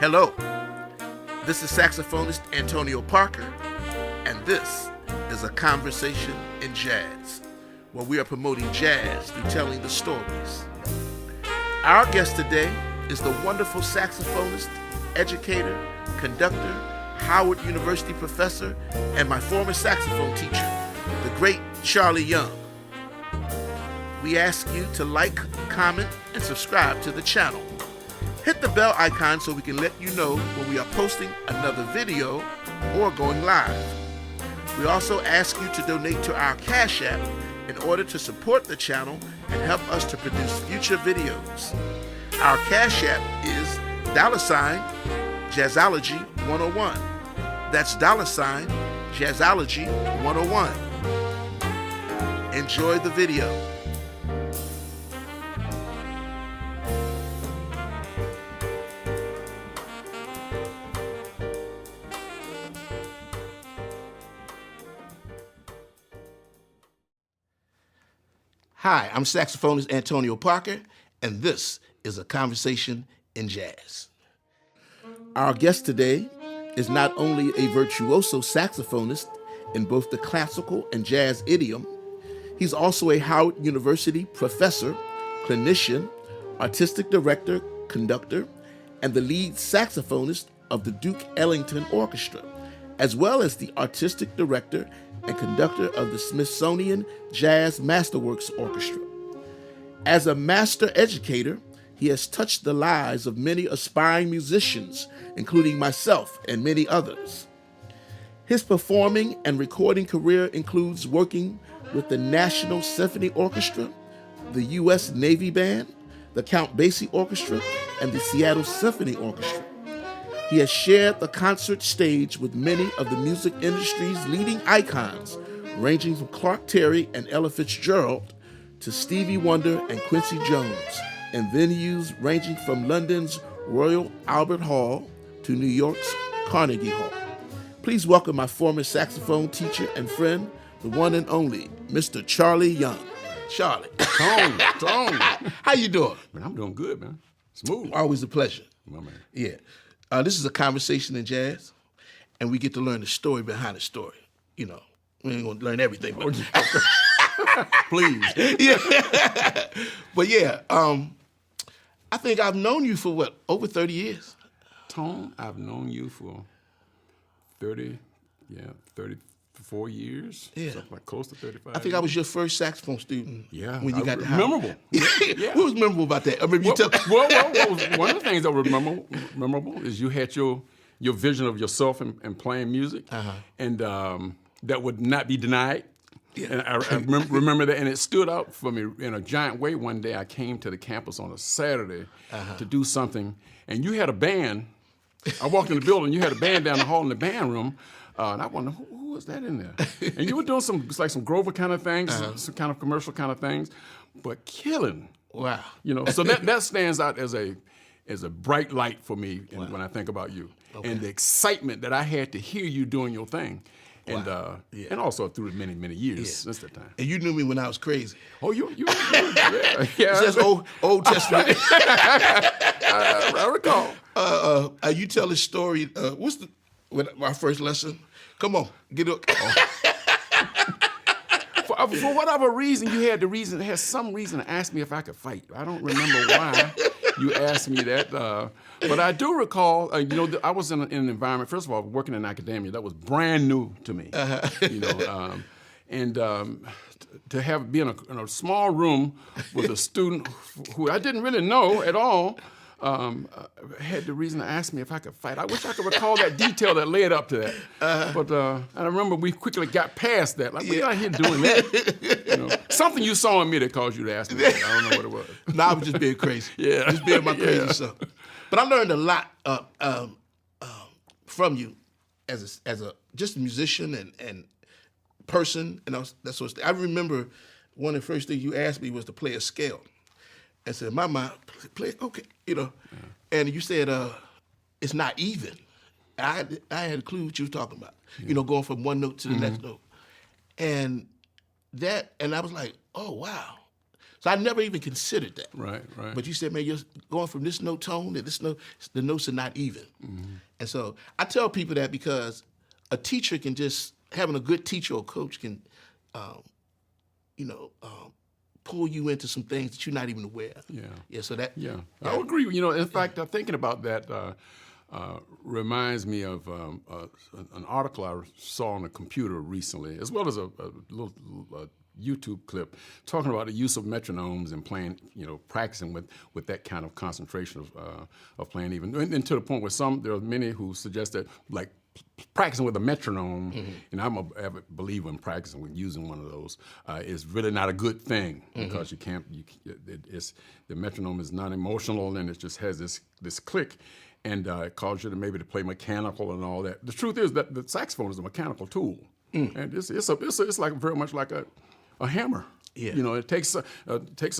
Hello, this is saxophonist Antonio Parker, and this is A Conversation in Jazz, where we are promoting jazz through telling the stories. Our guest today is the wonderful saxophonist, educator, conductor, Howard University professor, and my former saxophone teacher, the great Charlie Young. We ask you to like, comment, and subscribe to the channel. Hit the bell icon so we can let you know when we are posting another video or going live. We also ask you to donate to our Cash App in order to support the channel and help us to produce future videos. Our Cash App is $Jazzology 101. That's $Jazzology 101. Enjoy the video. Hi, I'm saxophonist Antonio Parker, and this is A Conversation in Jazz. Our guest today is not only a virtuoso saxophonist in both the classical and jazz idiom, he's also a Howard University professor, clinician, artistic director, conductor, and the lead saxophonist of the Duke Ellington Orchestra, as well as the artistic director and conductor of the Smithsonian Jazz Masterworks Orchestra. As a master educator, he has touched the lives of many aspiring musicians, including myself and many others. His performing and recording career includes working with the National Symphony Orchestra, the U.S. Navy Band, the Count Basie Orchestra, and the Seattle Symphony Orchestra. He has shared the concert stage with many of the music industry's leading icons, ranging from Clark Terry and Ella Fitzgerald to Stevie Wonder and Quincy Jones, in venues ranging from London's Royal Albert Hall to New York's Carnegie Hall. Please welcome my former saxophone teacher and friend, the one and only Mr. Charlie Young. Charlie. Tone. How you doing? Man, I'm doing good, man. Smooth. Always a pleasure. My man. Yeah. This is A Conversation in Jazz, and we get to learn the story behind the story. You know, we ain't gonna learn everything, but Please. yeah. But yeah, I think I've known you for what, over 30 years? Tone, I've known you for 34 years. Yeah. Something like close to 35 I think I was your first saxophone student. Yeah. When you got to Howard. Memorable. Yeah. What was memorable about that? I mean, Well, one of the things that was memorable is you had your vision of yourself and playing music, and that would not be denied. Yeah. And I remember that, and it stood out for me in a giant way. One day I came to the campus on a Saturday to do something, and you had a band. I walked in the building, you had a band down the hall in the band room, and I wondered, who was that in there? And you were doing some Grover kind of things, some kind of commercial kind of things, but killing. Wow. You know, so that stands out as a bright light for me when I think about you. Okay. And the excitement that I had to hear you doing your thing. And Yeah. and also through many years since that time. And you knew me when I was crazy. Oh, you yeah. It's just Old Testament. I recall. You tell the story. When my first lesson? Come on, get up. For whatever reason, you had some reason to ask me if I could fight. I don't remember why you asked me that, but I do recall. I was in an environment. First of all, working in academia, that was brand new to me. You know, and to be in a small room with a student who I didn't really know at all. Had the reason to ask me if I could fight. I wish I could recall that detail that led up to that. But I remember we quickly got past that. Like, we out here doing that. You know, something you saw in me that caused you to ask me that. I don't know what it was. No, I was just being crazy. Yeah. Just being my crazy self. But I learned a lot from you as a just a musician and person. And that sort of thing. I remember one of the first things you asked me was to play a scale. I said, Mama, play, okay, you know. Yeah. And you said, it's not even. I had a clue what you were talking about, you know, going from one note to the next note. And I was like, oh, wow. So I never even considered that. Right. But you said, man, you're going from this note tone to this note, the notes are not even. And so I tell people that because a teacher can just, having a good teacher or coach can, pull you into some things that you're not even aware of. Yeah, so that. Yeah, I agree. In fact, thinking about that reminds me of an article I saw on the computer recently, as well as a little YouTube clip talking about the use of metronomes and playing, practicing with that kind of concentration of playing even, and to the point where there are many who suggest that, like, practicing with a metronome, and I'm a believer in practicing with using one of those, is really not a good thing because the metronome is not emotional and it just has this click, and it causes you to maybe to play mechanical and all that. The truth is that the saxophone is a mechanical tool, and it's like very much like a hammer. Yeah. It takes a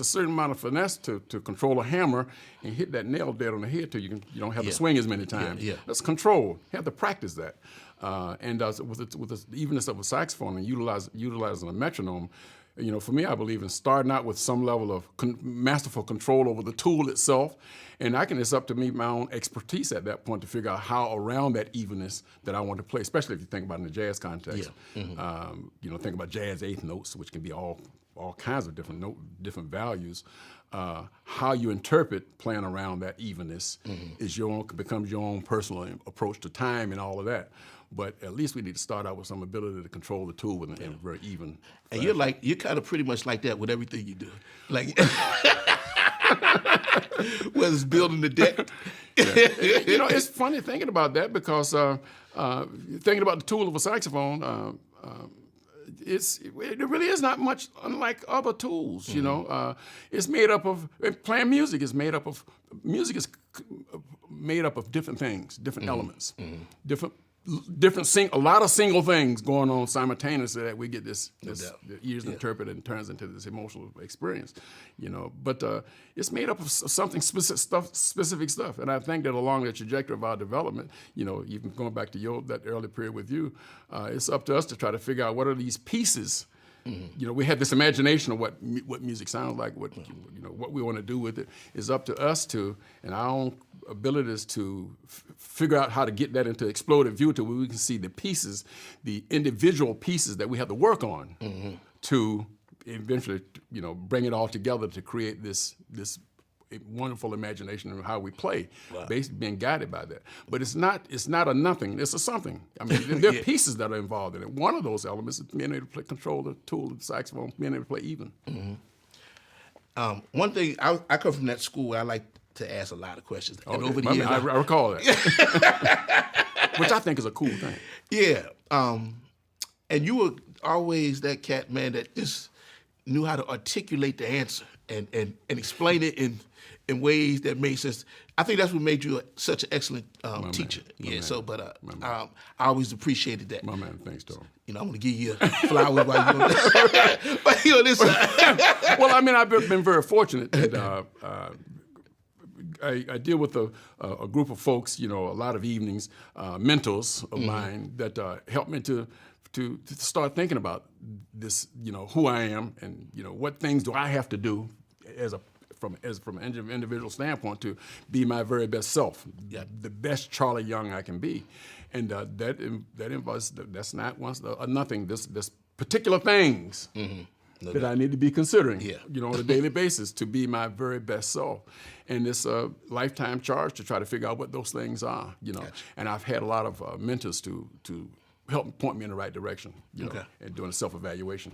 certain amount of finesse to control a hammer and hit that nail dead on the head till you don't have to swing as many times. Yeah. That's control. You have to practice that. And with the evenness of a saxophone and utilizing a metronome, for me, I believe in starting out with some level of masterful control over the tool itself, and it's up to me, my own expertise at that point, to figure out how around that evenness that I want to play, especially if you think about it in the jazz context. Think about jazz eighth notes, which can be all kinds of different values. How you interpret playing around that evenness becomes your own personal approach to time and all of that. But at least we need to start out with some ability to control the tool in a very even. And you're kind of pretty much like that with everything you do. Like, whether it's building the deck. It's funny thinking about that because thinking about the tool of a saxophone, it really is not much unlike other tools. It's made up of playing music is made up of different things, different elements, a lot of single things going on simultaneously that we get this the ears interpret and turns into this emotional experience, But it's made up of something specific stuff, and I think that along the trajectory of our development, even going back to that early period with you, it's up to us to try to figure out what are these pieces. We have this imagination of what music sounds like, what we want to do with it. Is up to us and our own abilities to figure out how to get that into exploded view to where we can see the pieces, the individual pieces that we have to work on to eventually, bring it all together to create this wonderful imagination of how we play, basically being guided by that. But it's not a nothing, it's a something. I mean, there are pieces that are involved in it. One of those elements is being able to control the tool of the saxophone, being able to play even. One thing, I come from that school where I like to ask a lot of questions. And over the years, I recall that. Which I think is a cool thing. Yeah. And you were always that cat, man, that just knew how to articulate the answer and explain it in ways that made sense. I think that's what made you such an excellent teacher. I always appreciated that. My man, thanks, Tom. I'm going to give you a flower while you're on this side. Well, I mean, I've been very fortunate that I deal with a group of folks, a lot of evenings, mentors of mine that help me to start thinking about this, who I am and, what things do I have to do from an individual standpoint to be my very best self, the best Charlie Young I can be. And that involves, that's not nothing, this particular things that I need to be considering, on a daily basis to be my very best self. And it's a lifetime charge to try to figure out what those things are, Gotcha. And I've had a lot of mentors to help point me in the right direction, and doing a self-evaluation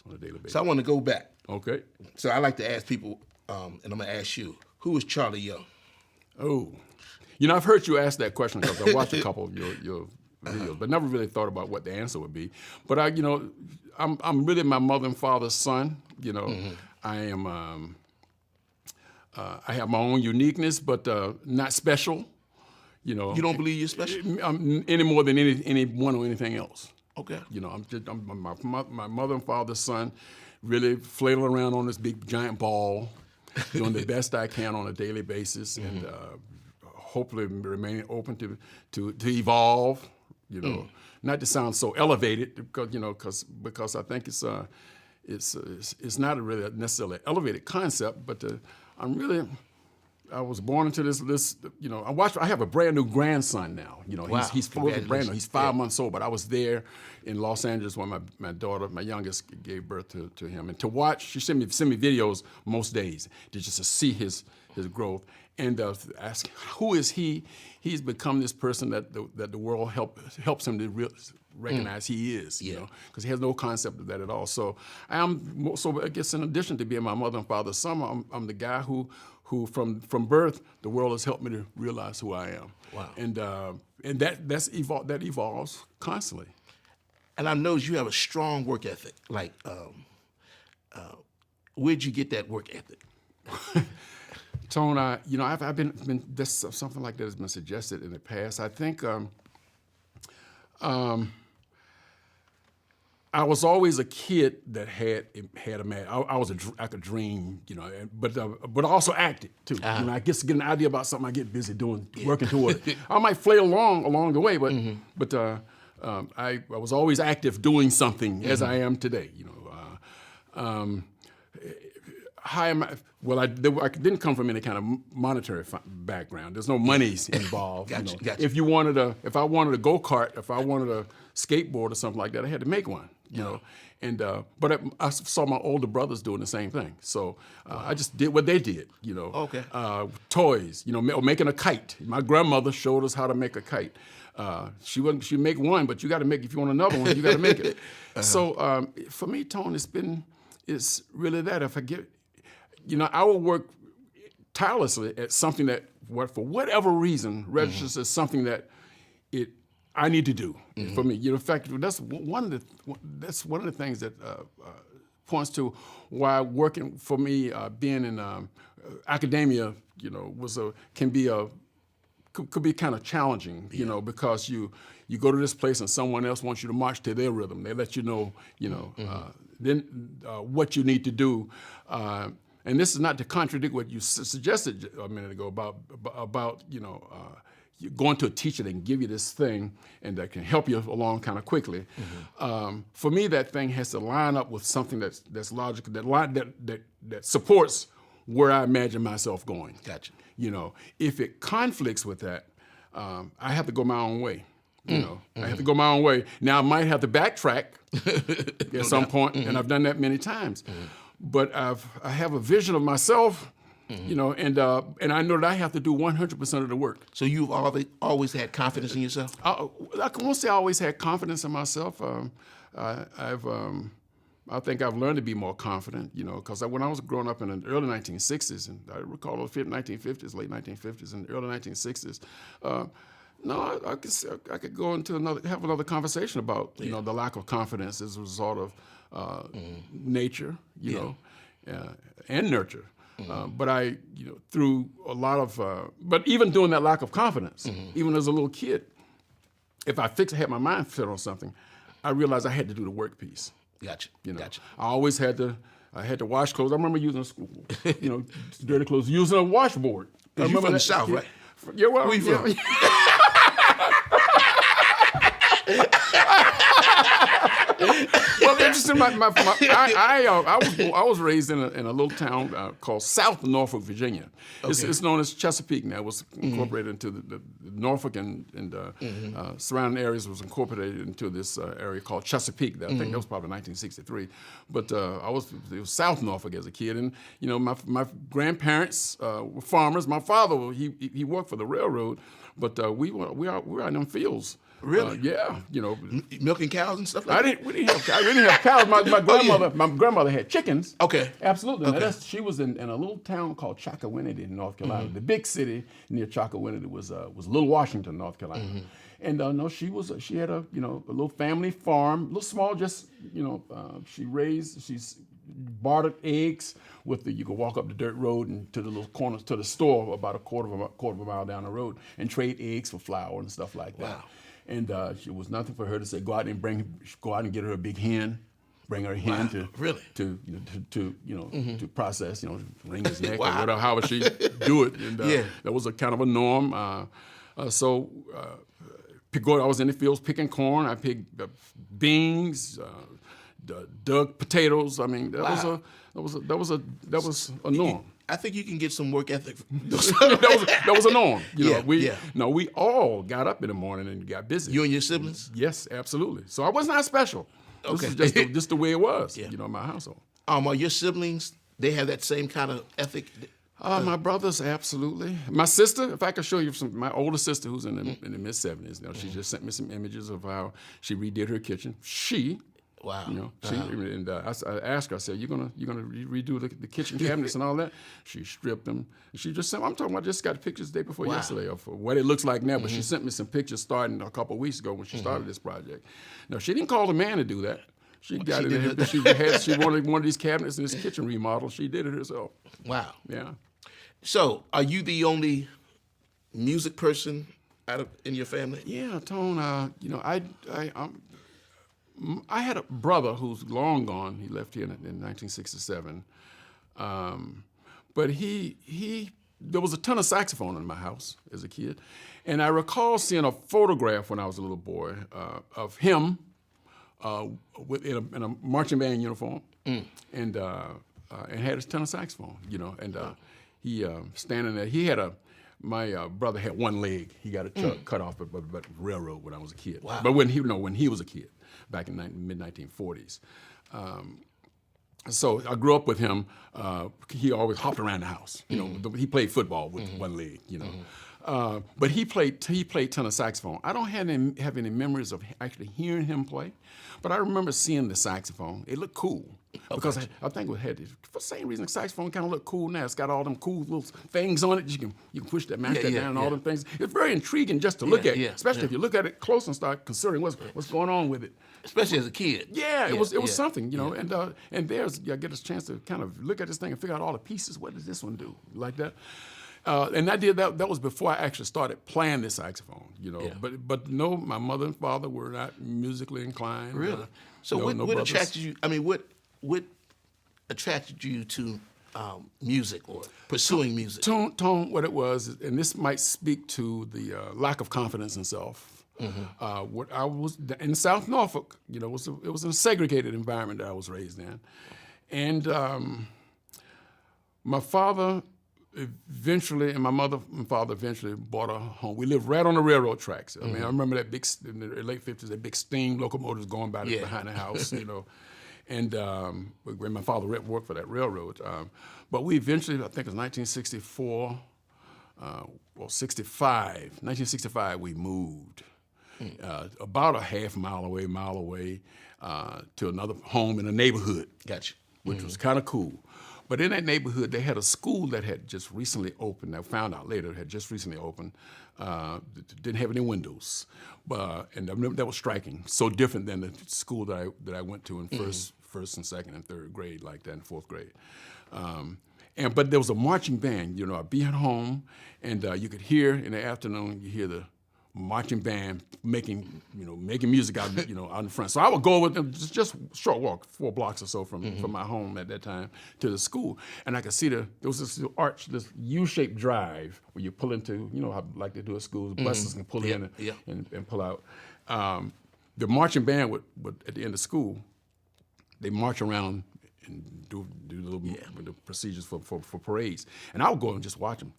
on a daily basis. So I want to go back. Okay. So I like to ask people, and I'm going to ask you, who is Charlie Young? Oh, I've heard you ask that question because I watched a couple of your videos, but never really thought about what the answer would be. But I'm really my mother and father's son. I am. I have my own uniqueness, but not special. You don't believe you're special? Any more than anyone or anything else. Okay. I'm my mother and father's son, really flailing around on this big giant ball, doing the best I can on a daily basis, and hopefully remaining open to evolve. Not to sound so elevated, because I think it's it's not a really necessarily elevated concept, but I was born into this. I have a brand new grandson now. Wow. He's brand new. He's 5 months old. But I was there in Los Angeles when my daughter, my youngest, gave birth to him, and to watch. She sent me videos most days just to see his growth and ask who is he. He's become this person that the world helps him to recognize he is. Because he has no concept of that at all. So I guess in addition to being my mother and father's son, I'm the guy who from birth, the world has helped me to realize who I am. Wow. And that evolves constantly. And I know you have a strong work ethic. Like, where'd you get that work ethic? Tone, I've been something like that has been suggested in the past. I think I was always a kid that had a man. I could dream, but I also acted too. I get an idea about something, I get busy working toward it. I might flail along the way, but I was always active doing something as I am today. How am I? Well, I didn't come from any kind of monetary background. There's no monies involved. Gotcha. If I wanted a go-kart, if I wanted a skateboard or something like that, I had to make one. And but I saw my older brothers doing the same thing, so I just did what they did. Okay. Toys, making a kite. My grandmother showed us how to make a kite. She make one, but you got to make, if you want another one, you got to make it. So for me, Tone, it's really that. If I get, I will work tirelessly at something that, for whatever reason, registers as something that I need to do for me. In fact, that's one of the things that points to why working for me, being in academia, could be kind of challenging, because you go to this place and someone else wants you to march to their rhythm. They let you know, what you need to do. And this is not to contradict what you suggested a minute ago about you going to a teacher that can give you this thing and that can help you along kind of quickly. For me, that thing has to line up with something that's logical, that supports where I imagine myself going. Gotcha. If it conflicts with that, I have to go my own way. I have to go my own way. Now I might have to backtrack at some point, and I've done that many times. But I have a vision of myself, and I know that I have to do 100% of the work. So you've always had confidence in yourself? I won't say I always had confidence in myself. I think I've learned to be more confident, because when I was growing up in the early 1960s, and I recall the 1950s, late 1950s, and early 1960s, I could go into have another conversation about the lack of confidence as a result of nature, and nurture. But I, through a lot of, but even during that lack of confidence, even as a little kid, if I had my mind set on something, I realized I had to do the work piece. Gotcha. Gotcha. I always had to wash clothes. I remember using, dirty clothes, using a washboard. You're from the South, right? Yeah, well, where you from? Well, interesting. I was raised in a little town called South Norfolk, Virginia. Okay. It's known as Chesapeake now. It was incorporated into the Norfolk and surrounding areas was incorporated into this area called Chesapeake. I think that was probably 1963. But it was South Norfolk as a kid, and my grandparents were farmers. My father he worked for the railroad, but we were out in them fields. Really? Yeah, milking cows and stuff like that? We didn't have cows. My grandmother had chickens. Okay. Absolutely. Okay. Now she was in a little town called Chocowinity in North Carolina. The big city near Chocowinity was Little Washington, North Carolina. And she had a little family farm, a little small, just she's bartered eggs you could walk up the dirt road and to the little corner to the store about a quarter of a mile down the road and trade eggs for flour and stuff like that. Wow. And it was nothing for her to say, go out and get her a big hen, bring her a hen to process, wring his neck or whatever, however she do it. And that was a kind of a norm. I was in the fields picking corn. I picked beans, dug potatoes. I mean, that was a norm. I think you can get some work ethic. that was a norm. Yeah, We all got up in the morning and got busy. You and your siblings? Yes, absolutely. So I was not special. Okay. This is just the way it was, Yeah. in my household. Are your siblings, they have that same kind of ethic? My brothers, absolutely. My sister, if I could show you my older sister who's in the mid-70s now, she just sent me some images of how she redid her kitchen. Wow. And I asked her, I said, "You gonna redo the kitchen cabinets and all that?" She stripped them. She just sent. I'm talking about. I just got pictures the day before yesterday of what it looks like now. But she sent me some pictures starting a couple of weeks ago when she started this project. No, she didn't call the man to do that. She got it. She wanted one of these cabinets in this kitchen remodel. She did it herself. Wow. Yeah. So, are you the only music person in your family? Yeah, Tone. I had a brother who's long gone. He left here in 1967. But there was a ton of saxophone in my house as a kid. And I recall seeing a photograph when I was a little boy of him in a marching band uniform and had a ton of saxophone, and he standing there. My brother had one leg. He got a cut off at railroad when I was a kid. Wow. But when he was a kid, back in mid-1940s. So I grew up with him. He always hopped around the house. He played football with one leg. But he played a ton of saxophone. I don't have any memories of actually hearing him play, but I remember seeing the saxophone. It looked cool because I think it had for the same reason the saxophone kind of looked cool now. It's got all them cool little things on it. You can push that, match that down, and all them things. It's very intriguing just to look at, especially if you look at it close and start considering what's going on with it. Especially as a kid. Yeah, it was something, and I get a chance to kind of look at this thing and figure out all the pieces. What does this one do? Like that. And I did that. That was before I actually started playing the saxophone, But no, my mother and father were not musically inclined. Really? So what attracted you? I mean, what attracted you to music or pursuing music? Tone, what it was, and this might speak to the lack of confidence in self. What I was in South Norfolk, it was a segregated environment that I was raised in, and my father. Eventually, and my mother and father eventually bought a home. We lived right on the railroad tracks. I mean, I remember that big, in the late 50s, that big steam locomotives going by behind the house, And when my father worked for that railroad. But we eventually, I think it was 1964, 1965, we moved about a half mile away to another home in a neighborhood. Gotcha. Which was kind of cool. But in that neighborhood, they had a school that had just recently opened. I found out later it had just recently opened. Didn't have any windows, and that was striking. So different than the school that I went to in first and second and third grade, like that, in fourth grade. But there was a marching band. I'd be at home, and you could hear in the afternoon. You hear the marching band making music out in front. So I would go with them, just short walk, 4 blocks or so from my home at that time to the school, and I could see there was this arch, this U-shaped drive where you pull into, how like they do at schools, buses can pull in and pull out. The marching band would at the end of school, they march around and do the procedures for parades, and I would go and just watch them.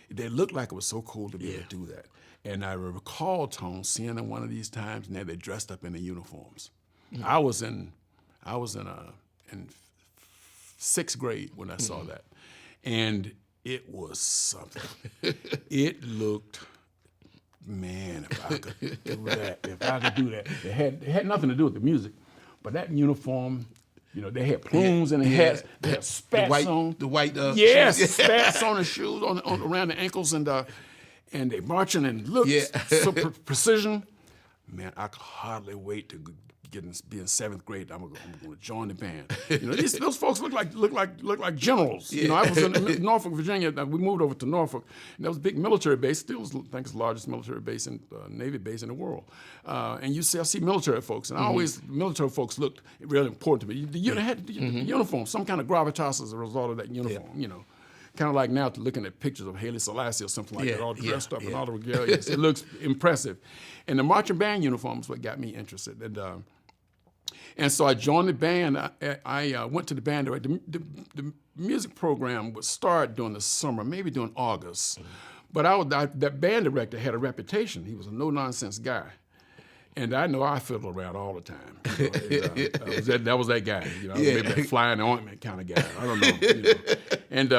They looked like it was so cool to be able to do that. And I recall, Tone, seeing them one of these times, and they dressed up in the uniforms. I was in 6th grade when I saw that, and it was something. It looked, man, if I could do that, it had nothing to do with the music, but that uniform. They had plumes in the hats. They had spats on. The white shoes. Spats on the shoes, around the ankles, and they marching and look so precision. Man, I could hardly wait to be in 7th grade. I'm going to join the band. Those folks look like generals. I was in Norfolk, Virginia. We moved over to Norfolk, and that was a big military base. Still, I think it's the largest military base and Navy base in the world. And I see military folks, and military folks looked really important to me. They had the uniform, some kind of gravitas as a result of that uniform. Kind of like now looking at pictures of Haile Selassie or something like that, all dressed up and all the regalia. It looks impressive. And the marching band uniform is what got me interested. And so I joined the band. I went to the band director. The music program would start during the summer, maybe during August. But that band director had a reputation. He was a no-nonsense guy. And I know I fiddled around all the time. You know, and, that was that guy. You know, maybe that fly in the ointment kind of guy. I don't know. You know. And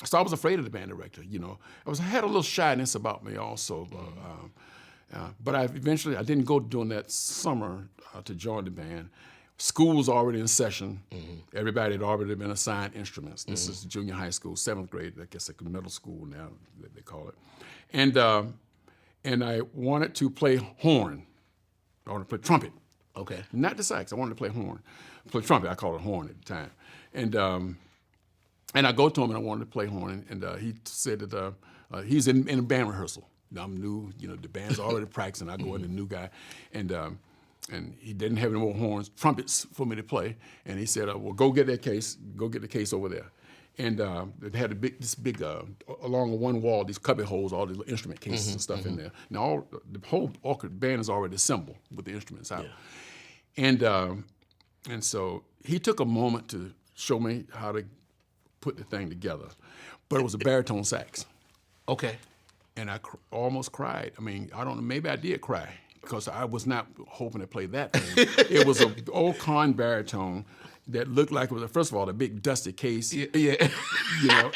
so I was afraid of the band director. You know, I had a little shyness about me also. But I didn't go during that summer to join the band. School was already in session. Everybody had already been assigned instruments. This is junior high school, 7th grade. I guess like middle school now they call it. And I wanted to play horn. I wanted to play trumpet. Okay. Not the sax. I wanted to play horn. Play trumpet. I called it horn at the time. And I go to him and I wanted to play horn. And he said that he's in a band rehearsal. I'm new. You know, the band's already practicing. I go in, the new guy. And he didn't have any more horns, trumpets for me to play. And he said, well, go get that case. Go get the case over there. And it had this big along one wall, these cubby holes, all the instrument cases and stuff in there. Now, the whole band is already assembled with the instruments out. Yeah. And so he took a moment to show me how to put the thing together. But it was a baritone sax. Okay. And I almost cried. I mean, I don't know, maybe I did cry, because I was not hoping to play that thing. It was an old Conn baritone that looked like it was, first of all, a big dusty case. Yeah. You know,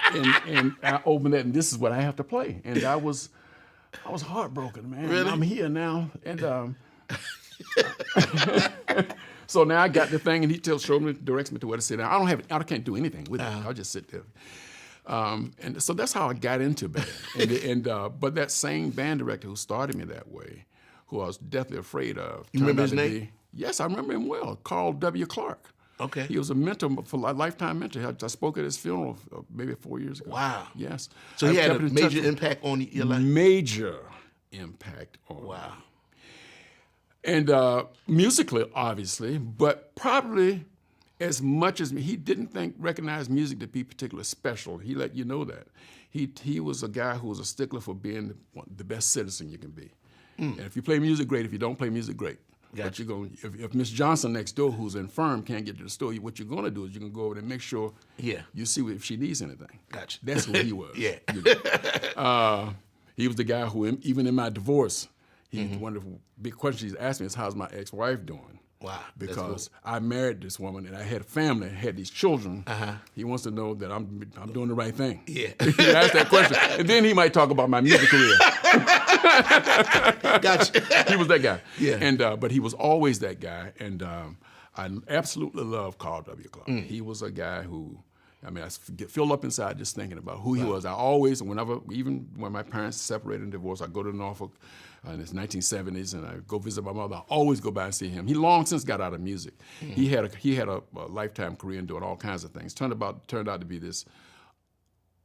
and I opened it, and this is what I have to play. And I was heartbroken, man. Really? I'm here now. And so now I got the thing, and he directs me to where to sit down. I can't do anything with it. I'll just sit there. And so that's how I got into band. But that same band director who started me that way, who I was deathly afraid of. You remember his name? Yes, I remember him well. Carl W. Clark. Okay. He was a mentor, a lifetime mentor. I spoke at his funeral maybe 4 years ago. Wow. Yes. So he had a major impact on your life? Major impact on me. And musically, obviously, but probably as much as me. He didn't recognize music to be particularly special. He let you know that. He was a guy who was a stickler for being the best citizen you can be. And if you play music, great. If you don't play music, great. Gotcha. But if Miss Johnson next door, who's infirm, can't get to the store, what you're going to do is you're going to go over there and make sure you see if she needs anything. Gotcha. That's who he was. Yeah. You know. He was the guy who, even in my divorce, one of the big questions he's asked me is, how's my ex-wife doing? Wow. Because I married this woman and I had a family, had these children. He wants to know that I'm doing the right thing. Yeah. He asked that question. And then he might talk about my music career. Gotcha. He was that guy. Yeah. And but he was always that guy. And I absolutely love Carl W. Clark. He was a guy who, I mean, I get filled up inside just thinking about who he was. I always, even when my parents separated and divorced, I go to Norfolk in the 1970s, and I go visit my mother. I always go by and see him. He long since got out of music. He had a lifetime career in doing all kinds of things. Turned out to be this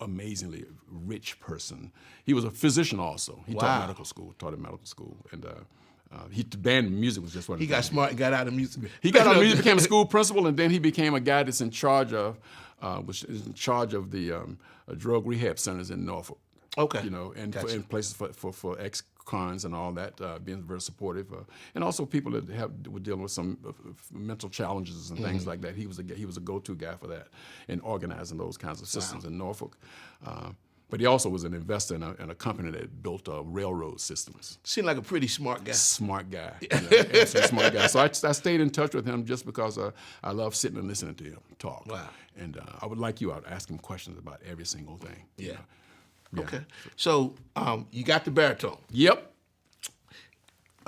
amazingly rich person. He was a physician also. He taught at medical school, and the band music was just one of the He got smart and got out of music. He got out of music, became a school principal, and then he became a guy that's in charge of the drug rehab centers in Norfolk. Okay. You know, and Gotcha. in places for ex-cons and all that, being very supportive, and also people that were dealing with some mental challenges and things like that. He was a go-to guy for that, and organizing those kinds of systems in Norfolk. But he also was an investor in a company that built railroad systems. Seemed like a pretty smart guy. Smart guy, absolutely smart guy. So I stayed in touch with him just because I love sitting and listening to him talk. Wow. And I would like you out ask him questions about every single thing. Yeah. You know? Yeah. Okay. So you got the baritone. Yep.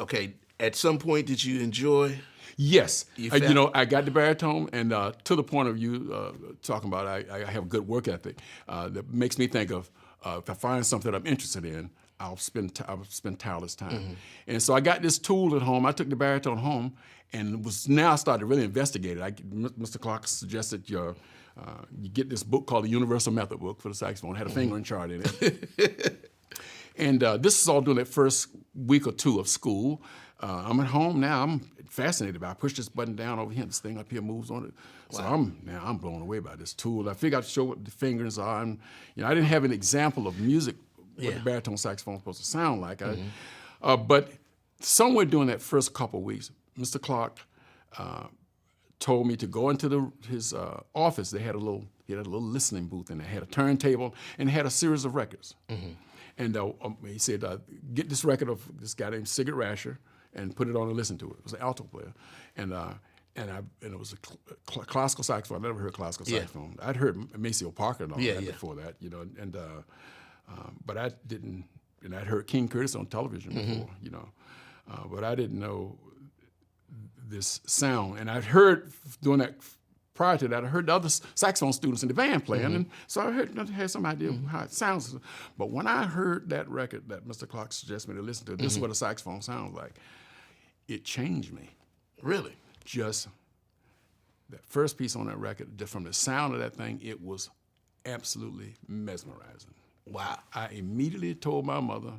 Okay. At some point, did you enjoy? Yes. You I got the baritone, and to the point of you talking about I have a good work ethic that makes me think of if I find something that I'm interested in, I'll spend tireless time. And so I got this tool at home. I took the baritone home, and I started to really investigate it. Mr. Clark suggested you get this book called the Universal Method Book for the saxophone. It had a fingering chart in it. And this is all during that first week or two of school. I'm at home now. I'm fascinated by it. I push this button down over here, and this thing up here moves on it. So I'm blown away by this tool. I figured I'd show what the fingers are. And, I didn't have an example of music, what the baritone saxophone is supposed to sound like. But somewhere during that first couple of weeks, Mr. Clark told me to go into his office. He had a little listening booth, and it had a turntable, and it had a series of records. And he said, get this record of this guy named Sigurd Rascher and put it on and listen to it. It was an alto player. And it was a classical saxophone. I never heard classical saxophone. I'd heard Maceo Parker and all that before that, you know. And but I didn't. And I'd heard King Curtis on television before, you know. But I didn't know this sound. And I'd heard doing that. Prior to that, I heard the other saxophone students in the band playing, and so I had some idea of how it sounds. But when I heard that record that Mr. Clark suggested me to listen to, this is what a saxophone sounds like, it changed me. Really? Just that first piece on that record, just from the sound of that thing, it was absolutely mesmerizing. Wow. I immediately told my mother,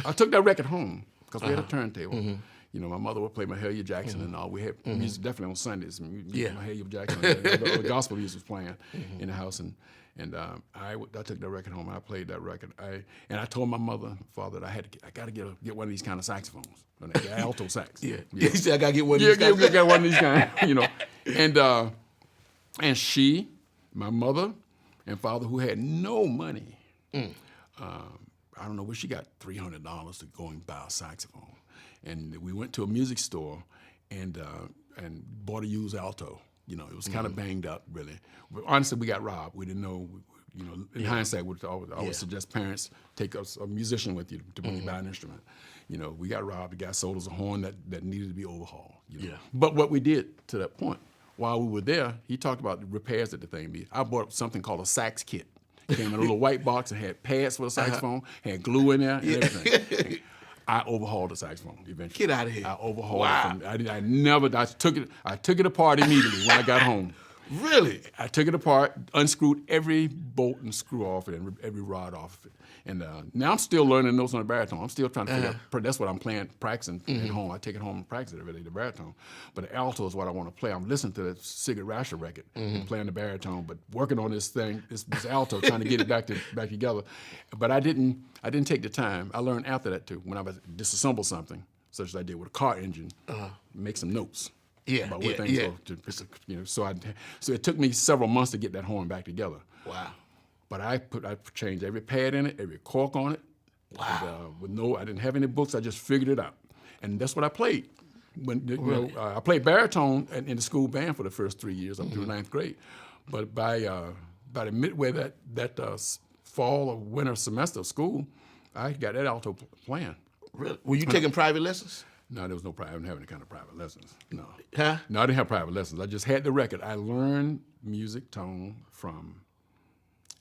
I took that record home, because we had a turntable. You know, my mother would play Mahalia Jackson and all. We had music definitely on Sundays. Mahalia Jackson, the gospel music was playing in the house, and I took that record home and I played that record. I told my mother and father that I got to get one of these kind of saxophones, the alto sax. You said I got to get one of these. Get one of these kind. You know, and she, my mother and father, who had no money, I don't know where she got $300 to go and buy a saxophone. And we went to a music store and bought a used alto. You know, it was kind of banged up, really. But honestly, we got robbed. We didn't know. You know, in hindsight, I always suggest parents take a musician with you to when you buy an instrument. You know, we got robbed. The guy sold us a horn that needed to be overhauled. You know? But what we did to that point, while we were there, he talked about the repairs that the thing needed. I bought something called a sax kit. It came in a little white box and had pads for the saxophone, had glue in there and everything. I overhauled the saxophone eventually. Get out of here. I overhauled it. I took it apart immediately when I got home. Really? I took it apart, unscrewed every bolt and screw off it and every rod off of it. And now I'm still learning notes on the baritone. I'm still trying to figure out, that's what I'm practicing at home. I take it home and practice it every day, the baritone. But the alto is what I want to play. I'm listening to the Sigurd Rascher record and playing the baritone, but working on this thing, this alto, trying to get it back together. But I didn't take the time. I learned after that too, when I was disassemble something, such as I did with a car engine, make some notes. About where things go. You know, so it took me several months to get that horn back together. Wow. But I changed every pad in it, every cork on it. Wow. And, I didn't have any books. I just figured it out, and that's what I played. I played baritone in the school band for the first 3 years up through ninth grade. But by the midway that fall or winter semester of school, I got that alto playing. Really? Were you taking private lessons? No, there was no private. I didn't have any kind of private lessons. No. Huh? No, I didn't have private lessons. I just had the record. I learned music tone from.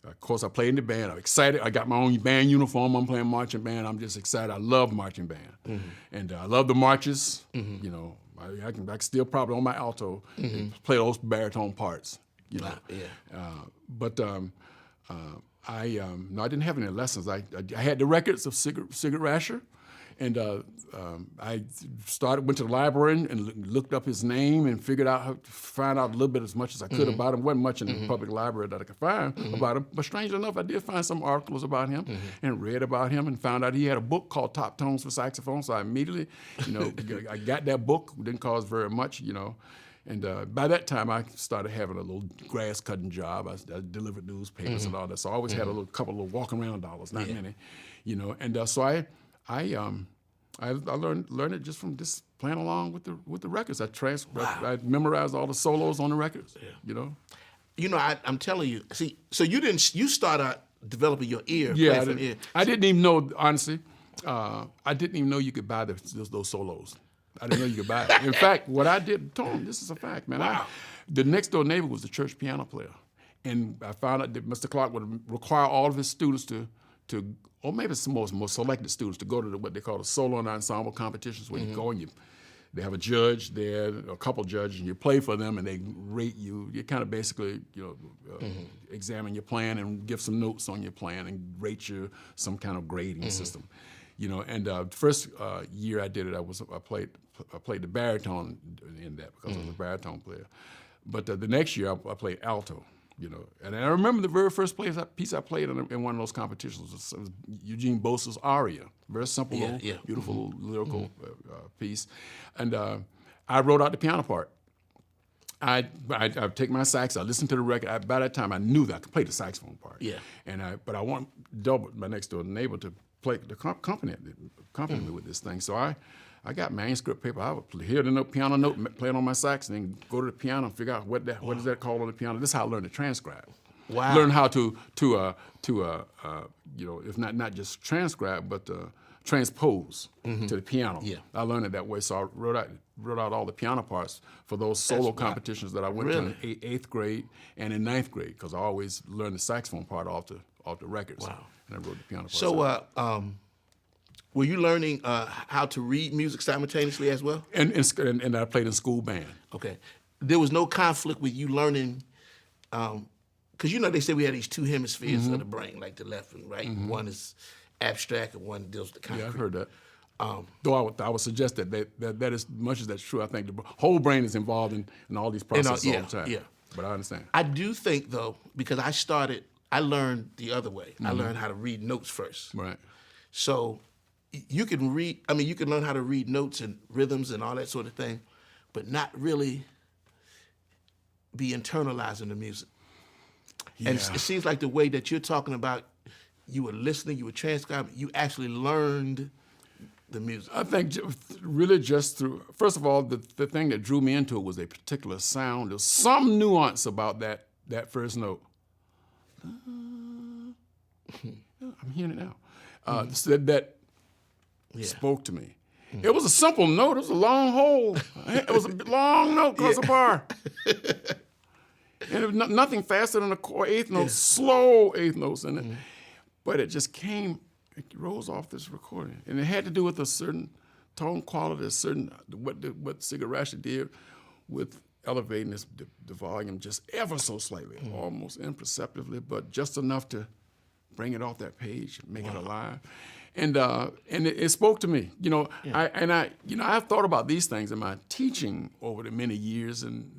Of course, I played in the band. I'm excited. I got my own band uniform. I'm playing marching band. I'm just excited. I love marching band, and I love the marches. You know, I can still probably on my alto play those baritone parts. You know, but I didn't have any lessons. I had the records of Sigurd Rascher. And I went to the library and looked up his name and figured out how to find out a little bit as much as I could about him. Wasn't much in the public library that I could find about him. But strangely enough, I did find some articles about him and read about him and found out he had a book called Top Tones for Saxophone. So I immediately, I got that book. It didn't cost very much, And by that time, I started having a little grass cutting job. I delivered newspapers and all that. So I always had a couple of walking around dollars, not many, And so I learned it just from just playing along with the records. I memorized all the solos on the records. I'm telling you. See, so you start out developing your ear. Yeah, I didn't even know, honestly. I didn't even know you could buy those solos. I didn't know you could buy it. In fact, what I did, Tom, this is a fact, man. Wow. The next door neighbor was the church piano player, and I found out that Mr. Clark would require all of his students to or maybe some more selected students to go to what they call the solo and ensemble competitions, where you go and they have a judge there, a couple judges, and you play for them, and they rate you. You kind of basically, examine your playing and give some notes on your playing and rate you some kind of grading system. And the first year I did it, I played the baritone in that because I was a baritone player. But the next year I played alto. And I remember the very first piece I played in one of those competitions was Eugene Bosa's aria, very simple, beautiful lyrical piece, and I wrote out the piano part, I'd take my sax. I listened to the record. By that time, I knew that I could play the saxophone part. Yeah. But I want my next door neighbor to play the accompany me with this thing. So I got manuscript paper. I would hear the piano note, play it on my sax, and then go to the piano and figure out what is that called on the piano. This is how I learned to transcribe. Wow. Learn how to if not just transcribe, but transpose to the piano. Yeah. I learned it that way. So I wrote out all the piano parts for those solo competitions that I went to in 8th grade and in 9th grade, because I always learned the saxophone part off the records. Wow. And I wrote the piano part. So, were you learning how to read music simultaneously as well? And I played in school band. Okay. There was no conflict with you learning, because they say we have these two hemispheres of the brain, like the left and right. One is abstract and one deals with the concrete. Yeah, I've heard that. Though I would suggest that as much as that's true, I think the whole brain is involved in all these processes all the time. Yeah. But I understand. I do think, though, because I learned the other way. I learned how to read notes first. Right. So you can learn how to read notes and rhythms and all that sort of thing, but not really be internalizing the music. Yeah. And it seems like the way that you're talking about, you were listening, you were transcribing, you actually learned the music. I think really just through, first of all, the thing that drew me into it was a particular sound. There's some nuance about that first note. I'm hearing it now. That spoke to me. It was a simple note. It was a long hole. It was a long note across a bar. And it was nothing faster than a eighth note, slow eighth notes in it. But it just came, it rose off this recording. And it had to do with a certain tone quality, what Sigarashi did with elevating the volume just ever so slightly, almost imperceptibly, but just enough to bring it off that page, make it alive. And it spoke to me, I've thought about these things in my teaching over the many years, and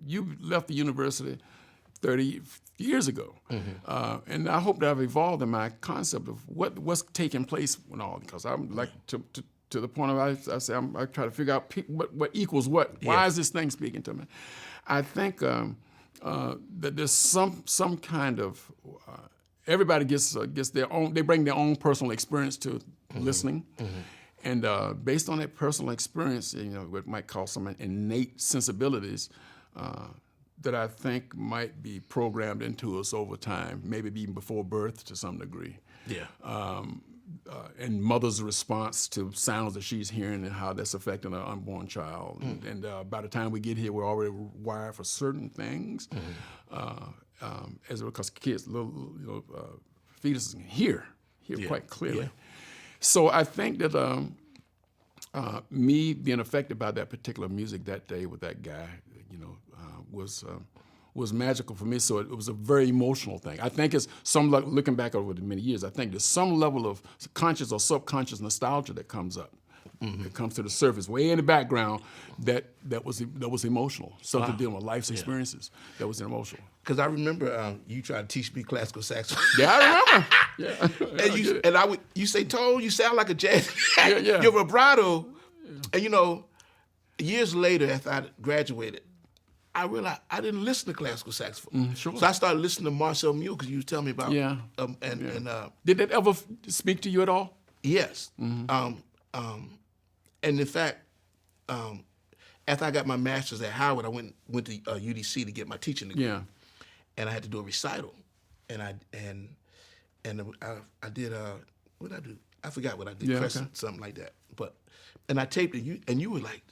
you left the university 30 years ago, and I hope that I've evolved in my concept of what's taking place with all, because I'm like to the point of I say I try to figure out what equals what. Why is this thing speaking to me? I think that there's some kind of everybody gets their own. They bring their own personal experience to listening, and based on that personal experience, what might call some innate sensibilities that I think might be programmed into us over time, maybe even before birth to some degree. Yeah. And mother's response to sounds that she's hearing and how that's affecting an unborn child. And by the time we get here, we're already wired for certain things. Because kids, little fetuses can hear quite clearly. Yeah. So I think that me being affected by that particular music that day with that guy, was magical for me. So it was a very emotional thing. I think it's looking back over the many years, I think there's some level of conscious or subconscious nostalgia that comes up. It comes to the surface, way in the background, that was emotional. Something dealing with life's experiences that was emotional. Because I remember you tried to teach me classical saxophone. Yeah, I remember. You say, Tone, you sound like a jazz. Yeah. Your vibrato. And years later, after I graduated, I realized I didn't listen to classical saxophone. Sure. So I started listening to Marcel Mule, because you was telling me about. Did that ever speak to you at all? Yes. And in fact, after I got my master's at Howard, I went to UDC to get my teaching degree. Yeah. And I had to do a recital, and I did what did I do? I forgot what I did. Crescent, something like that. And I taped it. You were like,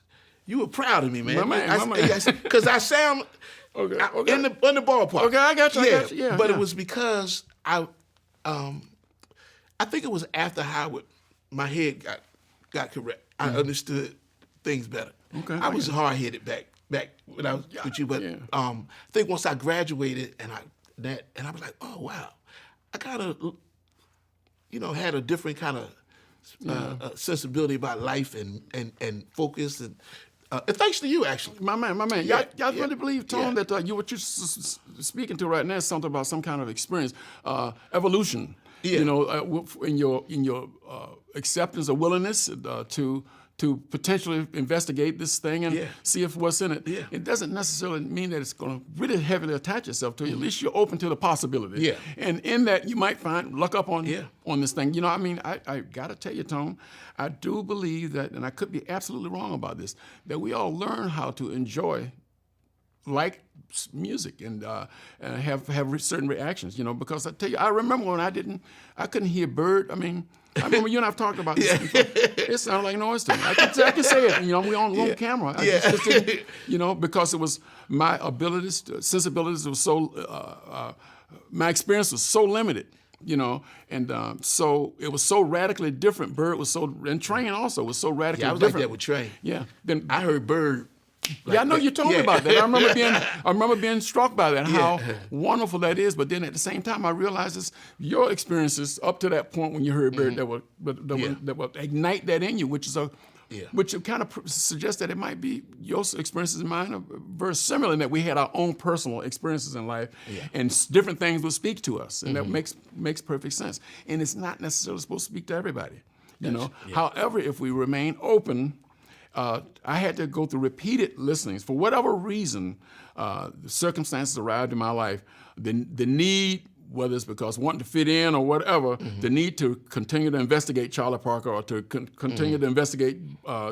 you were proud of me, man. My man. Because I sound in the ballpark. Okay, I got you. Yeah. But it was because I think it was after Howard, my head got correct. I understood things better. Okay. I was hard-headed back when I was with you, but I think once I graduated and I was like, oh wow, I kind of had a different kind of sensibility about life and focus and thanks to you, actually. My man. Y'all really believe, Tone, that what you're speaking to right now is something about some kind of experience, evolution. Yeah. In your acceptance or willingness to potentially investigate this thing and see if what's in it. Yeah. It doesn't necessarily mean that it's going to really heavily attach itself to you. At least you're open to the possibility. Yeah. And in that, you might luck up on this thing. You know, I mean, I got to tell you, Tone, I do believe that, and I could be absolutely wrong about this, that we all learn how to enjoy music and have certain reactions, you know, because I tell you, I remember when I couldn't hear bird. I mean, I remember you and I've talked about this before. It sounded like noise to me. I can say it, you know, we're on camera. I just didn't, you know, because it was my sensibilities was so, my experience was so limited, you know, and so it was so radically different. Bird was and Train also was so radically different. I was like that with Train. Yeah. Then I heard Bird. I know you told me about that. I remember being struck by that, how wonderful that is. But then at the same time, I realized it's your experiences up to that point when you heard Bird that will ignite that in you, which kind of suggests that it might be your experiences and mine are very similar in that we had our own personal experiences in life, and different things will speak to us, and that makes perfect sense. And it's not necessarily supposed to speak to everybody, you know. However, if we remain open. I had to go through repeated listenings. For whatever reason, the circumstances arrived in my life, the need, whether it's because wanting to fit in or whatever, the need to continue to investigate Charlie Parker or to continue to investigate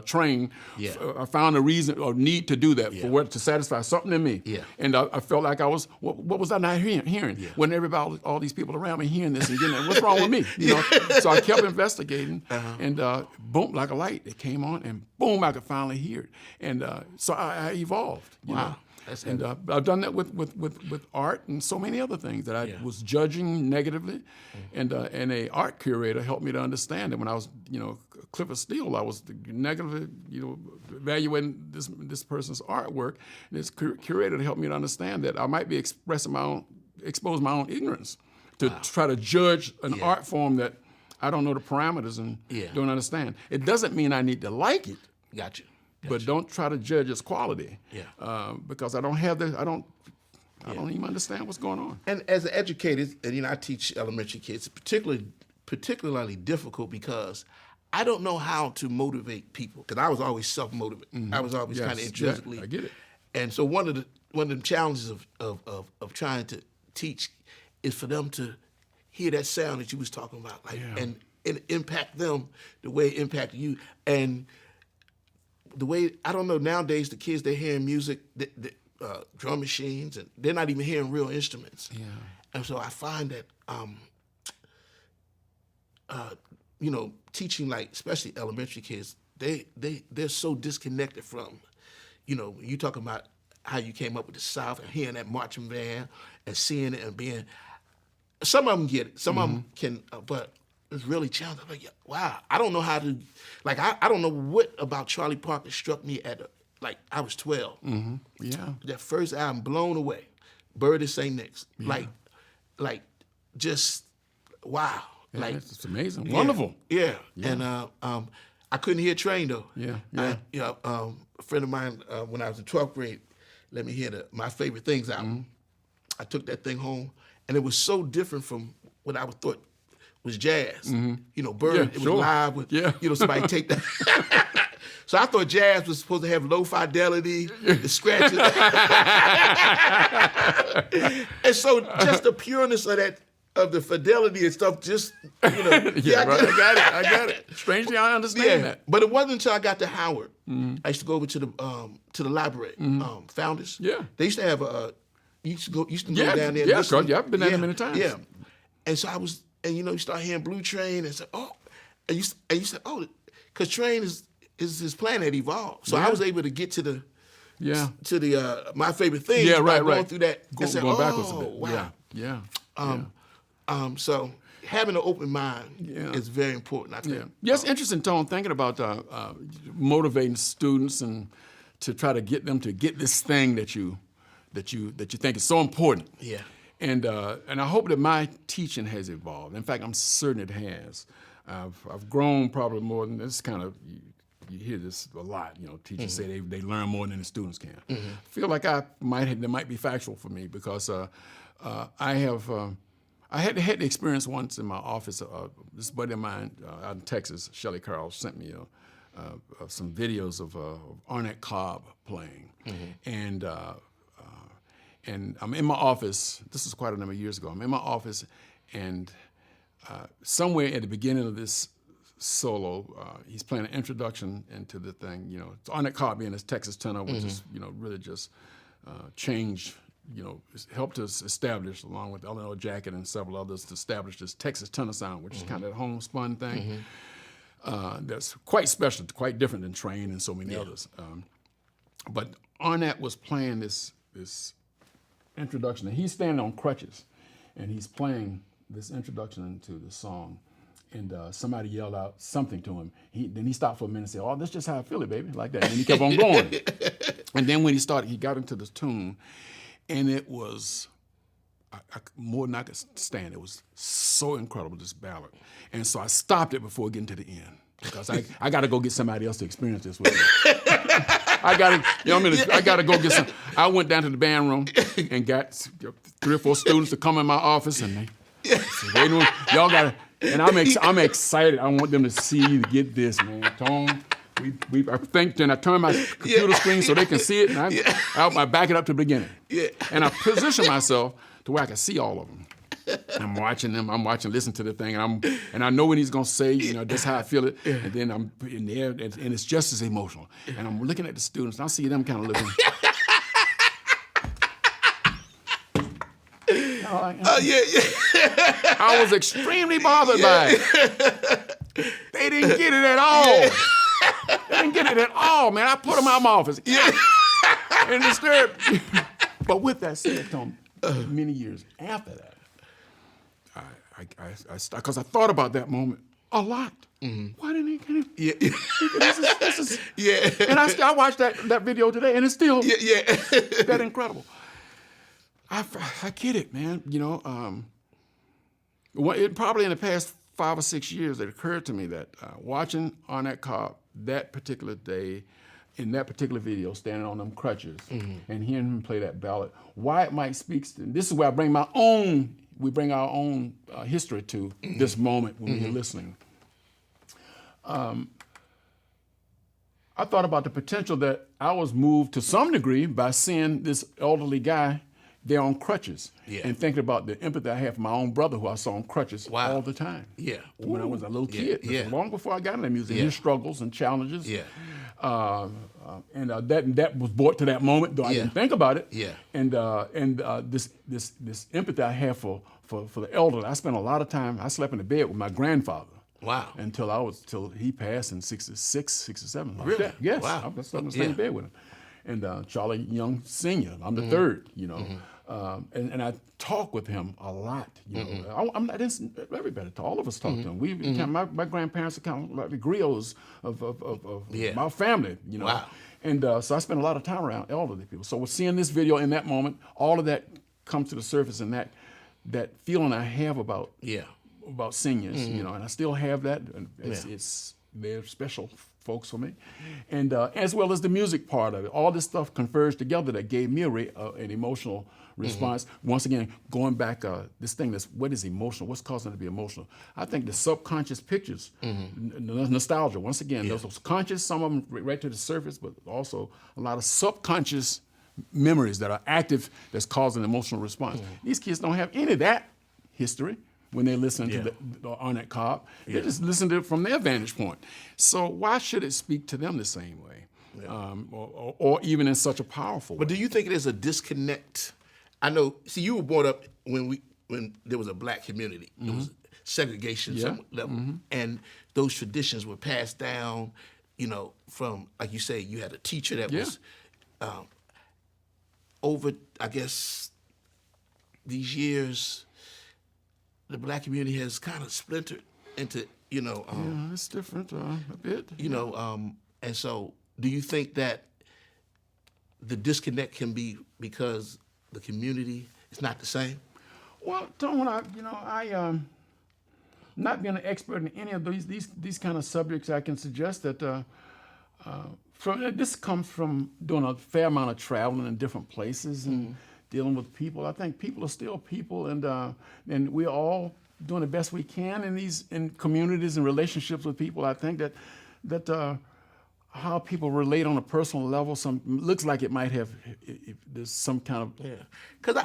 Train, I found a reason or need to do that to satisfy something in me. And I felt like I was, what was I not hearing? When everybody, all these people around me hearing this and getting it, what's wrong with me? You know? So I kept investigating, and boom, like a light, it came on, and boom, I could finally hear it. And so I evolved. You know? And I've done that with art and so many other things that I was judging negatively, and a art curator helped me to understand that when I was, you know, Clifford Steele, I was negatively, you know, evaluating this person's artwork, and this curator helped me to understand that I might be exposing my own ignorance to try to judge an art form that I don't know the parameters and don't understand. It doesn't mean I need to like it. Gotcha. But don't try to judge its quality, because I don't even understand what's going on. And as an educator, and you know, I teach elementary kids, particularly difficult because I don't know how to motivate people, because I was always self-motivated. I was always kind of intrinsically. I get it. And so one of the challenges of trying to teach is for them to hear that sound that you was talking about, like, and impact them the way it impacted you. And the way, I don't know, nowadays the kids, they're hearing music, drum machines, and they're not even hearing real instruments. And so I find that, you know, teaching, like, especially elementary kids, they're so disconnected from, you know, you talking about how you came up with the South and hearing that marching band and seeing it and being, some of them get it, some of them can, but it's really challenging. Like, wow, I don't know how to, like, I don't know what about Charlie Parker struck me at, like, I was 12. That first album, Blown Away, Bird is St. Nick's. Like, just, wow. Like, it's amazing, wonderful. And I couldn't hear Train, though. A friend of mine, when I was in 12th grade, let me hear My Favorite Things album. I took that thing home, and it was so different from what I would thought was jazz. You know, Bird, it was live with, you know, somebody take that. So I thought jazz was supposed to have low fidelity, the scratches. And so just the pureness of that, of the fidelity and stuff, just, you know. I got it. Strangely, I understand that. But it wasn't until I got to Howard. I used to go over to the library, Founders. They used to have you used to go down there. I've been there many times. And so I was, and you know, you start hearing Blue Train and say, and you said, because Train is his planet evolved. So I was able to get to the My Favorite Things. Going through that. Going backwards a bit. Wow. So having an open mind is very important, I think. It's interesting, Tone, thinking about motivating students and to try to get them to get this thing that you think is so important. And I hope that my teaching has evolved. In fact, I'm certain it has. I've grown probably more than this. Kind of, you hear this a lot. You know, teachers say they learn more than the students can. I feel like that might be factual for me because I I had the experience once in my office. This buddy of mine out in Texas, Shelley Carroll, sent me some videos of Ornette Cobb playing, and I'm in my office. This is quite a number of years ago. I'm in my office, and somewhere at the beginning of this solo, he's playing an introduction into the thing. You know, it's Ornette Cobb being his Texas tenor, which is really just changed. Helped us establish, along with Eleanor Jacket and several others, to establish this Texas tenor sound, which is kind of that homespun thing. That's quite special, quite different than Train and so many others. But Ornette was playing this introduction, and he's standing on crutches, and he's playing this introduction into the song, and somebody yelled out something to him. Then he stopped for a minute and said, "Oh, that's just how I feel it, baby," like that, and he kept on going. And then when he got into this tune, and it was more than I could stand. It was so incredible, this ballad. And so I stopped it before getting to the end, because I got to go get somebody else to experience this with me. I got to go get some. I went down to the band room and got 3 or 4 students to come in my office, and they said, y'all got to, and I'm excited. I want them to see, to get this, man. Tone. I think then I turn my computer screen so they can see it, and I back it up to the beginning. And I position myself to where I can see all of them. I'm watching them. Listen to the thing, and I know when he's gonna say, that's how I feel it. And then I'm in there, and it's just as emotional. And I'm looking at the students, and I see them kind of looking. I was extremely bothered by it. They didn't get it at all. They didn't get it at all, man. I put them out of my office. And but with that said, Tom, many years after that, because I thought about that moment a lot. Why didn't he get it? This is And I watched that video today, and it's still that incredible. I get it, man. It probably in the past 5 or 6 years, it occurred to me that watching Ornette Cobb that particular day, in that particular video, standing on them crutches, and hearing him play that ballad, why it might speak to, this is where we bring our own history to this moment when we're listening. I thought about the potential that I was moved to some degree by seeing this elderly guy there on crutches, and thinking about the empathy I had for my own brother, who I saw on crutches all the time. When I was a little kid, long before I got into music, his struggles and challenges. And that was brought to that moment, though I didn't think about it. And this empathy I have for the elderly. I spent a lot of time. I slept in the bed with my grandfather. Wow. Till he passed in 66, 67. Like really? That. Yes. Wow. I slept in the same bed with him. And Charlie Young Sr. I'm the third. And I talk with him a lot. I didn't. Everybody, all of us talk to him. My grandparents are kind of like the griots of my family. Wow. And so I spent a lot of time around elderly people. So seeing this video in that moment, all of that comes to the surface, and that feeling I have about seniors, and I still have that. And they're special folks for me, and as well as the music part of it. All this stuff converged together that gave me an emotional response. Once again, going back, this thing what is emotional? What's causing it to be emotional? I think the subconscious pictures, nostalgia. Once again, those conscious, some of them right to the surface, but also a lot of subconscious memories that are active that's causing an emotional response. These kids don't have any of that history when they listen to the Ornette Cobb. They just listen to it from their vantage point. So why should it speak to them the same way, or even in such a powerful way? But do you think there's a disconnect? I know. See, you were brought up when there was a black community. There was segregation, some level, and those traditions were passed down. From, like you say, you had a teacher that was over. I guess these years, the black community has kind of splintered into, it's different a bit. And so do you think that the disconnect can be because the community is not the same? Well, Tom, not being an expert in any of these kind of subjects, I can suggest that this comes from doing a fair amount of traveling in different places and dealing with people. I think people are still people, and we're all doing the best we can in communities and relationships with people. I think that how people relate on a personal level looks like it might have there's some kind of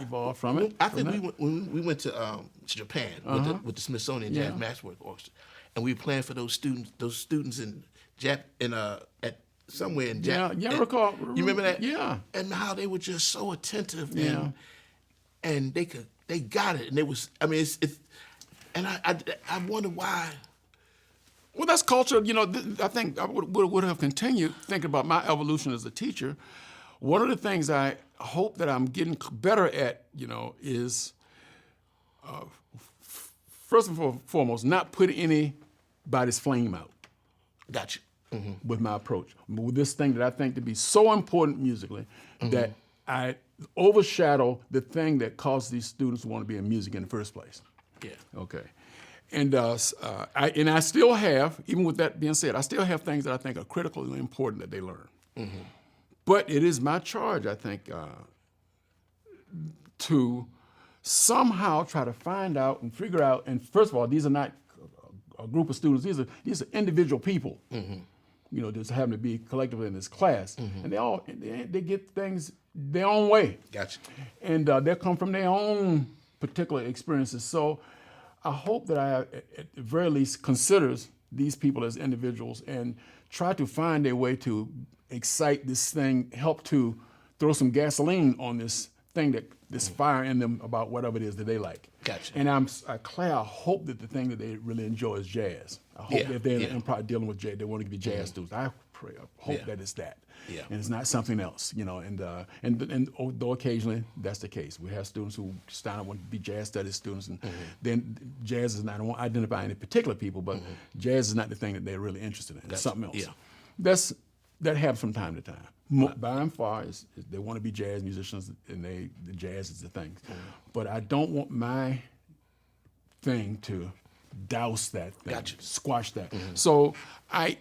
evolved from it. I think we went to Japan with the Smithsonian Jazz Masterworks Orchestra, and we were playing for those students in at somewhere in Japan. Yeah, I recall. You remember that? Yeah. And how they were just so attentive, and they got it, and it was. I mean, it's and I wonder why. Well, that's culture. I think I would have continued thinking about my evolution as a teacher. One of the things I hope that I'm getting better at, is first and foremost, not put anybody's flame out. Gotcha. Mm-hmm. With my approach, with this thing that I think to be so important musically, that I overshadow the thing that caused these students to want to be in music in the first place. Yeah. Okay. And I still have, even with that being said, I still have things that I think are critically important that they learn. Mm-hmm. But it is my charge, I think, to somehow try to find out and figure out. And first of all, these are not a group of students; these are individual people. Mm-hmm. Just happen to be collectively in this class, and they get things their own way. Gotcha. And they come from their own particular experiences. So I hope that I, at the very least, considers these people as individuals and try to find a way to excite this thing, help to throw some gasoline on this thing, this fire in them about whatever it is that they like. Gotcha. And I hope that the thing that they really enjoy is jazz. I hope if they're dealing with jazz, they want to be jazz students. I hope that it's that. Yeah. And it's not something else, and though occasionally that's the case. We have students who start out want to be jazz studies students, and then jazz is not, I don't want to identify any particular people, but jazz is not the thing that they're really interested in. It's something else. Yeah. That happens from time to time. By and far, they want to be jazz musicians, and the jazz is the thing. But I don't want my thing to douse that thing, squash that. So I'm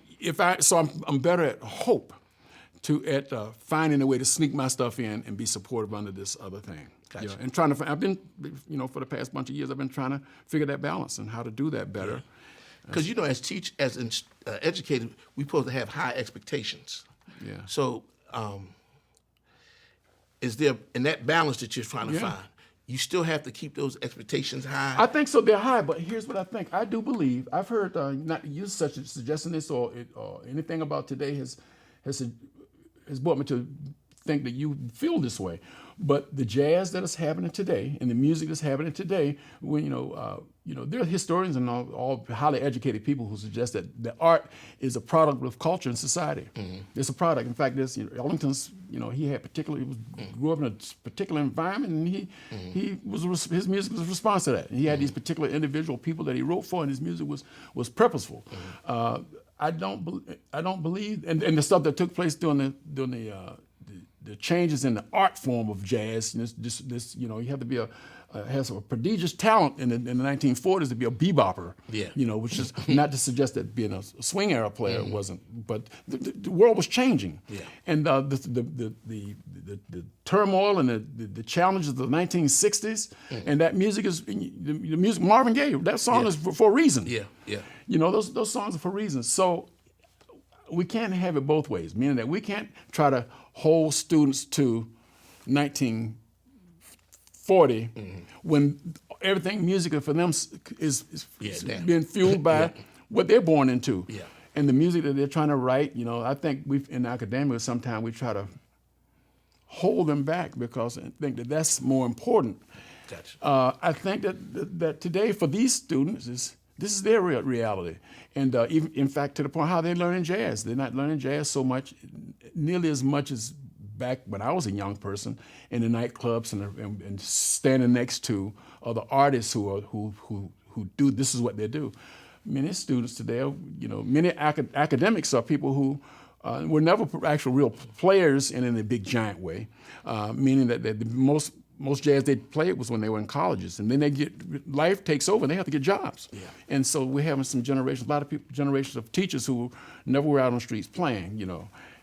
better at hope. At finding a way to sneak my stuff in and be supportive under this other thing. Gotcha. And I've been, for the past bunch of years, I've been trying to figure that balance and how to do that better. Because as educators, we're supposed to have high expectations. Yeah. So, is there in that balance that you're trying to find? You still have to keep those expectations high. I think so. They're high, but here's what I think. I do believe I've heard not you such as suggesting this or anything about today has brought me to think that you feel this way. But the jazz that is happening today and the music that's happening today, when there are historians and all highly educated people who suggest that the art is a product of culture and society. Mm-hmm. It's a product. In fact, Ellington's. He grew up in a particular environment, and his music was a response to that. And he had these particular individual people that he wrote for, and his music was purposeful. Mm-hmm. I don't believe, and the stuff that took place during the changes in the art form of jazz. You have to be has a prodigious talent in the 1940s to be a bebopper. Yeah. Which is not to suggest that being a swing era player wasn't, but the world was changing. Yeah. And the turmoil and the challenges of the 1960s, and that music is the music. Marvin Gaye, that song is for a reason. Yeah. Yeah. Those songs are for reasons. So we can't have it both ways, meaning that we can't try to hold students to 1940 when everything musical for them is being fueled by what they're born into. Yeah. And the music that they're trying to write, I think in academia sometimes we try to hold them back because I think that that's more important. Gotcha. I think that today for these students this is their reality. And even, in fact, to the point how they're learning jazz. They're not learning jazz nearly as much as back when I was a young person in the nightclubs and standing next to other artists who do, this is what they do. Many students today, many academics are people who were never actual real players in a big giant way, meaning that the most jazz they played was when they were in colleges, and then life takes over and they have to get jobs. Yeah. And so we're having a lot of generations of teachers who never were out on the streets playing,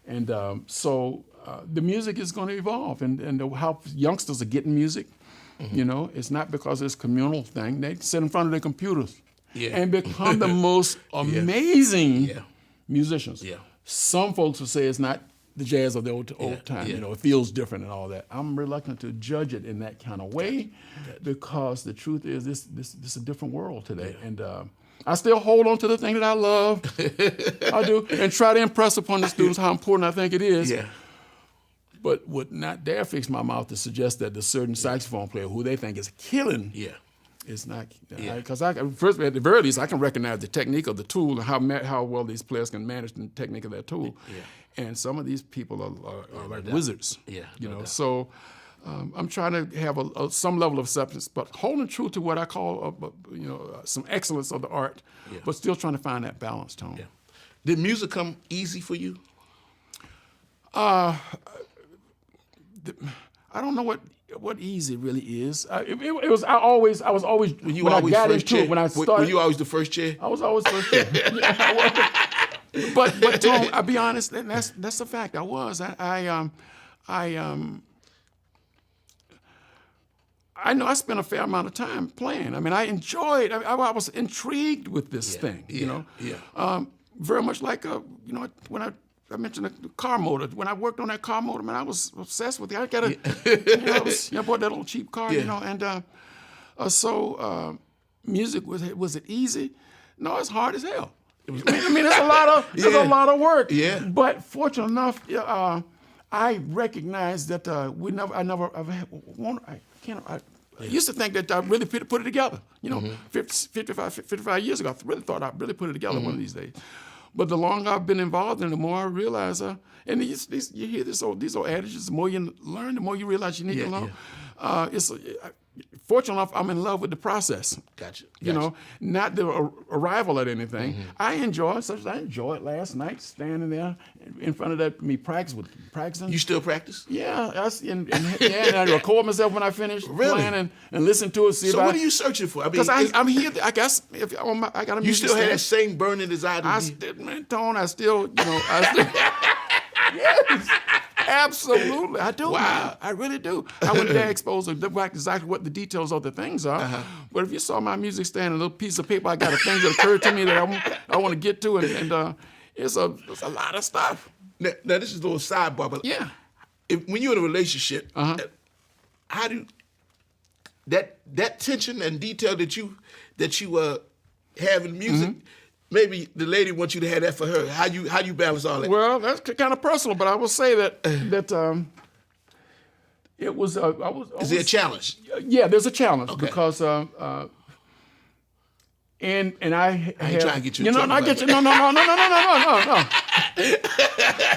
And so the music is going to evolve, and how youngsters are getting music. You know, it's not because it's a communal thing. They sit in front of their computers and become the most amazing musicians. Yeah. Some folks will say it's not the jazz of the old time. Yeah. You know, it feels different and all that. I'm reluctant to judge it in that kind of way because the truth is this is a different world today. And I still hold on to the thing that I love. I do, and try to impress upon the students how important I think it is. Yeah. But would not dare fix my mouth to suggest that the certain saxophone player who they think is killing is not. Because first, at the very least, I can recognize the technique of the tool and how well these players can manage the technique of that tool. Yeah. And some of these people are like wizards. Yeah. You know, so I'm trying to have some level of acceptance, but holding true to what I call, some excellence of the art, but still trying to find that balance tone. Yeah. Did music come easy for you? I don't know what easy really is. It was. I was always when you always I got first into chair? it. When I started, Were you always the first chair? I was always first chair. But Tom, I'll be honest. That's a fact. I was. I know I spent a fair amount of time playing. I mean, I enjoyed. I was intrigued with this thing. You know. Yeah. Very much like when I mentioned the car motor. When I worked on that car motor, man, I was obsessed with it. I got I bought that old cheap car, and so music was it easy? No, it's hard as hell. I mean, it's a lot of work. Yeah. But fortunate enough, I recognized that I used to think that I really put it together. 55 years ago, I really thought I'd really put it together one of these days. But the longer I've been involved in it, the more I realize, and you hear these old adages, the more you learn, the more you realize you need to learn. Fortunately enough, I'm in love with the process. Gotcha. Not the arrival at anything. I enjoy it, such as I enjoyed last night, standing there in front of practicing. You still practice? Yeah, and I record myself when I finish playing and listen to it. So what are you searching for? Because I'm here. I guess I got a music. You still have that same burning desire to Yes. Absolutely, I do. Wow. I really do. I wouldn't dare expose exactly what the details of the things are. But if you saw my music stand, a little piece of paper, I got things that occurred to me that I want to get to, and it's a lot of stuff. Now this is a little sidebar, but when you're in a relationship, how do that tension and detail that you have in music? Maybe the lady wants you to have that for her. How you balance all that? Well, that's kind of personal, but I will say that it was. Is there a challenge? Yeah, there's a challenge because and I ain't trying to get you. I get you. No.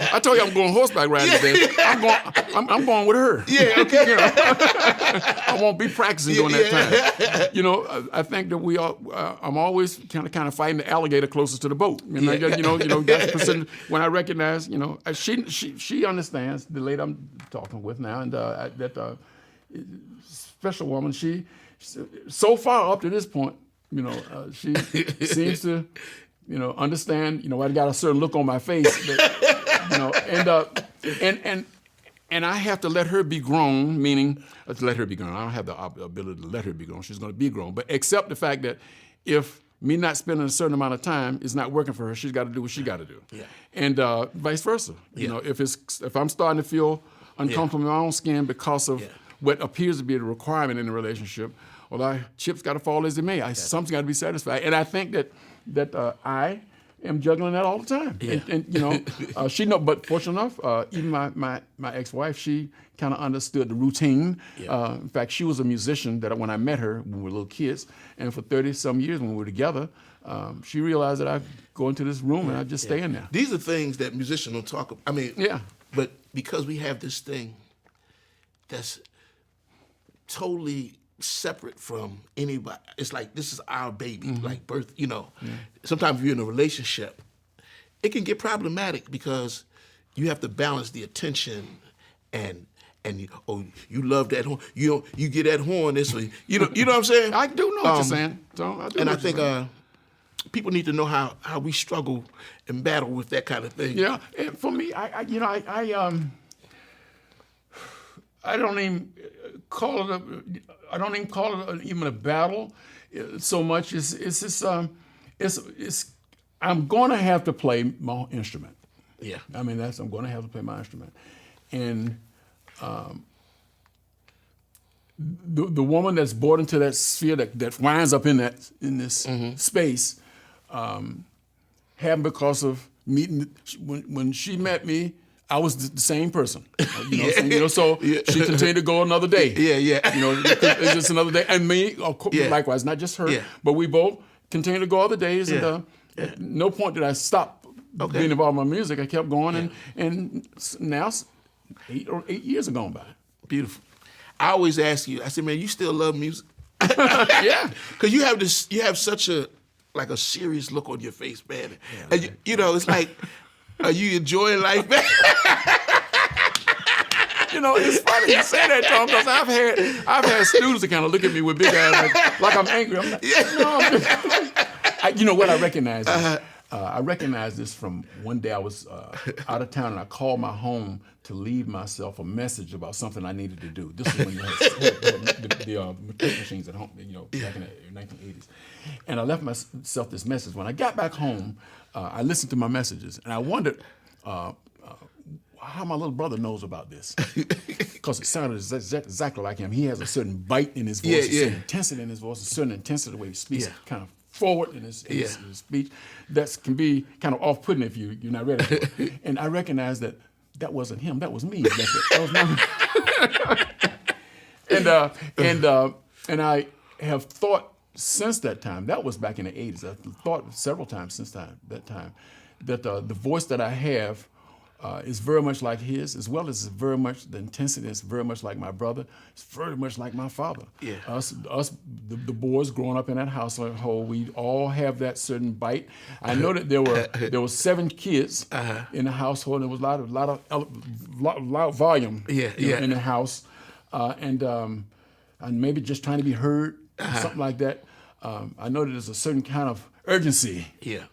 I told you I'm going horseback riding today. I'm going with her. Yeah, okay. I won't be practicing during that time. I think that we all. I'm always kind of fighting the alligator closest to the boat. That's when I recognize, she understands the lady I'm talking with now, and that special woman. She so far up to this point. She seems to, understand. I got a certain look on my face, but, and I have to let her be grown. Meaning, to let her be grown. I don't have the ability to let her be grown. She's going to be grown, but accept the fact that if me not spending a certain amount of time is not working for her, she's got to do what she got to do, and vice versa. If I'm starting to feel uncomfortable in my own skin because of what appears to be a requirement in the relationship. Well, chips got to fall as they may. Something's got to be satisfied, and I think that I am juggling that all the time. Yeah. And she know. But fortunate enough, even my ex-wife, she kind of understood the routine. Yeah. In fact, she was a musician that when I met her when we were little kids, and for 30-some years when we were together, she realized that I go into this room and I just stay in there. These are things that musicians don't talk about. I mean, but because we have this thing that's totally separate from anybody. It's like this is our baby, like birth, Sometimes if you're in a relationship, it can get problematic because you have to balance the attention and you love that horn. You get that horn this way. You know what I'm saying? I do know what you're saying. I think people need to know how we struggle and battle with that kind of thing. Yeah, and for me, I don't even call it even a battle so much. I'm going to have to play my instrument. Yeah. I mean, I'm going to have to play my instrument. And the woman that's brought into that sphere that winds up in this space happened because of meeting. When she met me, I was the same person. So she continued to go another day. Yeah. It's just another day. And me, likewise, not just her, but we both continued to go other days. And at no point did I stop being involved in my music. I kept going, and now 8 years have gone by. Beautiful. I always ask you, I said, man, you still love music? Yeah. Because you have such a serious look on your face, man. And it's like, are you enjoying life, man? It's funny you say that, Tom, because I've had students that kind of look at me with big eyes like I'm angry. I'm like, what I recognize is, I recognize this from one day I was out of town and I called my home to leave myself a message about something I needed to do. This is when you had the tape machines at home, back in the 1980s. And I left myself this message. When I got back home, I listened to my messages and I wondered how my little brother knows about this. Because it sounded exactly like him. He has a certain bite in his voice, a certain intensity in his voice, a certain intensity the way he speaks, kind of forward in his speech. That can be kind of off-putting if you're not ready for it. And I recognized that wasn't him, that was me. That was my and I have thought since that time, that was back in the 80s, I've thought several times since that time, that the voice that I have is very much like his, as well as very much the intensity is very much like my brother. It's very much like my father. Yeah. Us, the boys growing up in that household, we all have that certain bite. I know that there were 7 kids in the household. And there was a lot of volume in the house, and maybe just trying to be heard, something like that. I know that there's a certain kind of urgency. Yeah.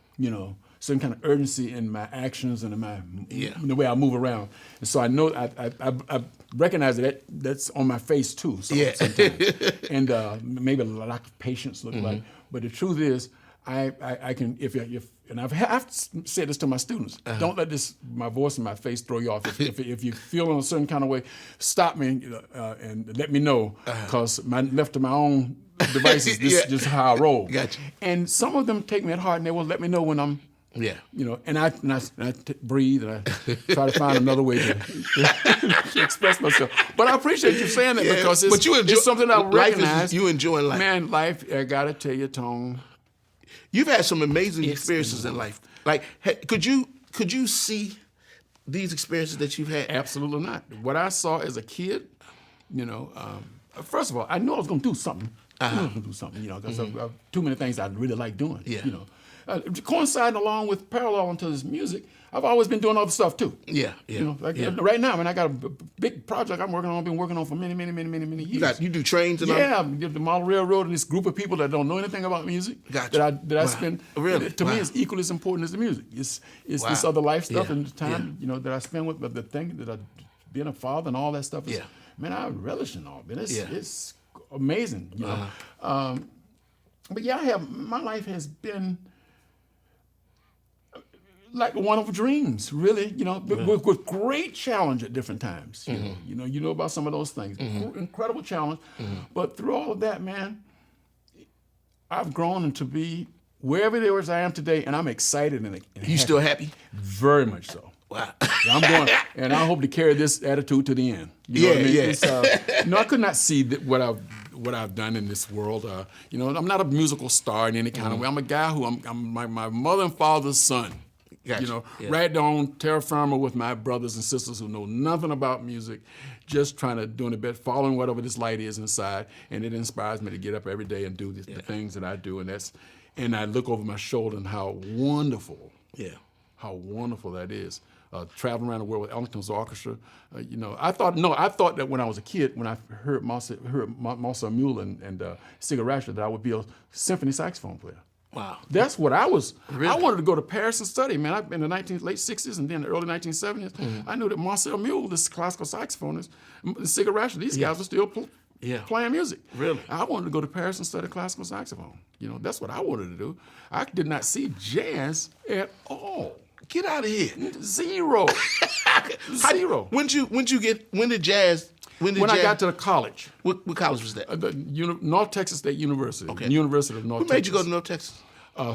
Certain kind of urgency in my actions and in the way I move around. And so I know I recognize that's on my face too. Sometimes. And maybe a lack of patience look like. But the truth is, I can and I've said this to my students. Don't let my voice and my face throw you off. If you feel in a certain kind of way, stop me and let me know, because left to my own devices, this is just how I roll. Gotcha. And some of them take me at heart and they will let me know when I'm. Yeah. And I breathe and I try to find another way to express myself. But I appreciate you saying that, because it's something I recognize. You enjoying life. Man, life, I got to tell you, Tone. You've had some amazing experiences in life. Like, could you see these experiences that you've had? Absolutely not. What I saw as a kid, first of all, I knew I was going to do something. I knew I was going to do something, because too many things I really like doing, coinciding along with parallel to this music, I've always been doing other stuff too. Yeah. Right now, I got a big project I'm working on. I've been working on for many, many, many, many, many years. You do trains and all? Yeah, the model railroad and this group of people that don't know anything about music. Gotcha. That I spend. Really? To me, it's equally as important as the music. It's this other life stuff and the time that I spend with, but the thing that being a father and all that stuff is, man, I relish in all. Man, it's amazing. But my life has been like one of dreams, really, with great challenge at different times. You know about some of those things. Incredible challenge. But through all of that, man, I've grown into be wherever it is I am today, and I'm excited and You still happy? Very much so. Wow. I'm going, and I hope to carry this attitude to the end. You know what I mean? I could not see what I've done in this world. I'm not a musical star in any kind of way. I'm a guy I'm my mother and father's son. Gotcha. Right down terra firma with my brothers and sisters who know nothing about music, just trying to do the best, following whatever this light is inside, and it inspires me to get up every day and do the things that I do, and I look over my shoulder and how wonderful that is. Traveling around the world with Ellington's Orchestra, I thought that when I was a kid, when I heard Marcel Mueller and Sigur Rafter, that I would be a symphony saxophone player. Wow. That's what I was. Really? I wanted to go to Paris and study, man. In the late 60s and then the early 1970s, I knew that Marcel Mule, this classical saxophonist, Cigarette, these guys were still playing music. Really? I wanted to go to Paris and study classical saxophone. That's what I wanted to do. I did not see jazz at all. Get out of here. Zero. Zero. When did jazz? When I got to the college. What college was that? North Texas State University. Okay. University of North What Texas. made you go to North Texas?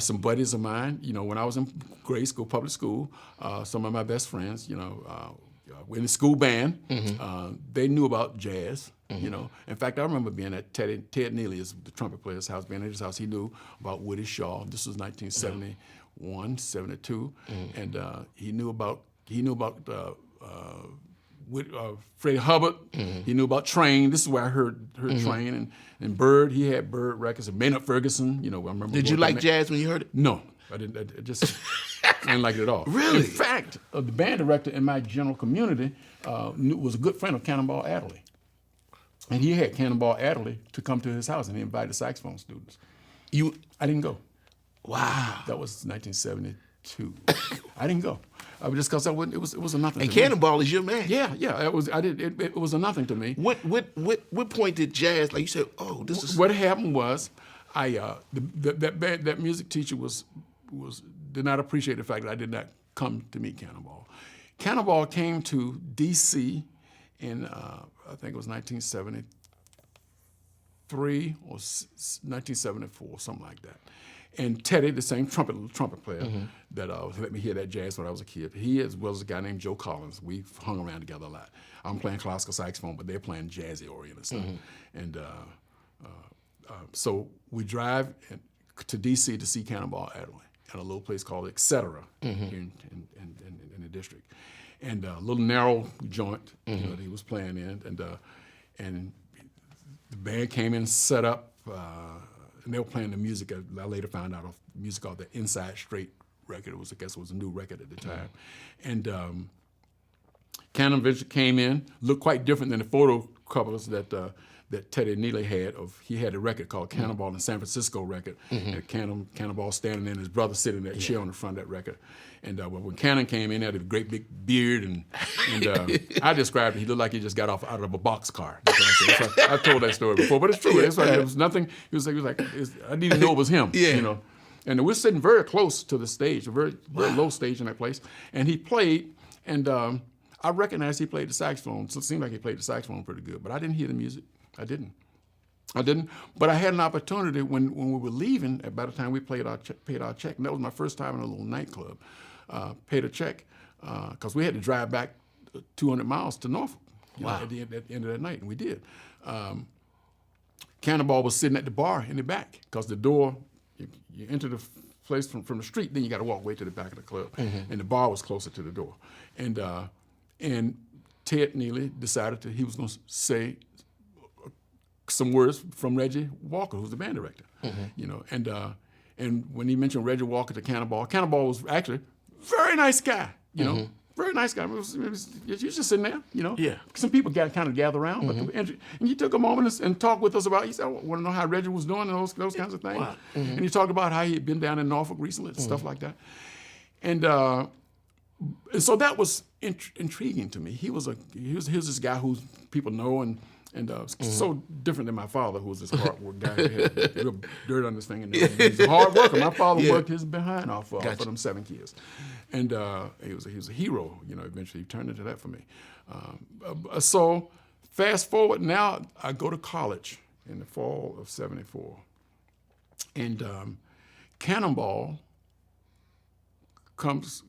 Some buddies of mine, when I was in grade school, public school, some of my best friends, were in the school band. They knew about jazz, In fact, I remember being at Ted Neely's, the trumpet player's house, being at his house. He knew about Woody Shaw. This was 1971, 72, and he knew about Freddie Hubbard. He knew about Train. This is where I heard Train and Bird. He had Bird records and Maynard Ferguson. I remember. Did you like jazz when you heard it? No, I didn't. I didn't like it at all. Really? In fact, the band director in my general community was a good friend of Cannonball Adderley, and he had Cannonball Adderley to come to his house, and he invited saxophone students. I didn't go. Wow. That was 1972. I didn't go. Just because it was a nothing. And to Cannonball is your man. Yeah. It was a nothing to me. What point did jazz, like you said, oh, this is... What happened was, that music teacher did not appreciate the fact that I did not come to meet Cannonball. Cannonball came to D.C. in, I think it was 1973 or 1974, something like that. And Teddy, the same trumpet player that let me hear that jazz when I was a kid, he as well as a guy named Joe Collins. We hung around together a lot. I'm playing classical saxophone, but they're playing jazzy-oriented stuff. And so we drive to D.C. to see Cannonball Adderley at a little place called Etc. Here in the district. And a little narrow joint that he was playing in. And the band came in, set up, and they were playing the music. I later found out of music called the Inside Straight record. I guess it was a new record at the time. And Cannon came in, looked quite different than the photo covers that Teddy Neely had. He had a record called Cannonball in San Francisco record. And Cannonball standing there and his brother sitting in that chair on the front of that record. And when Cannon came in, he had a great big beard, and I described it. He looked like he just got out of a boxcar. I've told that story before, but it's true. It's like, it was nothing. He was like I didn't even know it was him. And we're sitting very close to the stage, a very low stage in that place. And he played, and I recognized he played the saxophone. So it seemed like he played the saxophone pretty good, but I didn't hear the music. I didn't. But I had an opportunity when we were leaving. By the time we paid our check, and that was my first time in a little nightclub. Paid a check because we had to drive back 200 miles to Norfolk at the end of that night, and we did. Cannonball was sitting at the bar in the back because the door, you enter the place from the street, then you got to walk way to the back of the club, and the bar was closer to the door. And Ted Neely decided that he was going to say some words from Reggie Walker, who's the band director, and when he mentioned Reggie Walker to Cannonball was actually very nice guy, very nice guy. He was just sitting there, Some people kind of gather around, but and he took a moment and talked with us about. He said, "I want to know how Reggie was doing and those kinds of things." Wow. And he talked about how he had been down in Norfolk recently, stuff like that. And so that was intriguing to me. He was this guy who people know and so different than my father, who was this hard work guy who had real dirt on his finger. He's a hard worker. My father worked his behind off for them 7 years. And he was a hero, eventually he turned into that for me. So fast forward, now I go to college in the fall of 74. And Cannonball comes.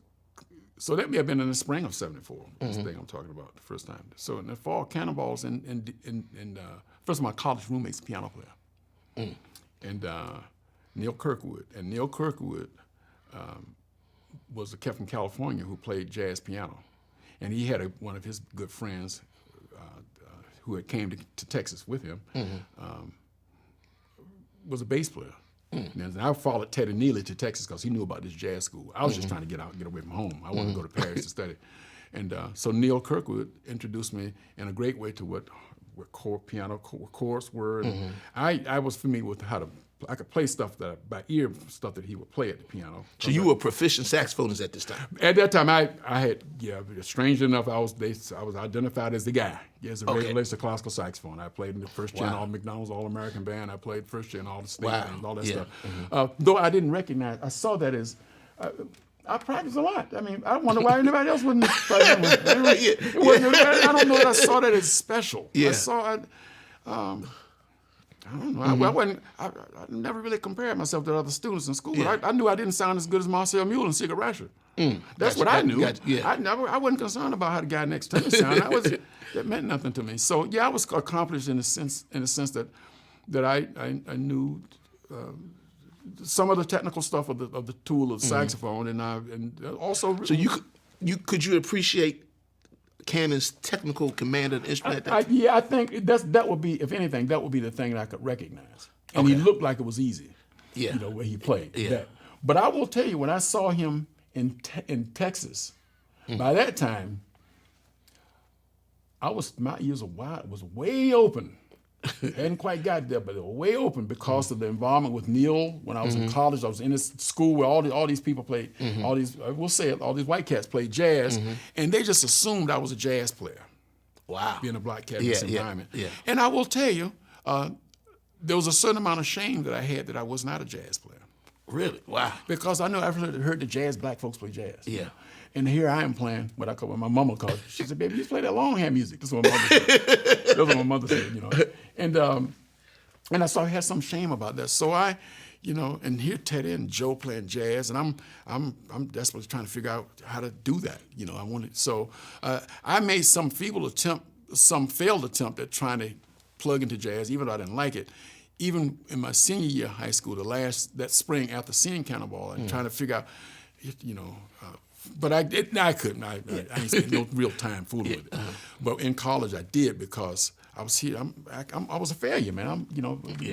So that may have been in the spring of 74, this thing I'm talking about, the first time. So in the fall, Cannonball's in first of my college roommate's piano player. And Neil Kirkwood. And Neil Kirkwood was a kid from California who played jazz piano. And he had one of his good friends who had came to Texas with him, was a bass player. And I followed Teddy Neely to Texas because he knew about this jazz school. I was just trying to get away from home. I wanted to go to Paris to study. And so Neil Kirkwood introduced me in a great way to what piano chords were. And I was familiar with how to I could play stuff by ear, stuff that he would play at the piano. So you were a proficient saxophonist at this time. At that time, I had, strangely enough, I was identified as the guy. As it relates to classical saxophone. I played in the first gen all McDonald's All-American Band. I played first gen all the state bands, all that stuff. Though I didn't recognize, I saw that as, I practiced a lot. I mean, I wonder why anybody else wouldn't. I don't know that I saw that as special. Yeah. I don't know. I never really compared myself to other students in school. But I knew I didn't sound as good as Marcel Mueller and Sigurd Rascher. That's what I knew. I wasn't concerned about how the guy next to me sounded. That meant nothing to me. So I was accomplished in the sense that I knew some of the technical stuff of the tool of the saxophone, and also. So could you appreciate Cannon's technical command of the instrument? I think that would be, if anything, that would be the thing that I could recognize. And he looked like it was easy. Yeah. Where he played. Yeah. But I will tell you, when I saw him in Texas, by that time, my ears was way open. Hadn't quite got there, but they were way open because of the involvement with Neil. When I was in college, I was in this school where all these people played, all these white cats played jazz, and they just assumed I was a jazz player. Wow. Being a black cat in this environment. Yeah. And I will tell you, there was a certain amount of shame that I had that I was not a jazz player. Really? Wow. Because I know I've heard the jazz black folks play jazz. Yeah. And here I am playing what my mama called. She said, "Baby, you play that longhand music." That's what my mother said. That's what my mother said, And I saw I had some shame about that. So and here Teddy and Joe playing jazz, and I'm desperately trying to figure out how to do that. I made some failed attempt at trying to plug into jazz, even though I didn't like it. Even in my senior year of high school, that spring after seeing Cannonball, and trying to figure out, but I couldn't. I didn't spend no real time fooling with it. But in college, I did, because I was here. I was a failure, man.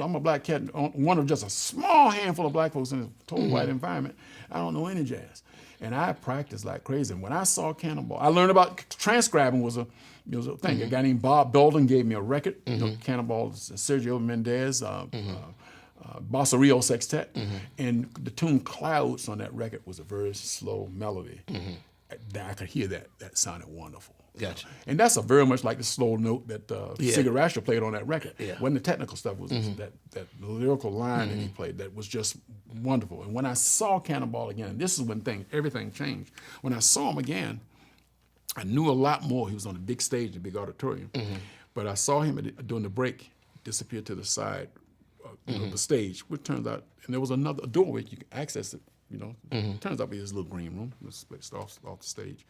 I'm a black cat, one of just a small handful of black folks in a total white environment. I don't know any jazz, and I practiced like crazy. And when I saw Cannonball, I learned about transcribing was a thing. A guy named Bob Belden gave me a record. Cannonball, Sergio Mendes. Bossa Rio Sextet, and the tune Clouds on that record was a very slow melody. I could hear that sounded wonderful. Gotcha. And that's very much like the slow note that Sigurd Rascher played on that record. Yeah. When the technical stuff was that lyrical line that he played that was just wonderful. And when I saw Cannonball again, and this is when everything changed. When I saw him again, I knew a lot more. He was on the big stage, the big auditorium. But I saw him during the break disappear to the side of the stage, which turns out, and there was a doorway you could access it, Turns out to be this little green room, it was split off the stage.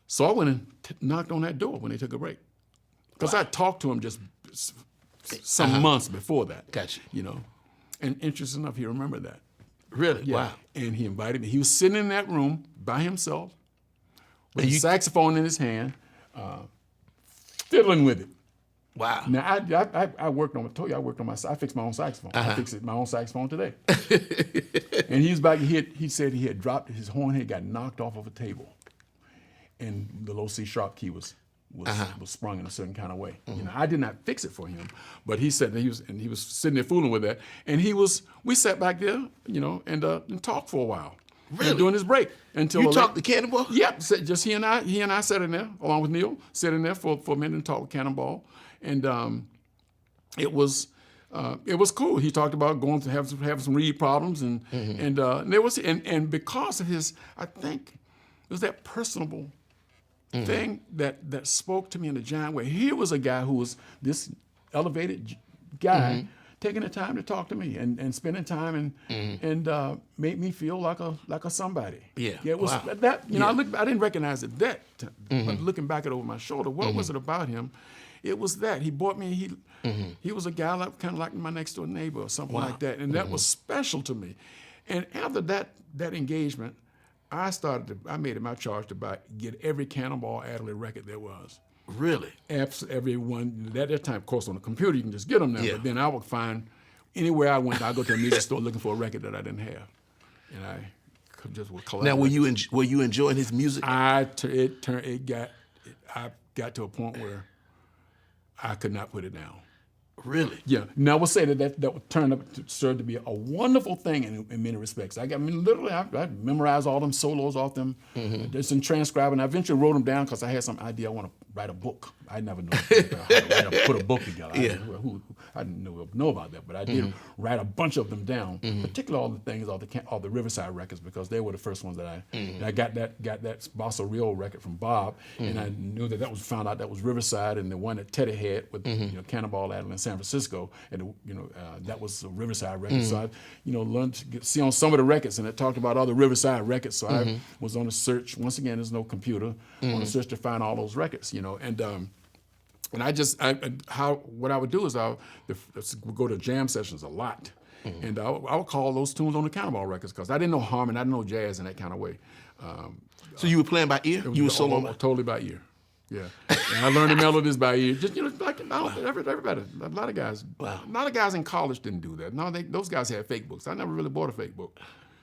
So I went and knocked on that door when they took a break. Because I talked to him just some months before that. Gotcha. And interesting enough, he remembered that. Really? Yeah. Wow. And he invited me. He was sitting in that room by himself with a saxophone in his hand, fiddling with it. Wow. Now, I worked on, I fixed my own saxophone. I fixed my own saxophone today. And he was back, he said he had dropped, his horn had got knocked off of a table. And the low C sharp key was sprung in a certain kind of way. I did not fix it for him, but he said that he was sitting there fooling with that. And we sat back there, and talked for a while. Really? During his break. Until you talked to Cannonball? Yep, just he and I sat in there, along with Neil, sat in there for a minute and talked with Cannonball. And it was cool. He talked about going to have some reed problems, and there was and because of his, I think it was that personable thing that spoke to me in a giant way. Here was a guy who was this elevated guy taking the time to talk to me and spending time and made me feel like a somebody. Yeah, it was that. I didn't recognize it that time, but looking back over my shoulder, what was it about him? It was that he bought me. He was a guy kind of like my next door neighbor or something like that, and that was special to me. And after that engagement, I made it my charge to get every Cannonball Adderley record there was. Really? Every one. At that time, of course, on the computer you can just get them now. Yeah. But then I would find anywhere I went, I'd go to a music store looking for a record that I didn't have, and I just would collect. Now, were you enjoying his music? I got to a point where I could not put it down. Really? Yeah. Now I will say that would turn up to serve to be a wonderful thing in many respects. Literally, I memorized all them solos off them. Did some transcribing. I eventually wrote them down because I had some idea I want to write a book. I never knew how to put a book together. Yeah. I didn't know about that, but I did write a bunch of them down, particularly all the things, all the Riverside records, because they were the first ones that I got that Bossa Rio record from Bob, and I knew that found out that was Riverside, and the one that Teddy had with Cannonball Adderley in San Francisco, and that was a Riverside record. So I learned to see on some of the records, and it talked about all the Riverside records. So I was on a search. Once again, there's no computer, on a search to find all those records, and what I would do is I would go to jam sessions a lot, and I would call those tunes on the Cannonball records because I didn't know harmony, I didn't know jazz in that kind of way. So you were playing by ear? You were solo? Totally by ear. Yeah, and I learned the melodies by ear. Just everybody, a lot of guys. Wow. A lot of guys in college didn't do that. No, those guys had fake books. I never really bought a fake book.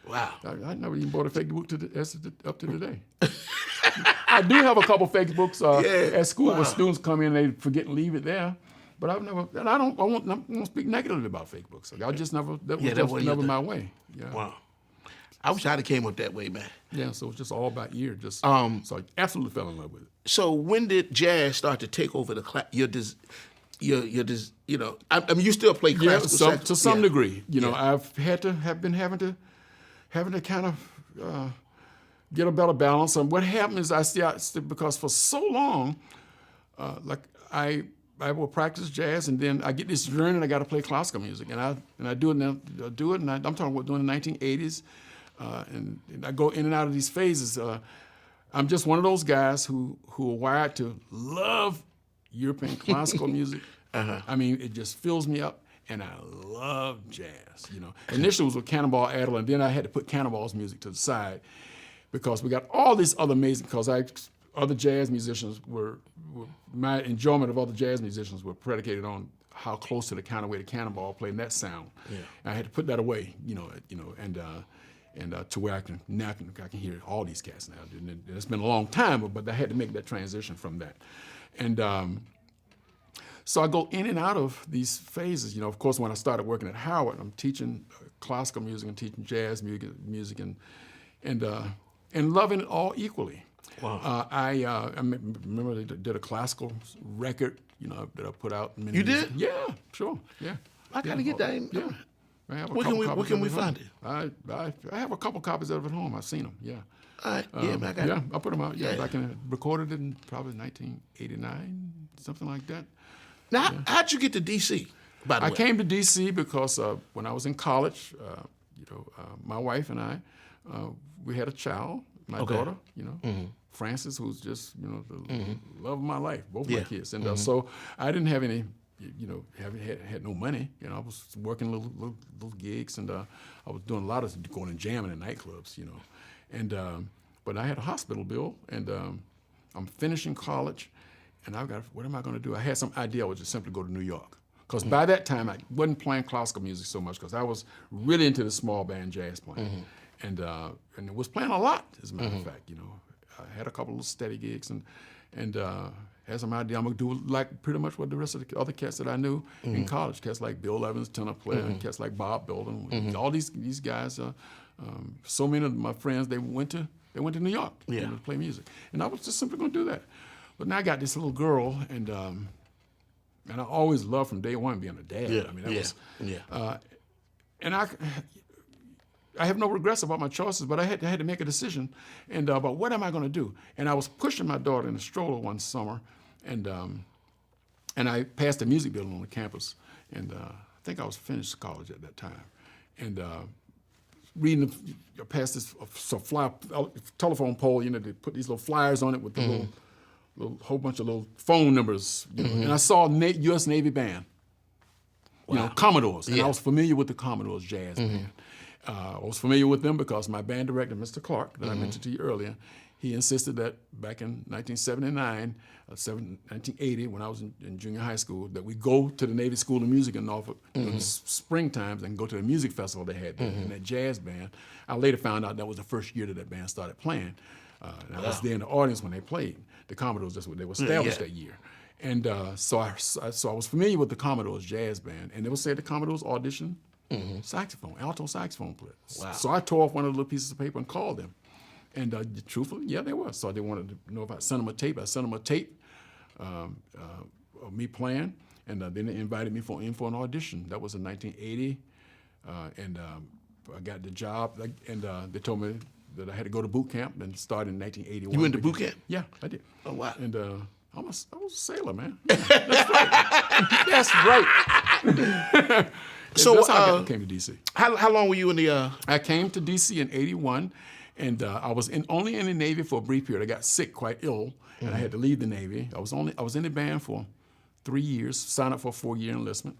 Wow. I never even bought a fake book up to today. I do have a couple fake books at school where students come in and they forget and leave it there. But I've never, and I won't speak negatively about fake books. I just never, that was never my way. Yeah. Wow. I wish I'd have came up that way, man. Yeah, so it's just all by ear. So I absolutely fell in love with it. So when did jazz start to take over I mean, you still play classical saxophone? To some degree. I've been having to kind of get a better balance. And what happened is because for so long, I will practice jazz, and then I get this yearning I got to play classical music, and I do it now. And I'm talking about doing the 1980s, and I go in and out of these phases. I'm just one of those guys who are wired to love European classical music. I mean, it just fills me up, and I love jazz. Initially it was with Cannonball Adderley, and then I had to put Cannonball's music to the side because we got all these other amazing. Because other jazz musicians my enjoyment of other jazz musicians were predicated on how close to the kind of way the Cannonball played and that sound. Yeah. And I had to put that away, and to where I can hear all these cats now. And it's been a long time, but I had to make that transition from that. And so I go in and out of these phases. Of course, when I started working at Howard, I'm teaching classical music and teaching jazz music and loving it all equally. Wow. I remember they did a classical record, that I put out. You did? Yeah, sure. Yeah. I gotta get that. Yeah. I have Where can we find it? I have a couple copies of it at home. I've seen them. Yeah. All right. Yeah, I put them out. Yeah. I recorded it in probably 1989, something like that. Now, how'd you get to D.C.? By the way, I came to D.C. because when I was in college, my wife and I, we had a child, my daughter, Frances, who's just, the love of my life, both my kids. And so I didn't have any, had no money. I was working little gigs, and I was doing a lot of going and jamming in nightclubs, And but I had a hospital bill, and I'm finishing college, and what am I going to do? I had some idea I would just simply go to New York. Because by that time, I wasn't playing classical music so much because I was really into the small band jazz playing. And it was playing a lot, as a matter of fact, I had a couple of steady gigs and had some idea I'm going to do like pretty much what the rest of the other cats that I knew in college, cats like Bill Evans, tenor player, and cats like Bob Belden. All these guys, so many of my friends, they went to New York to play music. And I was just simply going to do that. But now I got this little girl, and I always loved from day one being a dad. Yeah. I mean, and I have no regrets about my choices, but I had to make a decision, and about what am I going to do? And I was pushing my daughter in a stroller one summer, and I passed a music building on the campus, and I think I was finished college at that time, and past this telephone pole, they put these little flyers on it with the little whole bunch of little phone numbers, and I saw U.S. Navy band, Commodores, and I was familiar with the Commodores jazz band. I was familiar with them because my band director, Mr. Clark, that I mentioned to you earlier, he insisted that back in 1979, 1980, when I was in junior high school, that we go to the Navy School of Music in Norfolk in the spring times and go to the music festival they had there, and that jazz band. I later found out that was the first year that band started playing. And I was there in the audience when they played. The Commodores, that's what they were established that year. And so I was familiar with the Commodore's jazz band, and they would say the Commodore's audition saxophone, alto saxophone player. Wow. So I tore off one of the little pieces of paper and called them. And truthfully, yeah, they were. So they wanted to know if I sent them a tape. I sent them a tape of me playing, and then they invited me in for an audition. That was in 1980, and I got the job, and they told me that I had to go to boot camp and start in 1981. You went to boot camp? Yeah, I did. Oh, wow. And I was a sailor, man. Yeah, that's right. That's right. So that's how I came to D.C. How long were you in the? I came to D.C. in '81, and I was only in the Navy for a brief period. I got sick, quite ill, and I had to leave the Navy. I was in the band for 3 years, signed up for a 4-year enlistment,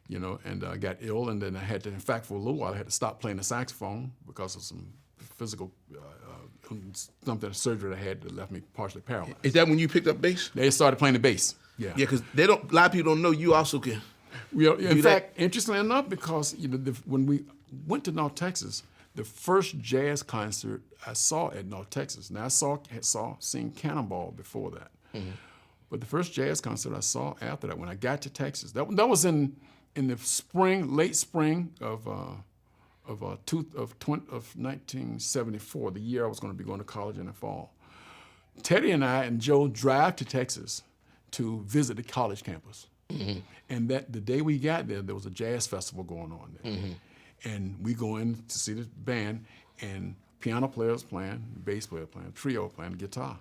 and I got ill, and then I had to, in fact, for a little while, I had to stop playing the saxophone because of some physical surgery that I had that left me partially paralyzed. Is that when you picked up bass? They started playing the bass. Yeah. Yeah, because a lot of people don't know you also can. Well, in fact, interestingly enough, because when we went to North Texas, the first jazz concert I saw at North Texas. Now I had seen Cannonball before that, but the first jazz concert I saw after that, when I got to Texas, that was in the spring, late spring of 1974, the year I was going to be going to college in the fall. Teddy and I and Joe drive to Texas to visit the college campus. And that the day we got there was a jazz festival going on there. And we go in to see the band, and piano players playing, bass player playing, trio playing the guitar.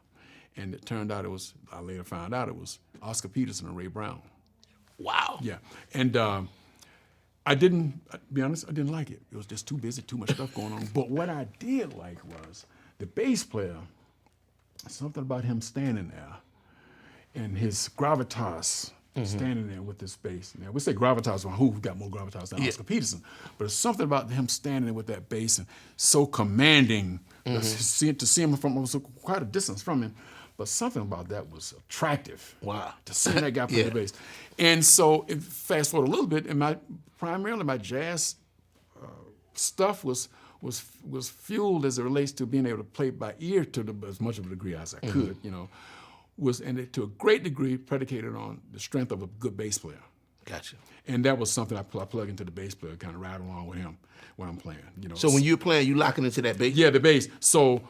And it turned out I later found out it was Oscar Peterson and Ray Brown. Wow. Yeah. And to be honest, I didn't like it. It was just too busy, too much stuff going on. But what I did like was the bass player, something about him standing there and his gravitas, standing there with this bass. Now, we say gravitas, well, who got more gravitas than Oscar Peterson? But it's something about him standing there with that bass and so commanding to see him from was quite a distance from him. But something about that was attractive. Wow. To see that guy play the bass. And so, fast forward a little bit, and primarily my jazz stuff was fueled as it relates to being able to play by ear to as much of a degree as I could, and it, to a great degree, predicated on the strength of a good bass player. Gotcha. And that was something I plug into the bass player, kind of ride along with him when I'm playing. So when you're playing, you locking into that bass? Yeah, the bass. So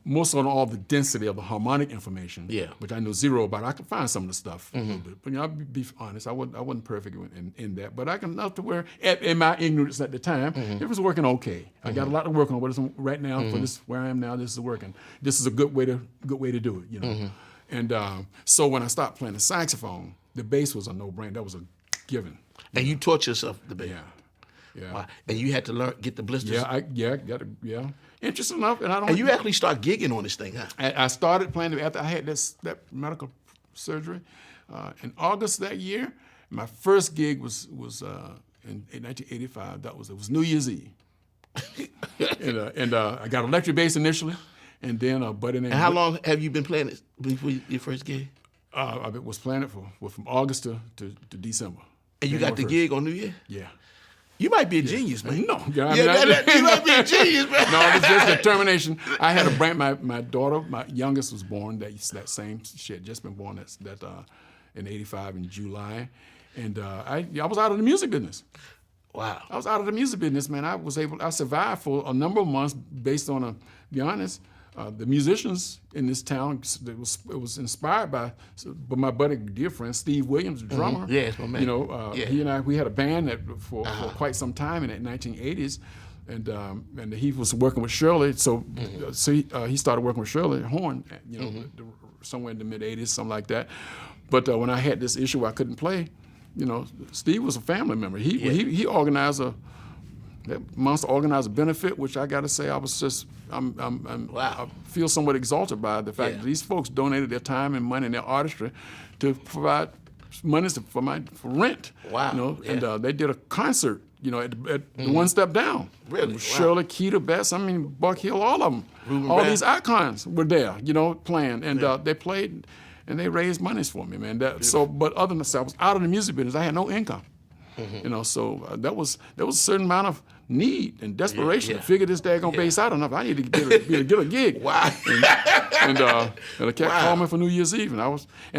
most on all the density of the harmonic information, which I know zero about. I can find some of the stuff a little bit, but I'll be honest, I wasn't perfect in that. But I can enough to where, in my ignorance at the time, it was working okay. I got a lot to work on, but right now, for this where I am now, this is working. This is a good way to do it, And so when I stopped playing the saxophone, the bass was a no-brainer. That was a given. And you taught yourself the bass? Yeah. Wow. And you had to get the blisters? Yeah. Interesting enough, and I don't. And you actually start gigging on this thing, huh? I started playing after I had that medical surgery in August that year. My first gig was in 1985. It was New Year's Eve, and I got electric bass initially, and then a buddy named. And how long have you been playing it before your first gig? I was playing it from August to December. And you got the gig on New Year? Yeah. You might be a genius, man. No. You might be a genius, man. No, it's just determination. I had my daughter, my youngest was born that same, she had just been born in '85 in July. And I was out of the music business. Wow. I was out of the music business, man. I survived for a number of months based on, to be honest, the musicians in this town. It was inspired by my buddy, dear friend Steve Williams, the drummer. Yeah, it's my man. He and I, we had a band for quite some time in the 1980s, and he was working with Shirley. So he started working with Shirley Horn, somewhere in the mid 80s, something like that. But when I had this issue where I couldn't play, Steve was a family member. He organized that monster organized a benefit, which I got to say, I feel somewhat exalted by the fact that these folks donated their time and money in their artistry to provide money for rent. Wow. And they did a concert, at One Step Down. Really? Wow. Shirley, Keita Best, Buck Hill, all of them. All these icons were there, playing, and they played, and they raised monies for me, man. But other than that, I was out of the music business. I had no income. So there was a certain amount of need and desperation to figure this daggone bass out enough. I need to get a gig. Wow. And the cat called me for New Year's Eve, and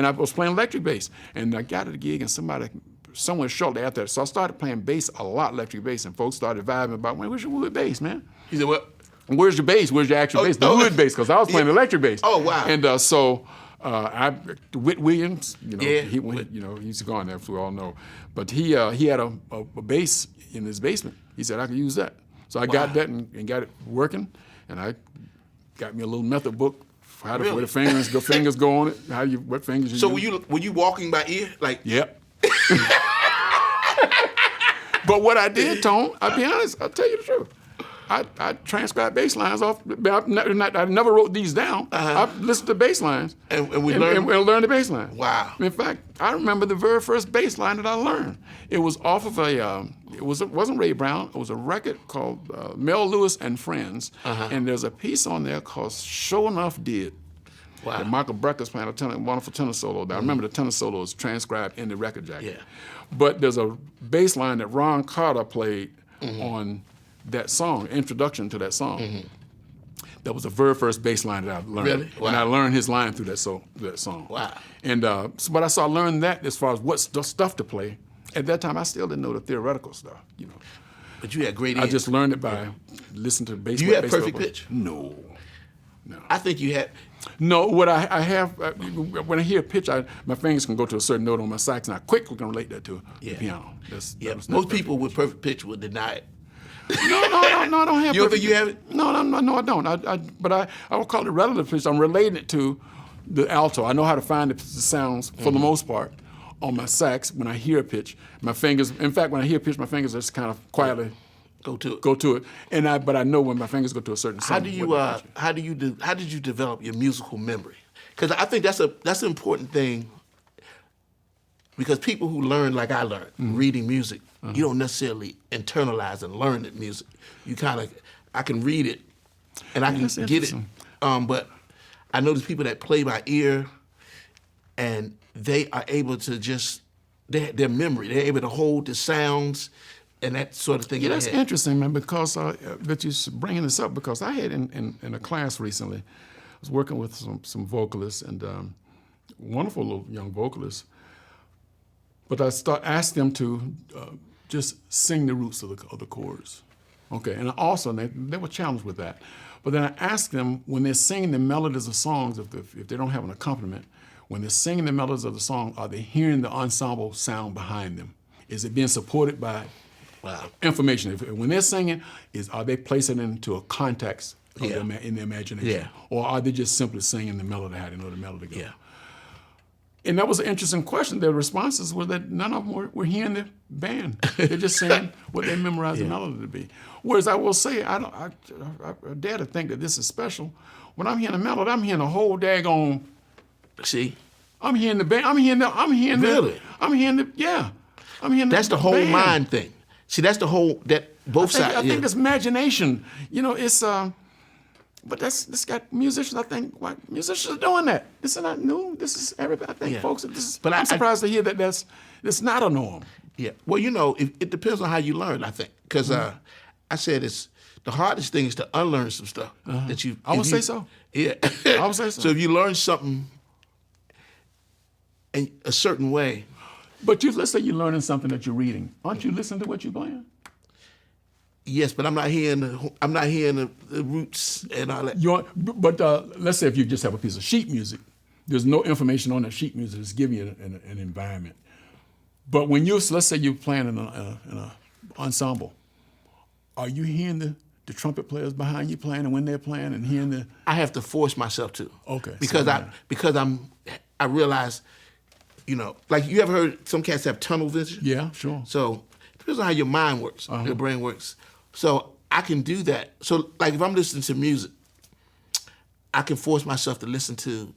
I was playing electric bass, and I got at the gig, and somewhere shortly after that, so I started playing bass a lot, electric bass, and folks started vibing about, man, where's your wood bass, man? He said, what? Where's your bass? Where's your actual bass? The wood bass, because I was playing electric bass. Oh, wow. And Whit Williams, he's gone there, as we all know, but he had a bass in his basement. He said I could use that, so I got that and got it working, and I got me a little method book for how to where the fingers go on it, what fingers you use. So were you walking by ear, like? Yep. But what I did, Tone, I'll be honest, I'll tell you the truth. I transcribed bass lines off. I never wrote these down. I listened to bass lines and learned the bass line. Wow. In fact, I remember the very first bass line that I learned. It was off of it wasn't Ray Brown. It was a record called Mel Lewis and Friends, and there's a piece on there called "Sure Enough Did." Wow. That Michael Brecker's playing a wonderful tenor solo. I remember the tenor solo is transcribed in the record jacket. Yeah. But there's a bass line that Ron Carter played on that song, introduction to that song. That was the very first bass line that I learned. Really? Wow. And I learned his line through that song. Wow. And but I started learning that as far as what stuff to play. At that time, I still didn't know the theoretical stuff, But you had great ear. I just learned it by listening to bass. You had perfect pitch? No. I think you had. No, what I have, when I hear pitch, my fingers can go to a certain note on my sax, and I quickly can relate that to the piano. Most people with perfect pitch would deny it. No, I don't have. You don't think you have it? No, I don't. But I would call it relative pitch. I'm relating it to the alto. I know how to find the sounds for the most part on my sax when I hear a pitch. My fingers, in fact, when I hear a pitch, my fingers just kind of quietly go to it. But I know when my fingers go to a certain sound. How did you develop your musical memory? Because I think that's an important thing. Because people who learn like I learned, reading music, you don't necessarily internalize and learn the music. You I can read it, and I can get it. But I know there's people that play by ear, and they are able to their memory, they're able to hold the sounds and that sort of thing. Yeah, that's interesting, man, because that you're bringing this up, because I had in a class recently, I was working with some vocalists, and wonderful little young vocalists, but I asked them to just sing the roots of the chords. Okay, and also they were challenged with that. But then I asked them, when they're singing the melodies of songs, if they don't have an accompaniment, when they're singing the melodies of the song, are they hearing the ensemble sound behind them? Is it being supported by information? When they're singing, are they placing it into a context in their imagination? Yeah. Or are they just simply singing the melody, how they know the melody goes? Yeah. And that was an interesting question. Their responses were that none of them were hearing the band. They're just saying what they memorized the melody to be. Whereas I will say, I dare to think that this is special. When I'm hearing a melody, I'm hearing a whole daggone. See? I'm hearing the band. I'm hearing really? I'm hearing That's the whole band. mind thing. See, that's the whole, both sides. I think it's imagination. It's, but that's got musicians, I think, musicians are doing that. This is not new. This is everybody. I think folks, but I'm surprised to hear that that's not a norm. Yeah. Well, it depends on how you learn, I think. Because I said the hardest thing is to unlearn some stuff that you. I would say so. Yeah. I would say so. So if you learn something in a certain way. But let's say you're learning something that you're reading. Aren't you listening to what you're playing? Yes, but I'm not hearing the roots and all that. But let's say if you just have a piece of sheet music, there's no information on that sheet music. It's giving you an environment. But when let's say you're playing in an ensemble, are you hearing the trumpet players behind you playing and when they're playing and hearing the? I have to force myself to. Okay. Because I realize, like you ever heard some cats have tunnel vision? Yeah, sure. So it depends on how your mind works, your brain works. So I can do that. So like if I'm listening to music, I can force myself to listen to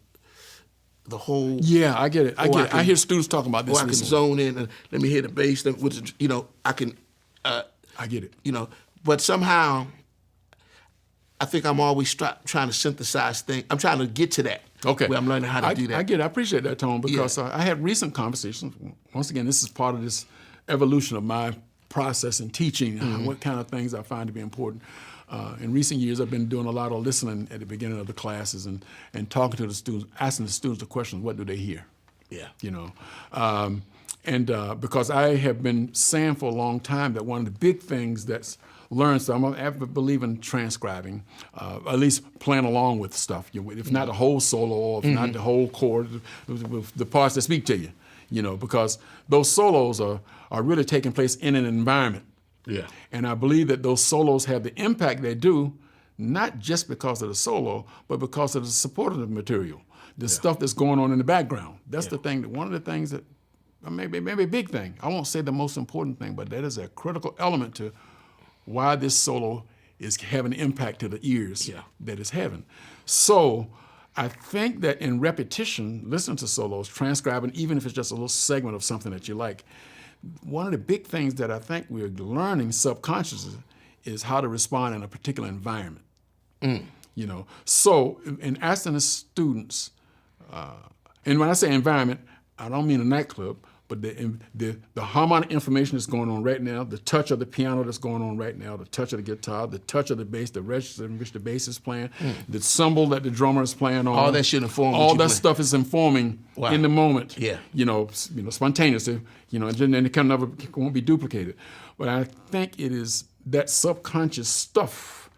the whole. Yeah, I get it. I hear students talking about this. Or I can zone in and let me hear the bass, which I can. I get it. But somehow, I think I'm always trying to synthesize things. I'm trying to get to that. Okay. Where I'm learning how to do that. I get it. I appreciate that, Tone, because I had recent conversations. Once again, this is part of this evolution of my process in teaching, what kind of things I find to be important. In recent years, I've been doing a lot of listening at the beginning of the classes and talking to the students, asking the students the question, what do they hear? Yeah. You know, because I have been saying for a long time that one of the big things that's learned, so I believe in transcribing, at least playing along with stuff. If not the whole solo, or if not the whole chord, the parts that speak to you. You know, because those solos are really taking place in an environment. Yeah. And I believe that those solos have the impact they do, not just because of the solo, but because of the supportive material, the stuff that's going on in the background. That's the thing, one of the things that, maybe a big thing, I won't say the most important thing, but that is a critical element to why this solo is having an impact to the ears that it's having. So I think that in repetition, listening to solos, transcribing, even if it's just a little segment of something that you like, one of the big things that I think we're learning subconsciously is how to respond in a particular environment. You know, so in asking the students, and when I say environment, I don't mean a nightclub, but the harmonic information that's going on right now, the touch of the piano that's going on right now, the touch of the guitar, the touch of the bass, the register in which the bass is playing, the cymbal that the drummer is playing on. All that should inform. All that stuff is informing in the moment. Yeah. You know, spontaneously. You know, and then it won't be duplicated. But I think it is that subconscious stuff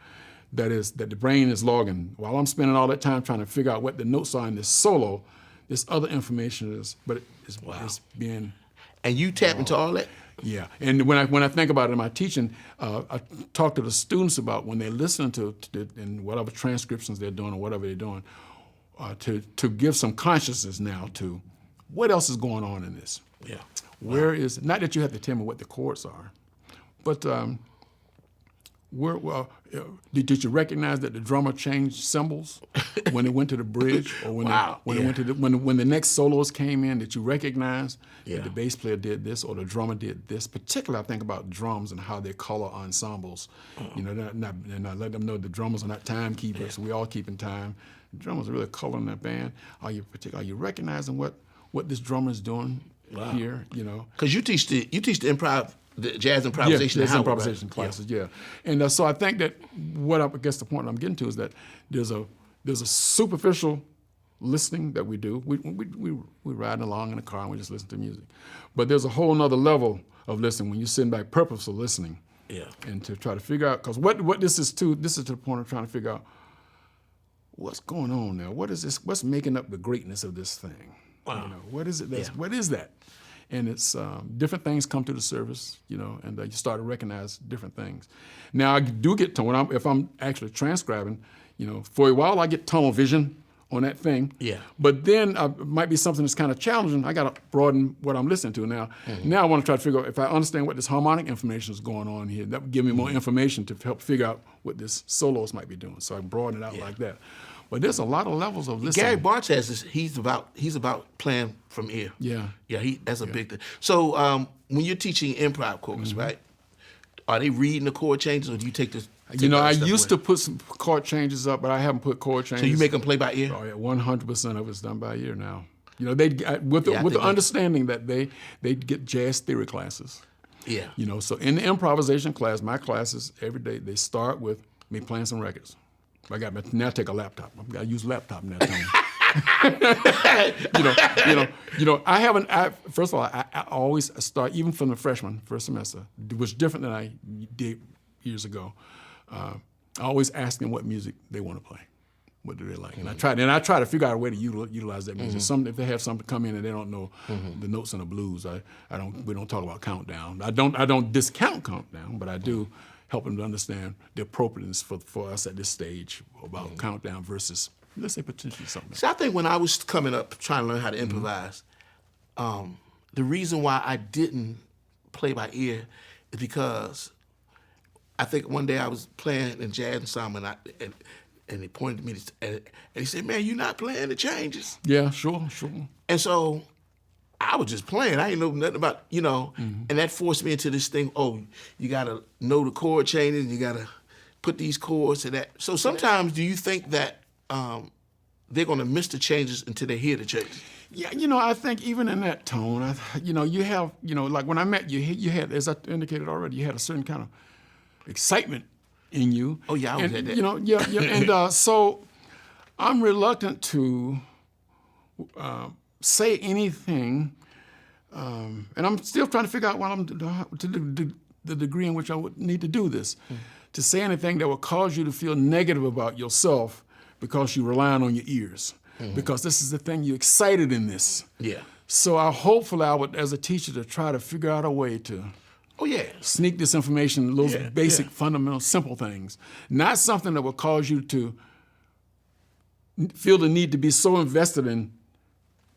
that the brain is logging. While I'm spending all that time trying to figure out what the notes are in this solo, this other information is, but it's being. And you tap into all that? Yeah, and when I think about it in my teaching, I talk to the students about when they're listening to in whatever transcriptions they're doing or whatever they're doing, to give some consciousness now to what else is going on in this. Yeah. Where is, not that you have to tell me what the chords are, but did you recognize that the drummer changed cymbals when it went to the bridge, or when it went to when the next soloist came in? Did you recognize that the bass player did this or the drummer did this? Particularly, I think about drums and how they color ensembles. You know, and I let them know the drummers are not timekeepers. We all keep in time. The drummers are really coloring that band. Are you recognizing what this drummer is doing here? You know, because you teach the improv. The jazz improvisation. Yeah, improvisation classes. Yeah, and so I think that I guess the point I'm getting to is that there's a superficial listening that we do. We riding along in a car and we just listen to music, but there's a whole nother level of listening when you're sitting back, purposeful listening. Yeah, and to try to figure out, because what this is to the point of trying to figure out what's going on now. What is this? What's making up the greatness of this thing? Wow. You know, what is it? What is that? And it's different things come to the surface, you know, and you start to recognize different things. Now I do get to if I'm actually transcribing, you know, for a while I get tunnel vision on that thing. Yeah. But then it might be something that's kind of challenging. I got to broaden what I'm listening to now. Now I want to try to figure out if I understand what this harmonic information is going on here. That would give me more information to help figure out what this soloist might be doing. So I broaden it out like that. But there's a lot of levels of listening. Gary Bartz has this. He's about playing from ear. Yeah. Yeah. That's a big thing. So when you're teaching improv chords, right? Are they reading the chord changes, or do you take this? You know, I used to put some chord changes up, but I haven't put chord changes. So you make them play by ear? Oh yeah, 100% of it's done by ear now. You know, with the understanding that they get jazz theory classes. Yeah. You know, so in the improvisation class, my classes every day they start with me playing some records. I got now take a laptop. I got to use a laptop now. you know. I haven't. First of all, I always start even from the freshman first semester, which is different than I did years ago. I always ask them what music they want to play. What do they like? And I try to figure out a way to utilize that music. If they have something come in and they don't know the notes in the blues, we don't talk about countdown. I don't discount countdown, but I do help them to understand the appropriateness for us at this stage about countdown versus, let's say, potentially something. See, I think when I was coming up trying to learn how to improvise, the reason why I didn't play by ear is because I think one day I was playing in jazz ensemble and he pointed to me and he said, "Man, you're not playing the changes." Yeah, sure. And so I was just playing. I didn't know nothing about, you know, and that forced me into this thing, you got to know the chord changes, you got to put these chords to that. So sometimes do you think that they're going to miss the changes until they hear the changes. Yeah, I think even in that tone, you have, like when I met you, you had, as I indicated already, you had a certain kind of excitement in you. Oh yeah, I always had that. And so I'm reluctant to say anything, and I'm still trying to figure out the degree in which I would need to do this, to say anything that will cause you to feel negative about yourself because you're relying on your ears. Because this is the thing, you're excited in this. Yeah. So hopefully I would, as a teacher, to try to figure out a way to sneak this information, those basic, fundamental, simple things. Not something that will cause you to feel the need to be so invested in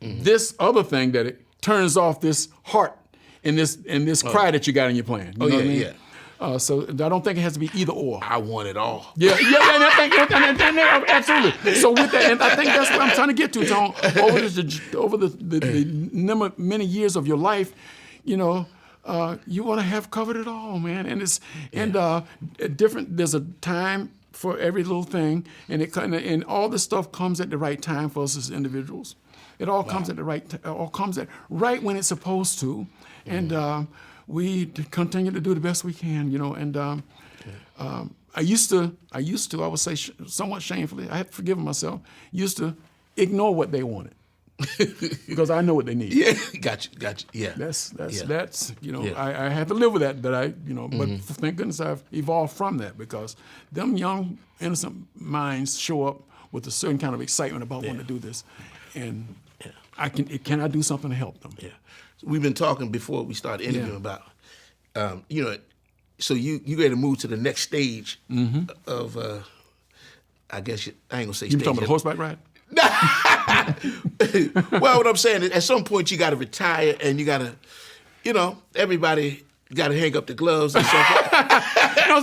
this other thing that it turns off this heart and this cry that you got in your playing. You know what I mean? So I don't think it has to be either or. I want it all. Yeah, and I think absolutely. So with that, and I think that's what I'm trying to get to, Tone. Over the many years of your life, you want to have covered it all, man. And different. There's a time for every little thing, and all this stuff comes at the right time for us as individuals. It all comes at the right when it's supposed to, and. We continue to do the best we can, and I used to, I would say somewhat shamefully, I had forgiven myself, used to ignore what they wanted because I know what they need. Yeah, gotcha. Yeah, that's I had to live with that. But thank goodness I've evolved from that, because them young innocent minds show up with a certain kind of excitement about wanting to do this, and can I do something to help them? Yeah. We've been talking before we started interviewing about, so you ready to move to the next stage of, I guess, I ain't gonna say You stage. talking about a horseback ride? Well, what I'm saying is at some point you got to retire and you got to, everybody got to hang up the gloves and stuff.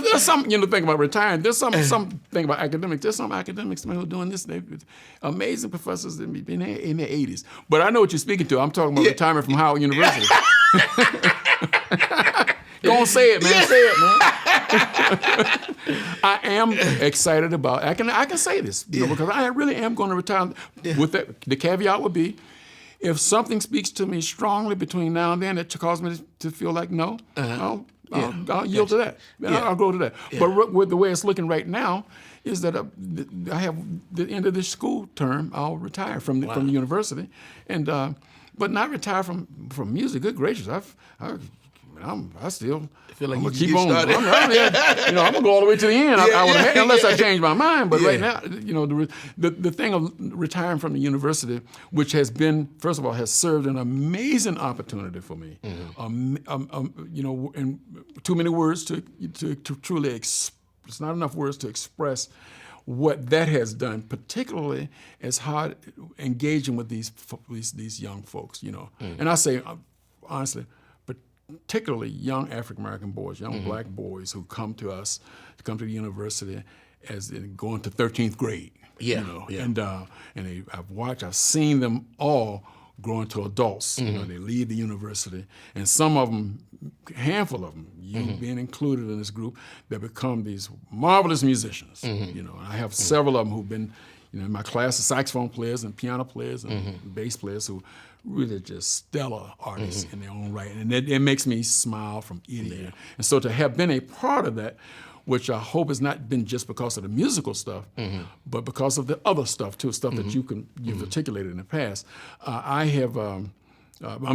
There's something, think about retiring. There's some thing about academics. There's some academics who are doing this. They're amazing professors in their 80s. But I know what you're speaking to. I'm talking about retirement from Howard University. Go on, say it, man. Say it, man. I am excited about it. I can say this, because I really am going to retire. With that, the caveat would be, if something speaks to me strongly between now and then that causes me to feel like no, I'll yield to that. I'll go to that. Yeah. But with the way it's looking right now, is that I have the end of this school term, I'll retire from the university, and but not retire from music. Good gracious, I still feel like I'm you gonna keep get on. started. I'm gonna go all the way to the end. Unless I change my mind. But right now, the thing of retiring from the university, which has been, first of all, has served an amazing opportunity for me. In too many words to truly it's not enough words to express what that has done, particularly as hard engaging with these young folks. And I say honestly, particularly young African-American boys, young black boys who come to us, to the university as in going to 13th grade. And I've seen them all grow into adults. They leave the university, and some of them, a handful of them, being included in this group, that become these marvelous musicians. I have several of them who've been, in my class of saxophone players and piano players and bass players who really just stellar artists in their own right. And it makes me smile from ear to ear. And so to have been a part of that, which I hope has not been just because of the musical stuff, but because of the other stuff too, stuff that you've articulated in the past. I'm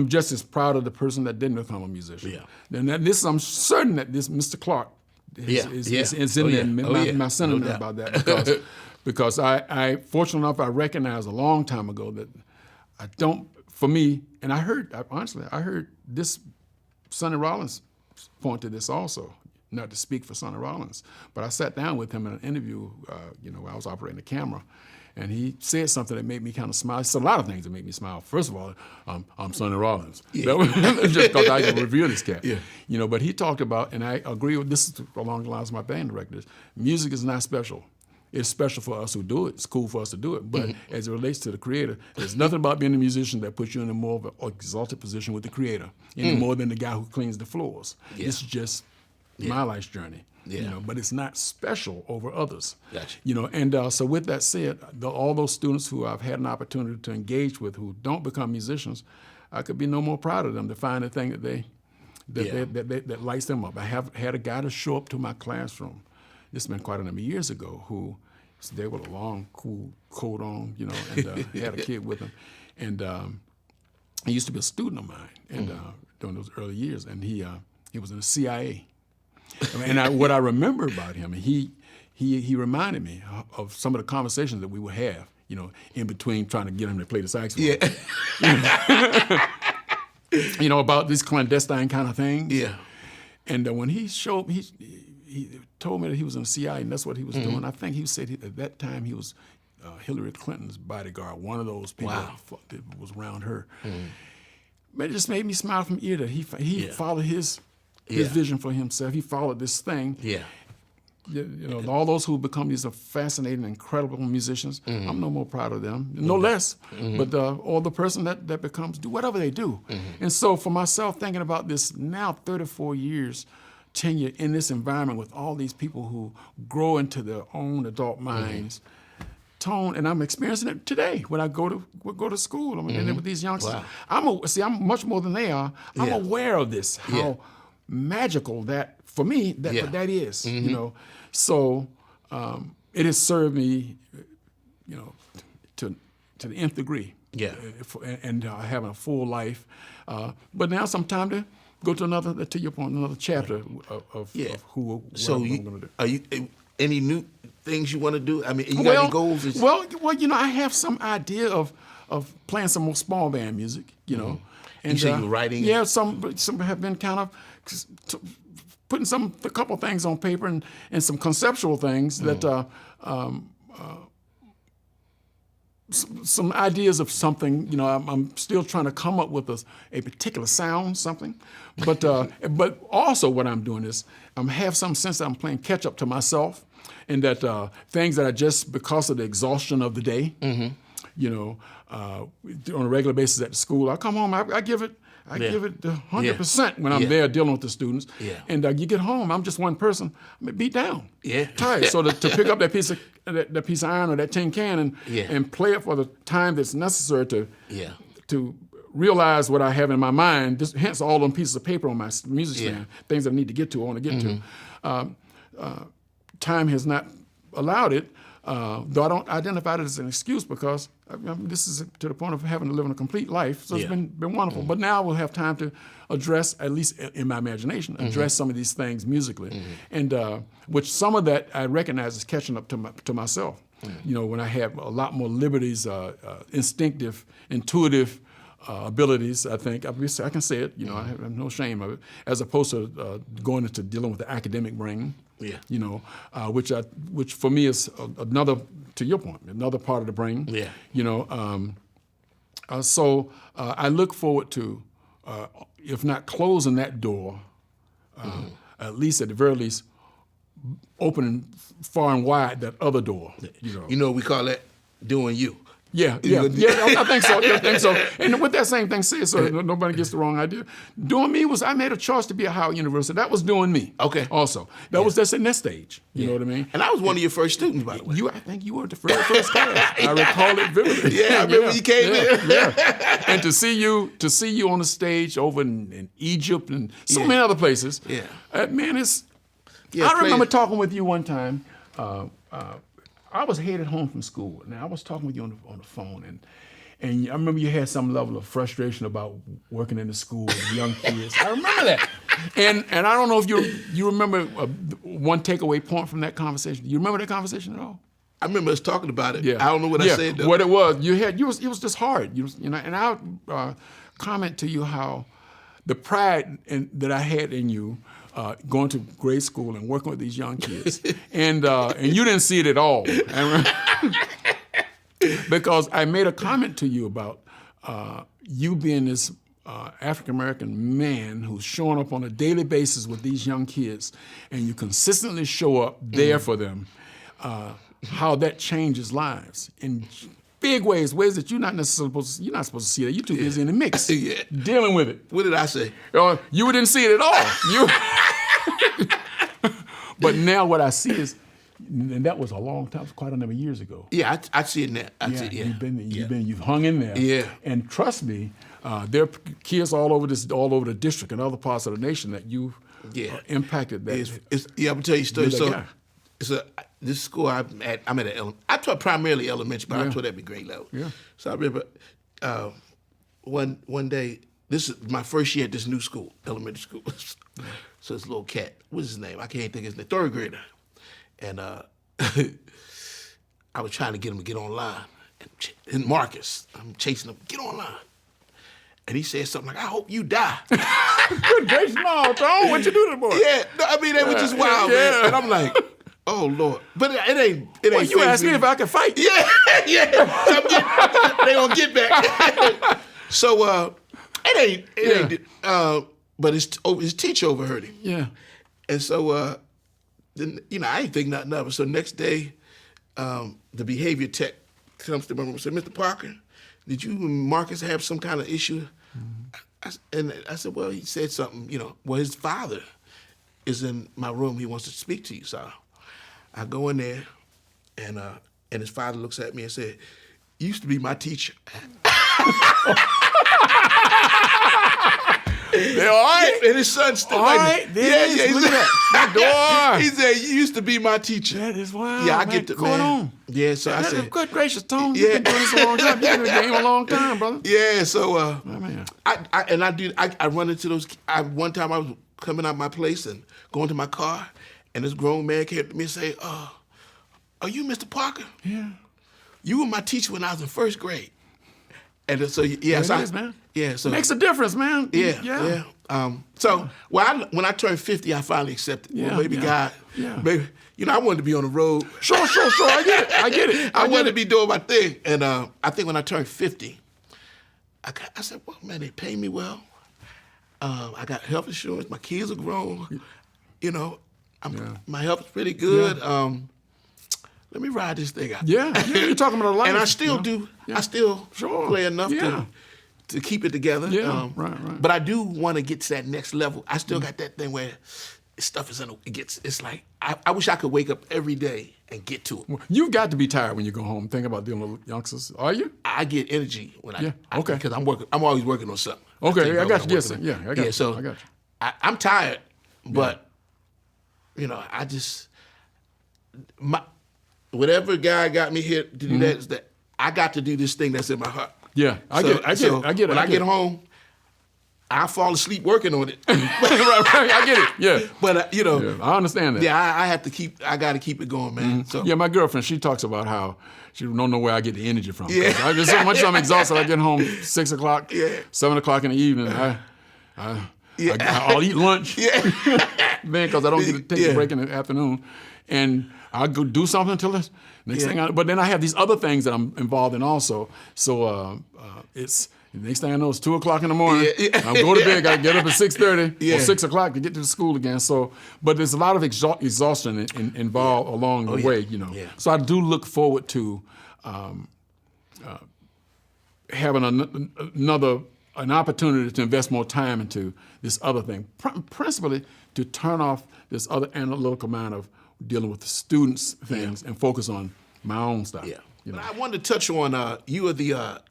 just as proud of the person that didn't become a musician. And I'm certain that this Mr. Clark is in there. My sentiment about that, because I fortunate enough, I recognized a long time ago that I don't. For me, and I heard this, Sonny Rollins point to this also, not to speak for Sonny Rollins, but I sat down with him in an interview, I was operating the camera, and he said something that made me kind of smile. He said a lot of things that made me smile. First of all, I'm Sonny Rollins. Just because I can review this cat. But he talked about, and I agree with this along the lines of my band directors, music is not special. It's special for us who do it. It's cool for us to do it. But as it relates to the creator, there's nothing about being a musician that puts you in a more of an exalted position with the creator, any more than the guy who cleans the floors. It's just my life's journey. Yeah. You know, but it's not special over others. Gotcha. You know, and so with that said, all those students who I've had an opportunity to engage with who don't become musicians, I could be no more proud of them to find the thing that lights them up. I have had a guy to show up to my classroom. This has been quite a number of years ago, who was there with a long, cool coat on, you know, and had a kid with him. And he used to be a student of mine and during those early years, and he was in the CIA. And what I remember about him, he reminded me of some of the conversations that we would have, you know, in between trying to get him to play the saxophone. Yeah. You know, about these clandestine kind of things. Yeah. And when he showed, he told me that he was in the CIA, and that's what he was doing. I think he said at that time he was Hillary Clinton's bodyguard, one of those people that was around her. But it just made me smile from ear to ear. He followed his vision for himself. He followed this thing. Yeah. You know, all those who become these fascinating, incredible musicians, I'm no more proud of them, no less. But or the person that becomes, do whatever they do. And so for myself, thinking about this now 34 years tenure in this environment with all these people who grow into their own adult minds, tone, and I'm experiencing it today when I go to school. I'm in there with these youngsters. Wow. I'm much more than they are. I'm aware of this, how magical that, for me, that is, you know. So it has served me, you know, to the nth degree. Yeah. And having a full life. But now it's some time to go to another, to your point, another chapter of who, so what I'm going to do. Are you any new things you want to do? I mean, you got any goals? Well, you know, I have some idea of playing some more small band music, you know. And you say you're writing? Yeah, some have been kind of putting a couple things on paper and some conceptual things that some ideas of something. You know, I'm still trying to come up with a particular sound, something. But but also what I'm doing is I have some sense that I'm playing catch up to myself, and that things that I just, because of the exhaustion of the day, you know, on a regular basis at the school, I come home, I give it 100% when I'm there dealing with the students. Yeah. And you get home, I'm just one person, I'm beat down, Yeah. tired. So to pick up that piece of iron or that tin can and play it for the time that's necessary to realize what I have in my mind, hence all them pieces of paper on my music stand, things I need to get to, I want to get to. Time has not allowed it, though I don't identify it as an excuse, because this is to the point of having to live a complete life, so it's been wonderful. But now we'll have time to address, at least in my imagination, address some of these things musically, and which some of that I recognize is catching up to myself. You know, when I have a lot more liberties, instinctive, intuitive abilities, I think, I can say it, you know, I have no shame of it, as opposed to going into dealing with the academic brain. Yeah. You know, which for me is another, to your point, another part of the brain. Yeah. You know, so I look forward to, if not closing that door, at least at the very least, opening far and wide that other door. You know, we call that doing you. Yeah, I think so. And with that same thing said, so nobody gets the wrong idea. Doing me was, I made a choice to be at Howard University. That was doing me. Okay. Also, that was just in that stage. You know what I mean? And I was one of your first students, by the way. I think you were the very first class. I recall it vividly. Yeah, I remember you came in. Yeah. And to see you on the stage over in Egypt and so many other places. Yeah. Man, it's. Yeah, I remember talking with you one time. I was headed home from school. Now I was talking with you on the phone, and I remember you had some level of frustration about working in the school with young kids. I remember that, and I don't know if you remember one takeaway point from that conversation. You remember that conversation at all? I remember us talking about it. Yeah. I don't know what I said though. What it was, it was just hard. You know, and I'll comment to you how the pride that I had in you. Going to grade school and working with these young kids, and you didn't see it at all, because I made a comment to you about you being this African American man who's showing up on a daily basis with these young kids, and you consistently show up there for them. How that changes lives in big ways that you're not supposed to see that. You're too busy in the mix, dealing with it. What did I say? You didn't see it at all. But now what I see is, and that was a long time, quite a number of years ago. Yeah, I see it now. I see it, yeah. You've hung in there. Yeah. And trust me, there are kids all over the district and other parts of the nation that you impacted. That I'm gonna tell you a story. You're So, this school I'm at I taught primarily elementary, but I taught at the grade level. Yeah. So I remember one day. This is my first year at this new school, elementary school. So this little cat, what's his name? I can't think of his name. Third grader. And I was trying to get him to get online. And Marcus, I'm chasing him, get online. And he said something like, I hope you die. Good gracious, no, Tom, what you do to the boy? Yeah, no, I mean, they were just wild, man. And I'm like, oh, Lord. But it ain't Well, you asked me if I could fight. Yeah. So they gonna get back. So, it ain't, but his teacher overheard him. Yeah. And so, then, I ain't think nothing of it. So next day, the behavior tech comes to my room and said, Mr. Parker, did you and Marcus have some kind of issue? And I said, well, he said something, well, his father is in my room. He wants to speak to you. So I go in there, and his father looks at me and said, you used to be my teacher. They all right? And his son still all right. Look at that. He said, you used to be my teacher. That is wild. Yeah, I get the going on. Yeah, so I said, good gracious, Tom. You've been doing this a long time. You've been in the game a long time, brother. Yeah, so man. I run into those. One time I was coming out my place and going to my car, and this grown man came to me and say, are you Mr. Parker? Yeah. You were my teacher when I was in first grade. And so, It is, man. Yeah, so makes a difference, man. Yeah. When I turned 50, I finally accepted. Yeah, Well, maybe God, yeah. maybe I wanted to be on the road. Sure. I get it. I wanted to be doing my thing, and I think when I turned 50, I said, well, man, they pay me well. I got health insurance. My kids are grown. My health is pretty good. Yeah. Let me ride this thing out. Yeah, you're talking about a life. And I still do. Yeah. I still Sure. play enough Yeah. to keep it together. Yeah, right. But I do want to get to that next level. I still got that thing where stuff is it's like, I wish I could wake up every day and get to it. You've got to be tired when you go home thinking about dealing with youngsters. Are you? I get energy when okay. Because I'm always working on something. Okay, I got you. Yes, Yes, I got you. So I got you. I'm tired, but I just whatever guy got me here to do that is that I got to do this thing that's in my heart. Yeah, I get it. When I get home, I fall asleep working on it. right, I get it. Yeah, but I understand that. Yeah, I got to keep it going, man. So yeah, my girlfriend, she talks about how she don't know where I get the energy from. Yeah. I just so much I'm exhausted. I get home 6 o'clock, 7 o'clock in the evening. I'll eat lunch. Yeah. Then because I don't get to take a break in the afternoon, and I'll go do something until the next thing. But then I have these other things that I'm involved in also. So it's the next thing I know, it's 2 o'clock in the morning. I'm going to bed. Got to get up at 6:30 or 6 o'clock to get to school again. So, but there's a lot of exhaustion involved along the way. Yeah. So I do look forward to having an opportunity to invest more time into this other thing, principally to turn off this other analytical mind of dealing with the students' things and focus on my own stuff. Yeah. But I wanted to touch on you are the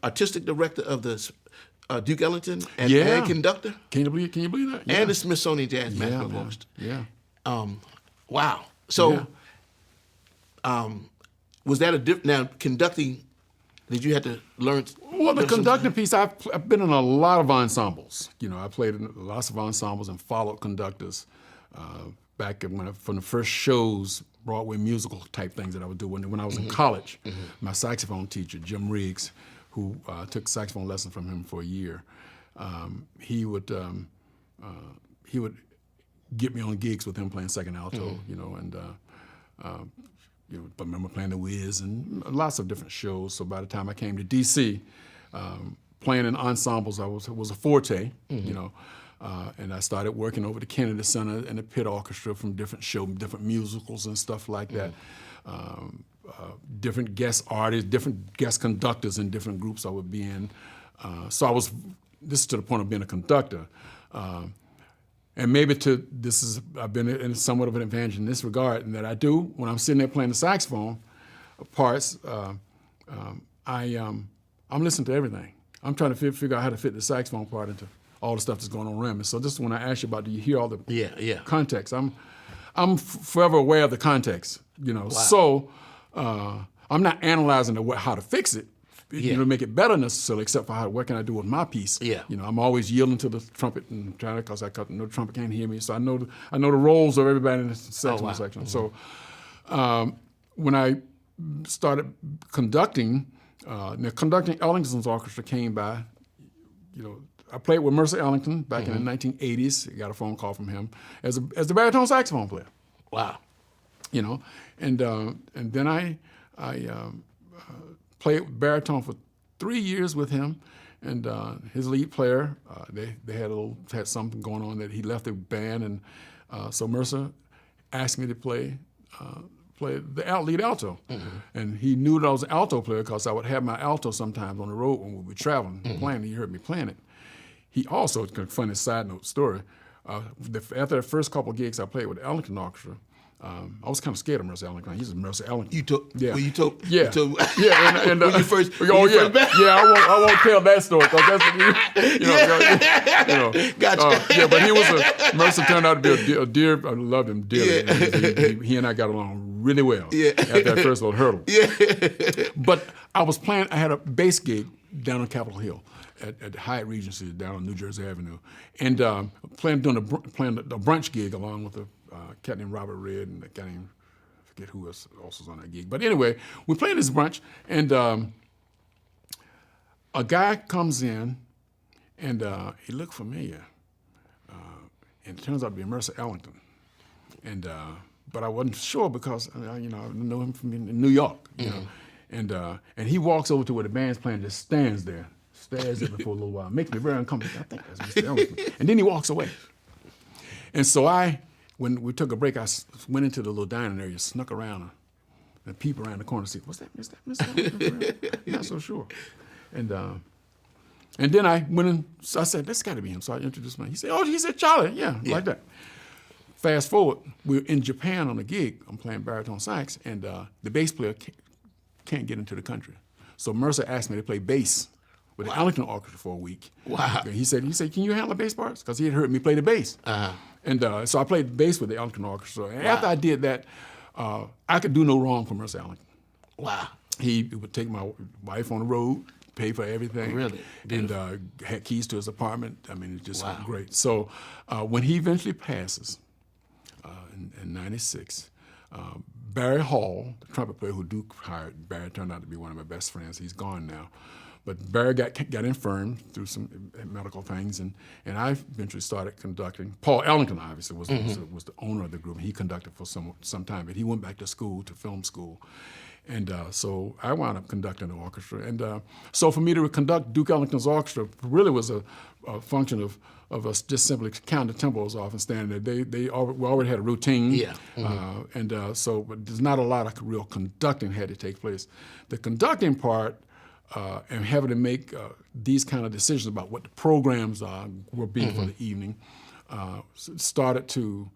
artistic director of the Duke Ellington and conductor. Can you believe that? Yeah. And the Smithsonian Jazz Masterworks Orchestra. Yeah. Wow. So, was that now conducting? Did you have to learn? Well, the conducting piece, I've been in a lot of ensembles. I played in lots of ensembles and followed conductors back from the first shows, Broadway musical type things that I would do when I was in college. My saxophone teacher, Jim Riggs, who took saxophone lessons from him for a year, he would get me on gigs with him playing second alto, I remember playing The Wiz and lots of different shows. So by the time I came to D.C., playing in ensembles was a forte, and I started working over the Kennedy Center and the Pit Orchestra from different musicals and stuff like that. Different guest artists, different guest conductors in different groups I would be in. This is to the point of being a conductor. and maybe I've been in somewhat of an advantage in this regard, in that I do, when I'm sitting there playing the saxophone parts, I'm listening to everything. I'm trying to figure out how to fit the saxophone part into all the stuff that's going on around me. So this is when I ask you about, do you hear all the context? I'm forever aware of the context, Wow. So I'm not analyzing how to fix it, to make it better necessarily, except for what can I do with my piece. Yeah. I'm always yielding to the trumpet and trying to, because I know the trumpet can't hear me, so I know the roles of everybody in the saxophone section. Mm-hmm. So when I started conducting, conducting Ellington's orchestra came by. I played with Mercer Ellington back in the 1980s. I got a phone call from him as the baritone saxophone player. Wow. And then I played baritone for 3 years with him, and his lead player, they had something going on that he left the band, and so Mercer asked me to play the lead alto. Mm-hmm. And he knew that I was an alto player because I would have my alto sometimes on the road when we were traveling, playing. He heard me playing it. He also, funny side note story, after the first couple of gigs I played with the Ellington Orchestra, I was kind of scared of Mercer Ellington. He's a Mercer Ellington. You took? Yeah. Well, you took? Yeah. You took, yeah. And when you first? Yeah. I won't tell that story because that's Gotcha. yeah, but Mercer turned out to be a dear. I loved him dearly. Yeah. He and I got along really well. Yeah. After that first little hurdle. Yeah. But I had a bass gig down on Capitol Hill at Hyatt Regency down on New Jersey Avenue, and playing a brunch gig along with a cat named Robert Red and a guy named, I forget who else was on that gig. But anyway, we played this brunch, and a guy comes in, and he looked familiar, and it turns out to be Mercer Ellington, and but I wasn't sure because I know him from New York, you know, and he walks over to where the band's playing, just stands there, stares at me for a little while, makes me very uncomfortable. I think that's Mr. Ellington, and then he walks away, and so when we took a break, I went into the little dining area, snuck around and peeped around the corner to see, what's that, Mr. Ellington? I'm not so sure. And then I went in, so I said, that's got to be him. So I introduced him. He said, Charlie, yeah, like that. Fast forward, we're in Japan on a gig. I'm playing baritone sax, and the bass player can't get into the country. So Mercer asked me to play bass with the Ellington Orchestra for a week. Wow. And he said, can you handle bass parts? Because he had heard me play the bass. Uh-huh. And so I played bass with the Ellington Orchestra. And after I did that, I could do no wrong for Mercer Ellington. Wow. He would take my wife on the road, pay for everything. Really? Beautiful. And had keys to his apartment. I mean, it's just great. So when he eventually passes in 96, Barry Hall, the trumpet player who Duke hired, Barry turned out to be one of my best friends. He's gone now. But Barry got infirm through some medical things, and I eventually started conducting. Paul Ellington, obviously, was the owner of the group, and he conducted for some time, but he went back to film school. And so I wound up conducting the orchestra. And so for me to conduct Duke Ellington's orchestra really was a function of us just simply counting the tempos off and standing there. We already had a routine. Yeah. So but there's not a lot of real conducting had to take place. The conducting part, and having to make these kind of decisions about what the programs will be for the evening, started to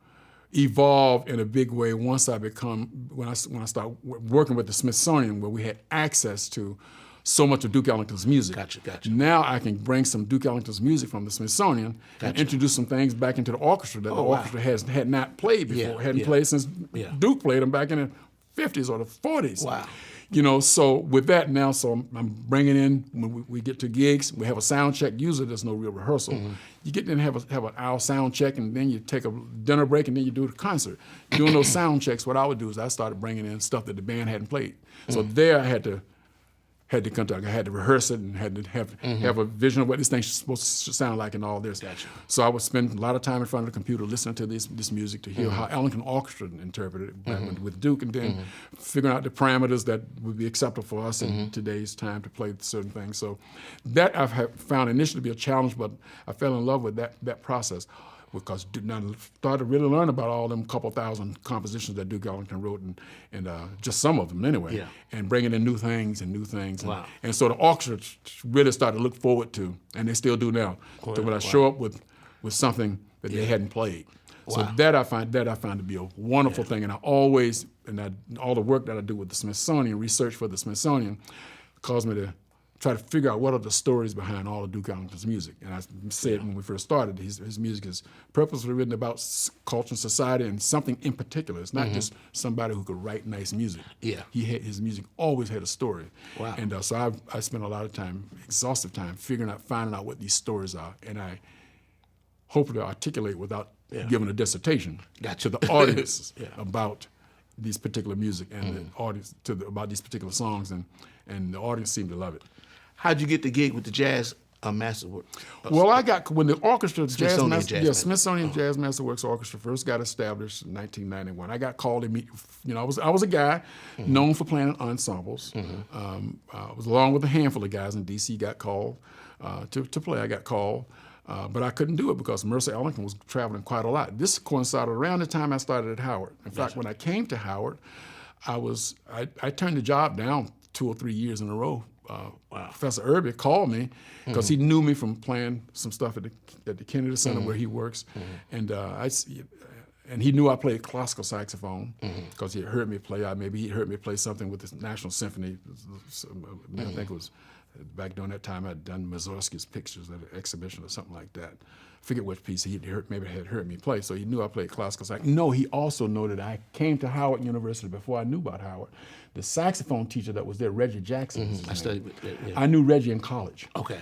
evolve in a big way once when I started working with the Smithsonian, where we had access to so much of Duke Ellington's music. Gotcha. Now I can bring some Duke Ellington's music from the Smithsonian and introduce some things back into the orchestra that the orchestra had not played before, hadn't played since Duke played them back in the 50s or the 40s. Wow. So with that now, I'm bringing in, when we get to gigs, we have a sound check. Usually there's no real rehearsal. You get in and have an hour sound check, and then you take a dinner break, and then you do the concert. Doing those sound checks, what I would do is I started bringing in stuff that the band hadn't played. So there I had to conduct. I had to rehearse it and had to have a vision of what this thing's supposed to sound like and all this. Gotcha. So I would spend a lot of time in front of the computer listening to this music to hear how Ellington Orchestra interpreted it with Duke, and then figuring out the parameters that would be acceptable for us in today's time to play certain things. So that I've found initially to be a challenge, but I fell in love with that process, because I started to really learn about all them couple thousand compositions that Duke Ellington wrote, and just some of them anyway, and bringing in new things. And so the orchestra really started to look forward to, and they still do now, to when I show up with something that they hadn't played. So Wow. that I find to be a wonderful thing, and all the work that I do with the Smithsonian, research for the Smithsonian, caused me to try to figure out what are the stories behind all of Duke Ellington's music. And I said when we first started, his music is purposely written about culture and society and something in particular. It's not just somebody who could write nice music. Yeah. His music always had a story. Wow. And so I spent a lot of time, exhaustive time, finding out what these stories are, and I hope to articulate without giving a dissertation Gotcha. to the audience about these particular music and the audience about these particular songs, and the audience seemed to love it. How'd you get the gig with the Jazz Masterworks? Well, I got when the orchestra Smithsonian Jazz Masterworks Orchestra first got established in 1991. I got called to meet. I was a guy known for playing in ensembles. I was along with a handful of guys in D.C. got called to play. I got called. But I couldn't do it because Mercer Ellington was traveling quite a lot. This coincided around the time I started at Howard. In fact, when I came to Howard, I turned the job down 2 or 3 years in a row. Professor Irby called me because he knew me from playing some stuff at the Kennedy Center where he works, and he knew I played classical saxophone because he had heard me play. Maybe he heard me play something with the National Symphony. I think it was. Back during that time, I'd done Mussorgsky's pictures at an exhibition or something like that. I forget which piece he maybe had heard me play, so he knew I played classical sax. No, he also knew that I came to Howard University before I knew about Howard. The saxophone teacher that was there, Reggie Jackson. I studied with that. Yeah. I knew Reggie in college. Okay.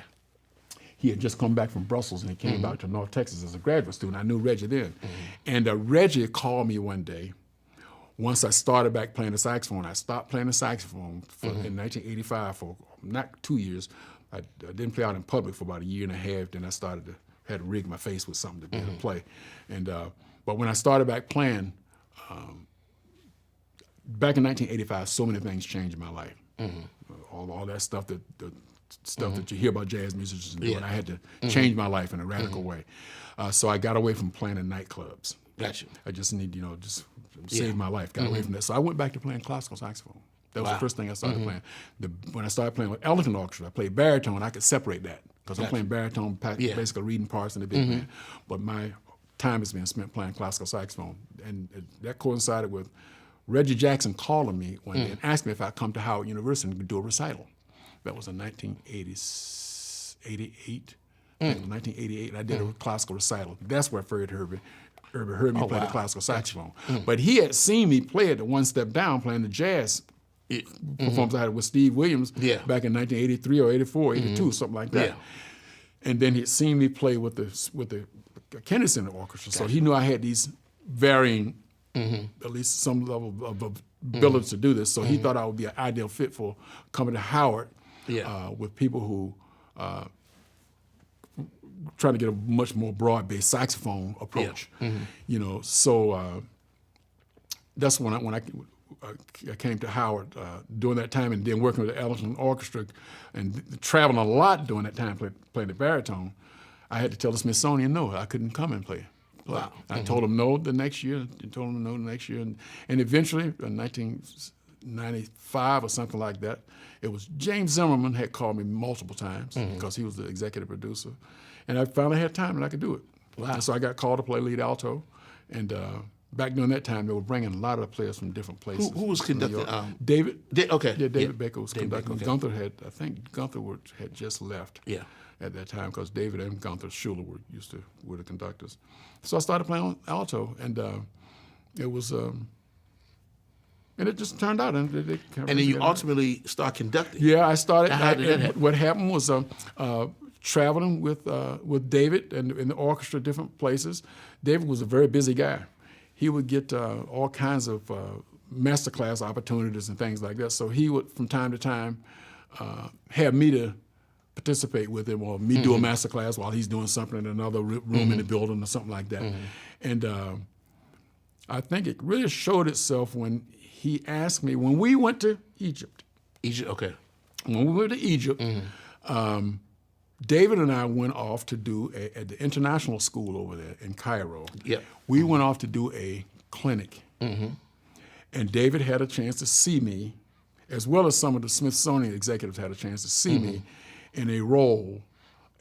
He had just come back from Brussels and he came back to North Texas as a graduate student. I knew Reggie then. And Reggie called me one day. Once I started back playing the saxophone, I stopped playing the saxophone in 1985 for not 2 years. I didn't play out in public for about 1.5 years. Then I had to rig my face with something to be able to play. And but when I started back playing, back in 1985, so many things changed in my life. All that stuff that you hear about jazz musicians do, and I had to change my life in a radical way. So I got away from playing in nightclubs. Gotcha. I just need, saved my life. Got away from that. So I went back to playing classical saxophone. That was the first thing I started playing. When I started playing with Ellington Orchestra, I played baritone. I could separate that because I'm playing baritone, basically reading parts in the big band. But my time has been spent playing classical saxophone. And that coincided with Reggie Jackson calling me one day and asked me if I'd come to Howard University and do a recital. That was in 1988. 1988, I did a classical recital. That's where Fred Herbie heard me play the classical saxophone. But he had seen me play it one step down, playing the jazz performance I had with Steve Williams back in 1983 or 84, 82, something like that. And then he had seen me play with the Kennedy Center Orchestra, so he knew I had these varying, at least some level of ability to do this. So he thought I would be an ideal fit for coming to Howard with people who trying to get a much more broad-based saxophone approach. So that's when I came to Howard during that time, and then working with the Ellington Orchestra and traveling a lot during that time playing the baritone. I had to tell the Smithsonian no, I couldn't come and play. Wow. I told them no the next year, and eventually in 1995 or something like that, it was James Zimmerman had called me multiple times because he was the executive producer, and I finally had time and I could do it. Wow. And so I got called to play lead alto, and back during that time they were bringing a lot of players from different places. Who was conducting? David. Okay. Yeah, David Baker was conducting. Okay. Gunther had just left. Yeah. At that time, because David and Gunther Schuller were the conductors. So I started playing alto, and it was, and it just turned out. And then you ultimately start conducting. Yeah, I started. How did that happen? What happened was traveling with David and in the orchestra, different places. David was a very busy guy. He would get all kinds of masterclass opportunities and things like that. So he would, from time to time, have me to participate with him, or me do a master class while he's doing something in another room in the building or something like that. And I think it really showed itself when he asked me, when we went to Egypt. Okay. When we went to Egypt, David and I went off to do, at the international school over there in Cairo, we went off to do a clinic. And David had a chance to see me, as well as some of the Smithsonian executives had a chance to see me in a role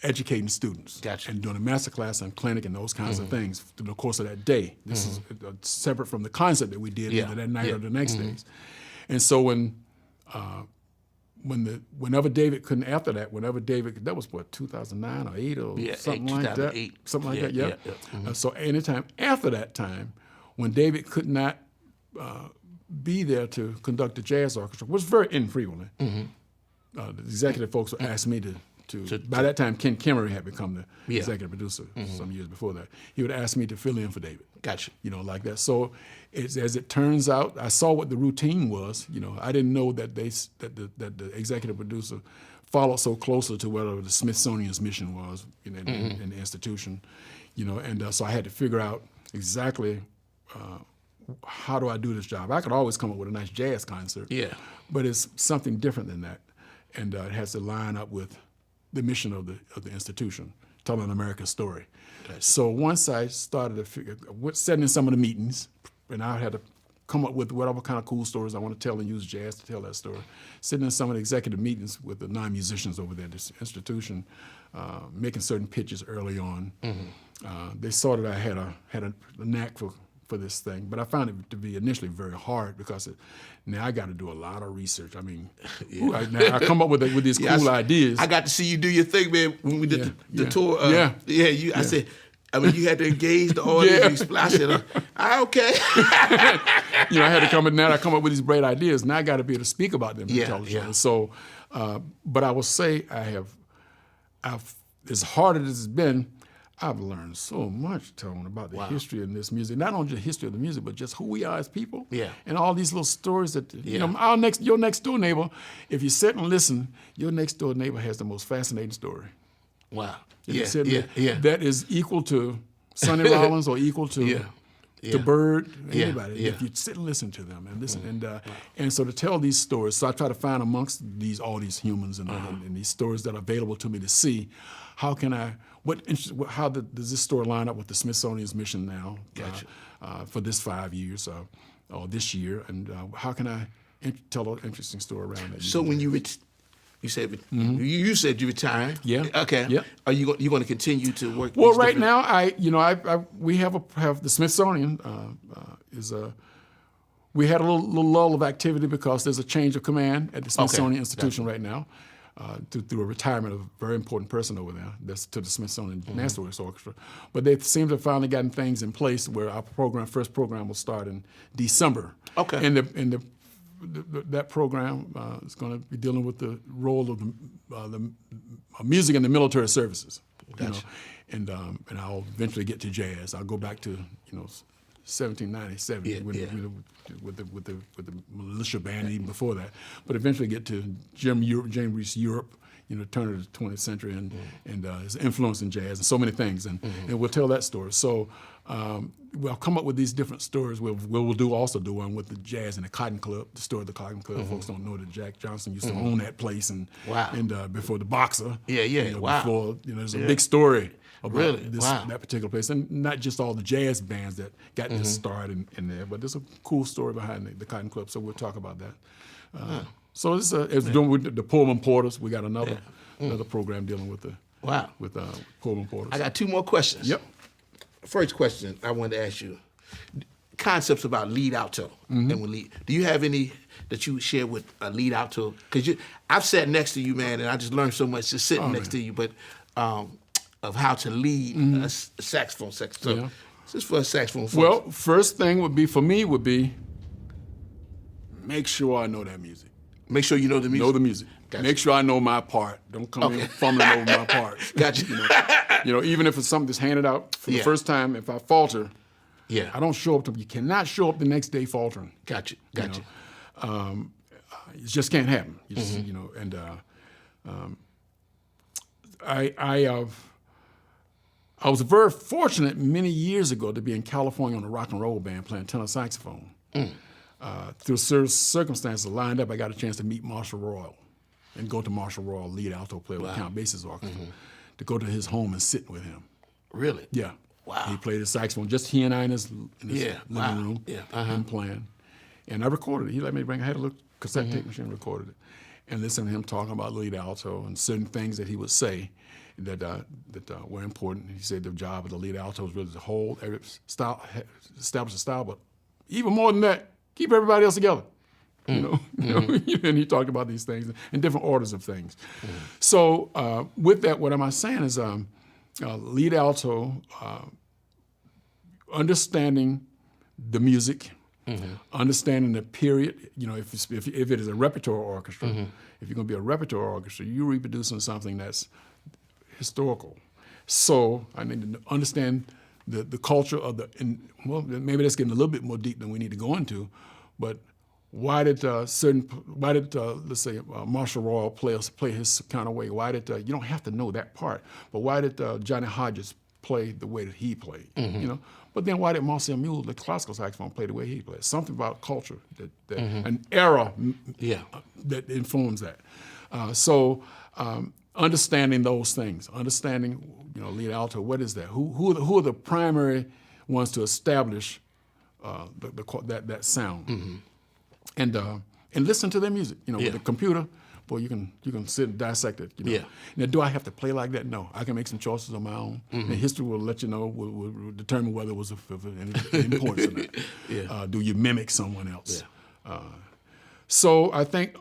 educating students. Gotcha. And doing a master class and clinic and those kinds of things through the course of that day. This is separate from the concert that we did either that night or the next days. And so whenever David couldn't, after that, that was what, 2009 or 8 or something like that? 2008. Something like that, yeah. So anytime after that time, when David could not be there to conduct the jazz orchestra, which was very infrequently, the executive folks would ask me to by that time, Ken Kimmerer had become the executive producer some years before that. He would ask me to fill in for David. Gotcha. Like that. So as it turns out, I saw what the routine was. I didn't know that the executive producer followed so closely to whatever the Smithsonian's mission was in the institution. And so I had to figure out exactly how do I do this job. I could always come up with a nice jazz concert. Yeah. But it's something different than that, and it has to line up with the mission of the institution, telling America's story. So once I started to figure, setting in some of the meetings, and I had to come up with whatever kind of cool stories I want to tell and use jazz to tell that story. Sitting in some of the executive meetings with the non-musicians over there at this institution, making certain pitches early on. They saw that I had a knack for this thing, but I found it to be initially very hard because now I got to do a lot of research. I mean, now I come up with these cool ideas. I got to see you do your thing, man, when we did the tour. I said, you had to engage the audience. I said, okay. I had to come in now. I come up with these great ideas. Now I got to be able to speak about them in television. So, but I will say I've as hard as it's been, I've learned so much, Tone, about the history of this music. Not only the history of the music, but just who we are as people. Yeah. And all these little stories that, your next door neighbor, if you sit and listen, your next door neighbor has the most fascinating story. Wow. That is equal to Sonny Rollins or equal to Bird, anybody. If you sit and listen to them and listen. And so to tell these stories, so I try to find amongst all these humans and these stories that are available to me to see how can I, how does this story line up with the Smithsonian's mission now for this 5 years or this year, and how can I tell an interesting story around that? So when you said you said you retired. Yeah. Okay. Yeah. Are you going to continue to work? Well, right now we have the Smithsonian we had a little lull of activity because there's a change of command at the Smithsonian Institution right now. Through a retirement of a very important person over there, that's to the Smithsonian Masterworks Orchestra. But they seem to have finally gotten things in place where our first program will start in December. Okay. And that program is going to be dealing with the role of the music in the military services. Gotcha. And I'll eventually get to jazz. I'll go back to 1797 with the militia band, even before that, but eventually get to James Reese Europe, turn of the 20th century, and his influence in jazz and so many things, and we'll tell that story. So we'll come up with these different stories. We'll also do one with the jazz and the Cotton Club, the story of the Cotton Club. Folks don't know that Jack Johnson used to own that place, and before the Boxer. Before there's a big story about that particular place, and not just all the jazz bands that got this started in there, but there's a cool story behind the Cotton Club. So we'll talk about that. So this is doing with the Pullman Porters. We got another program dealing with Pullman Porters. I got two more questions. Yep. First question I wanted to ask you: concepts about lead alto and with lead. Do you have any that you share with a lead alto? Because I've sat next to you, man, and I just learned so much just sitting next to you. But of how to lead a saxophone section. So just for a saxophone. Well, first thing would be make sure I know that music. Make sure you know the music. Know the music. Gotcha. Make sure I know my part. Don't come in fumbling over my part. Gotcha. Even if it's something that's handed out for the first time, if I falter, I don't show up. You cannot show up the next day faltering. Gotcha. It just can't happen. I was very fortunate many years ago to be in California on a rock and roll band playing tenor saxophone. Through circumstances lined up, I got a chance to meet Marshall Royal and go to Marshall Royal, lead alto player with Count Basie's Orchestra, to go to his home and sit with him. Really? Yeah. Wow. He played his saxophone, just he and I in his living room, him playing. And I recorded it. He let me I had a little cassette tape machine, recorded it, and listened to him talking about lead alto and certain things that he would say. that were important. He said the job of the lead alto is really to hold every style, establish a style, but even more than that, keep everybody else together. You know, and he talked about these things in different orders of things. So with that, what am I saying is lead alto, understanding the music, understanding the period. You know, if it is a repertoire orchestra, if you're going to be a repertoire orchestra, you're reproducing something that's historical. So I need to understand the culture of well, maybe that's getting a little bit more deep than we need to go into, but why did let's say Marshall Royal play his kind of way? Why did you don't have to know that part, but why did Johnny Hodges play the way that he played? You know, but then why did Marcel Mule, the classical saxophone, play the way he played? Something about culture, an era that informs that. So understanding those things, understanding lead alto, what is that? Who are the primary ones to establish that sound? And listen to their music. With the computer, boy, you can sit and dissect it. Now, do I have to play like that? No, I can make some choices on my own. And history will let you know, will determine whether it was of any importance or not. Do you mimic someone else? So I think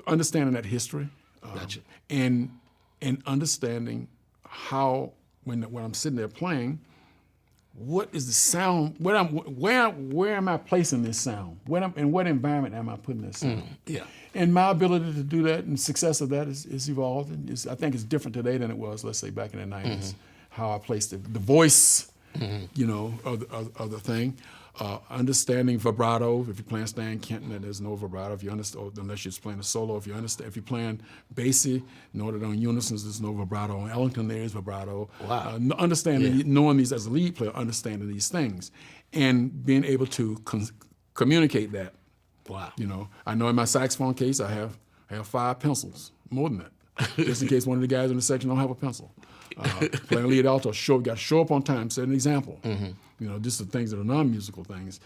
understanding that history, and understanding how when I'm sitting there playing, what is the sound? Where am I placing this sound? In what environment am I putting this sound? And my ability to do that and success of that is evolved. And I think it's different today than it was, let's say, back in the 90s. How I placed the voice, of the thing. Understanding vibrato. If you're playing Stan Kenton, there's no vibrato. If you understand, unless you're playing a solo. If you're playing Basie, noted on unisons, there's no vibrato. On Ellington, there is vibrato. Wow. Knowing these as a lead player, understanding these things, and being able to communicate that. Wow. I know in my saxophone case, I have 5 pencils, more than that, just in case one of the guys in the section don't have a pencil. Playing lead alto, got to show up on time, set an example. Just the things that are non-musical things.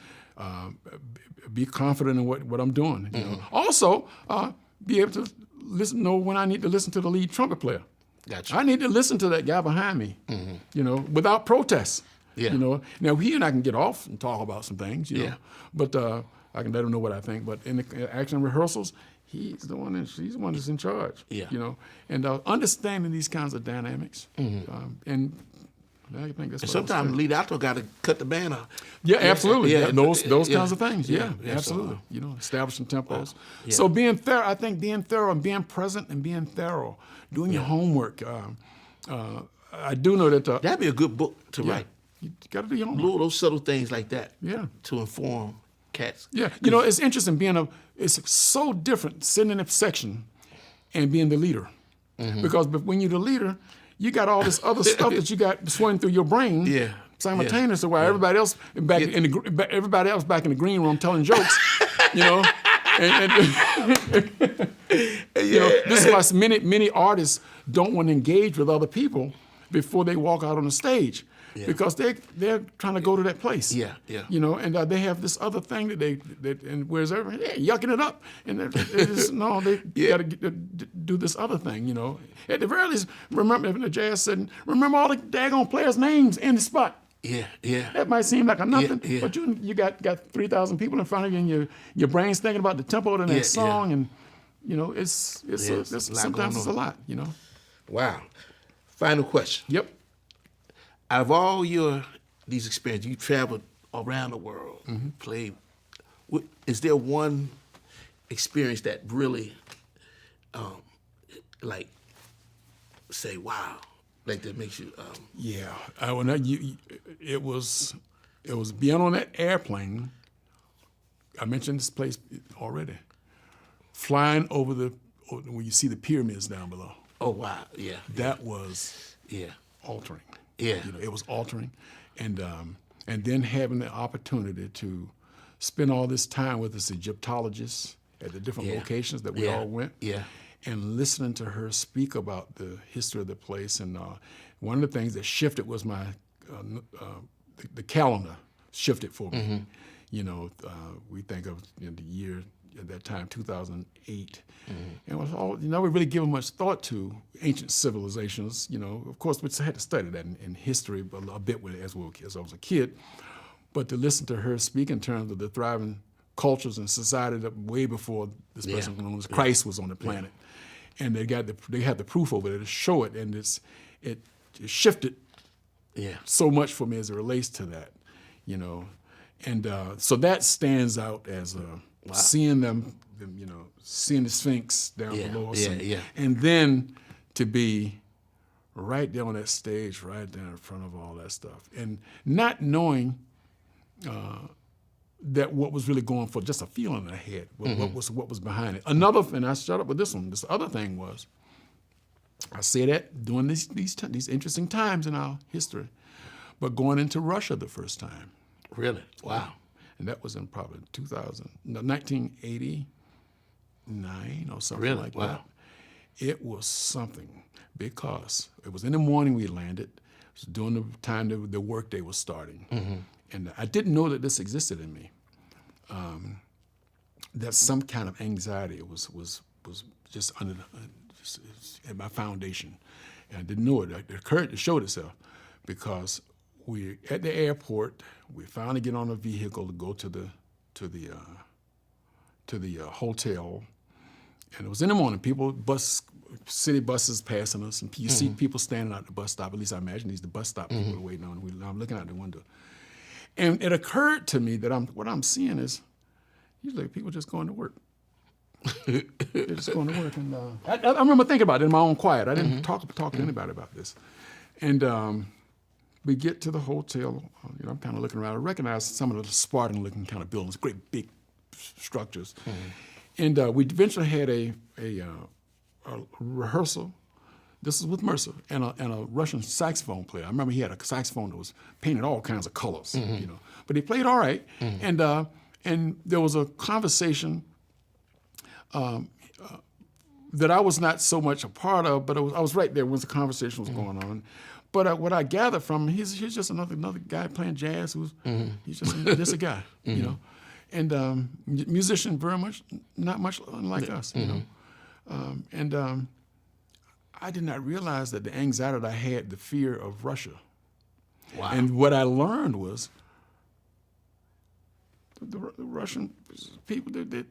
Be confident in what I'm doing. Also, be able to know when I need to listen to the lead trumpet player. Gotcha. I need to listen to that guy behind me. Without protest. Now he and I can get off and talk about some things. But I can let him know what I think. But in the action rehearsals, he's the one that's in charge. And understanding these kinds of dynamics, and I think that's. Sometimes the lead alto got to cut the band off. Yeah, absolutely. Those kinds of things. Yeah, absolutely. Establishing tempos. So being thorough, I think being thorough and being present and being thorough, doing your homework. I do know that that'd be a good book to write. You got to do your homework. Those subtle things like that. Yeah. To inform cats. Yeah, it's interesting it's so different sitting in a section and being the leader. Because when you're the leader, you got all this other stuff that you got swimming through your brain simultaneously while everybody else back in the green room telling jokes, this is why many artists don't want to engage with other people before they walk out on the stage. Because they're trying to go to that place. And they have this other thing and whereas everybody yucking it up, and they got to do this other thing. At the very least, remember in the jazz setting, remember all the daggone players' names in the spot. That might seem like a nothing, but you got 3,000 people in front of you, and your brain's thinking about the tempo of that song, and sometimes it's a lot. Wow. Final question. Yep. Out of all these experiences, you traveled around the world, played. Is there one experience that really, say, wow, like that makes you? It was being on that airplane. I mentioned this place already. Flying over when you see the pyramids down below. Oh wow, yeah. That was altering. It was altering, and then having the opportunity to spend all this time with this Egyptologist at the different locations that we all went, and listening to her speak about the history of the place. And one of the things that shifted was the calendar shifted for me. We think of the year at that time, 2008. And was all, never really given much thought to ancient civilizations. Of course, we had to study that in history a bit as I was a kid. But to listen to her speak in terms of the thriving cultures and society that way before this person known as Christ was on the planet, and they had the proof over there to show it, and it shifted so much for me as it relates to that, and so that stands out as seeing them, seeing the Sphinx down below us, and then to be right there on that stage, right there in front of all that stuff, and not knowing that what was really going for, just a feeling I had, what was behind it. And I shut up with this one. This other thing was, I say that during these interesting times in our history, but going into Russia the first time. Really? Wow. And that was in probably 1989 or something like that. It was something because it was in the morning we landed. It was during the time the workday was starting. And I didn't know that this existed in me. That some kind of anxiety was just under just at my foundation, and I didn't know it. It occurred to show itself because we at the airport. We finally get on a vehicle to go to the hotel, and it was in the morning. City buses passing us, and you see people standing at the bus stop. At least I imagine these the bus stop people are waiting on. I'm looking out the window. And it occurred to me that what I'm seeing is usually people just going to work. They're just going to work. And I remember thinking about it in my own quiet. I didn't talk to anybody about this. And we get to the hotel. I'm kind of looking around. I recognize some of the Spartan-looking kind of buildings, great big structures. And we eventually had a rehearsal. This is with Mercer and a Russian saxophone player. I remember he had a saxophone that was painted all kinds of colors, but he played all right. And there was a conversation that I was not so much a part of, but I was right there when the conversation was going on. But what I gathered from him, he's just another guy playing jazz. He's just a guy, and musician very much, not much unlike us, I did not realize that the anxiety that I had, the fear of Russia. Wow. And what I learned was the Russian people, they're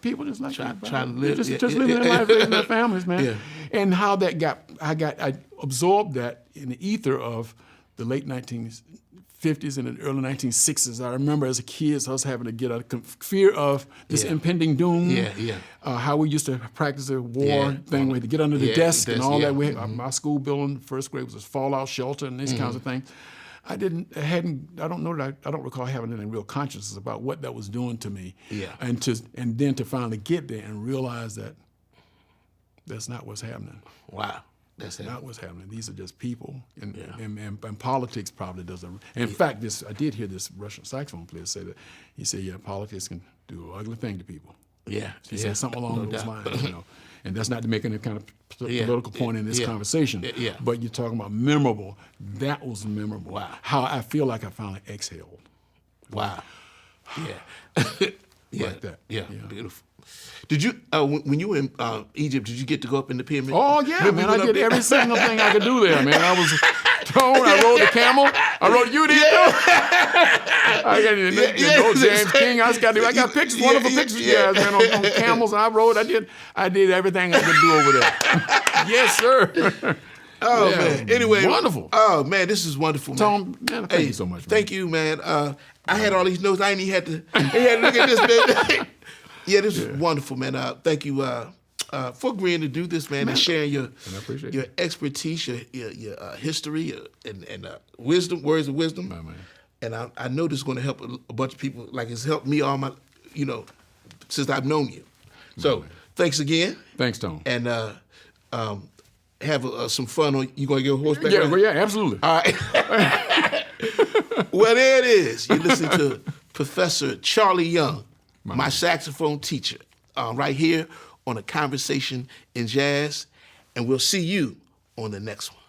people just like trying to live, just living their life, raising their families, man. And how that I absorbed that in the ether of the late 1950s and the early 1960s. I remember as a kid, us having to get a fear of this impending doom. How we used to practice the war thing, we had to get under the desk and all that. My school building, first grade, was a fallout shelter and these kinds of things. I don't recall having any real consciousness about what that was doing to me. And then to finally get there and realize that that's not what's happening. Wow. That's not what's happening. These are just people, and politics probably doesn't. In fact, I did hear this Russian saxophone player say that. He said, politics can do an ugly thing to people. He said something along those lines, And that's not to make any kind of political point in this conversation. But you're talking about memorable. That was memorable. Wow. How I feel like I finally exhaled. Wow. Like that. Beautiful. Did you, when you were in Egypt, did you get to go up in the pyramid? Oh, yeah, man. I did every single thing I could do there, man. I was told, I rode the camel. You did too? I got James King. I got pictures, wonderful pictures of you guys, man, on camels. And I did everything I could do over there. Yes, sir. Oh, man. Anyway. Wonderful. Oh, man, this is wonderful, man. Tom, man, thank you so much, man. Thank you, man. I had all these notes. I ain't even had to look at this, man. This is wonderful, man. Thank you for agreeing to do this, man, and sharing your expertise, your history, and wisdom, words of wisdom. Man. And I know this is going to help a bunch of people, like it's helped me all my, since I've known you. So thanks again. Thanks, Tom. And have some fun. You going to get a horseback ride? Yeah, absolutely. All right. Well, there it is. You're listening to Professor Charlie Young, my saxophone teacher, right here on A Conversation in Jazz. And we'll see you on the next one.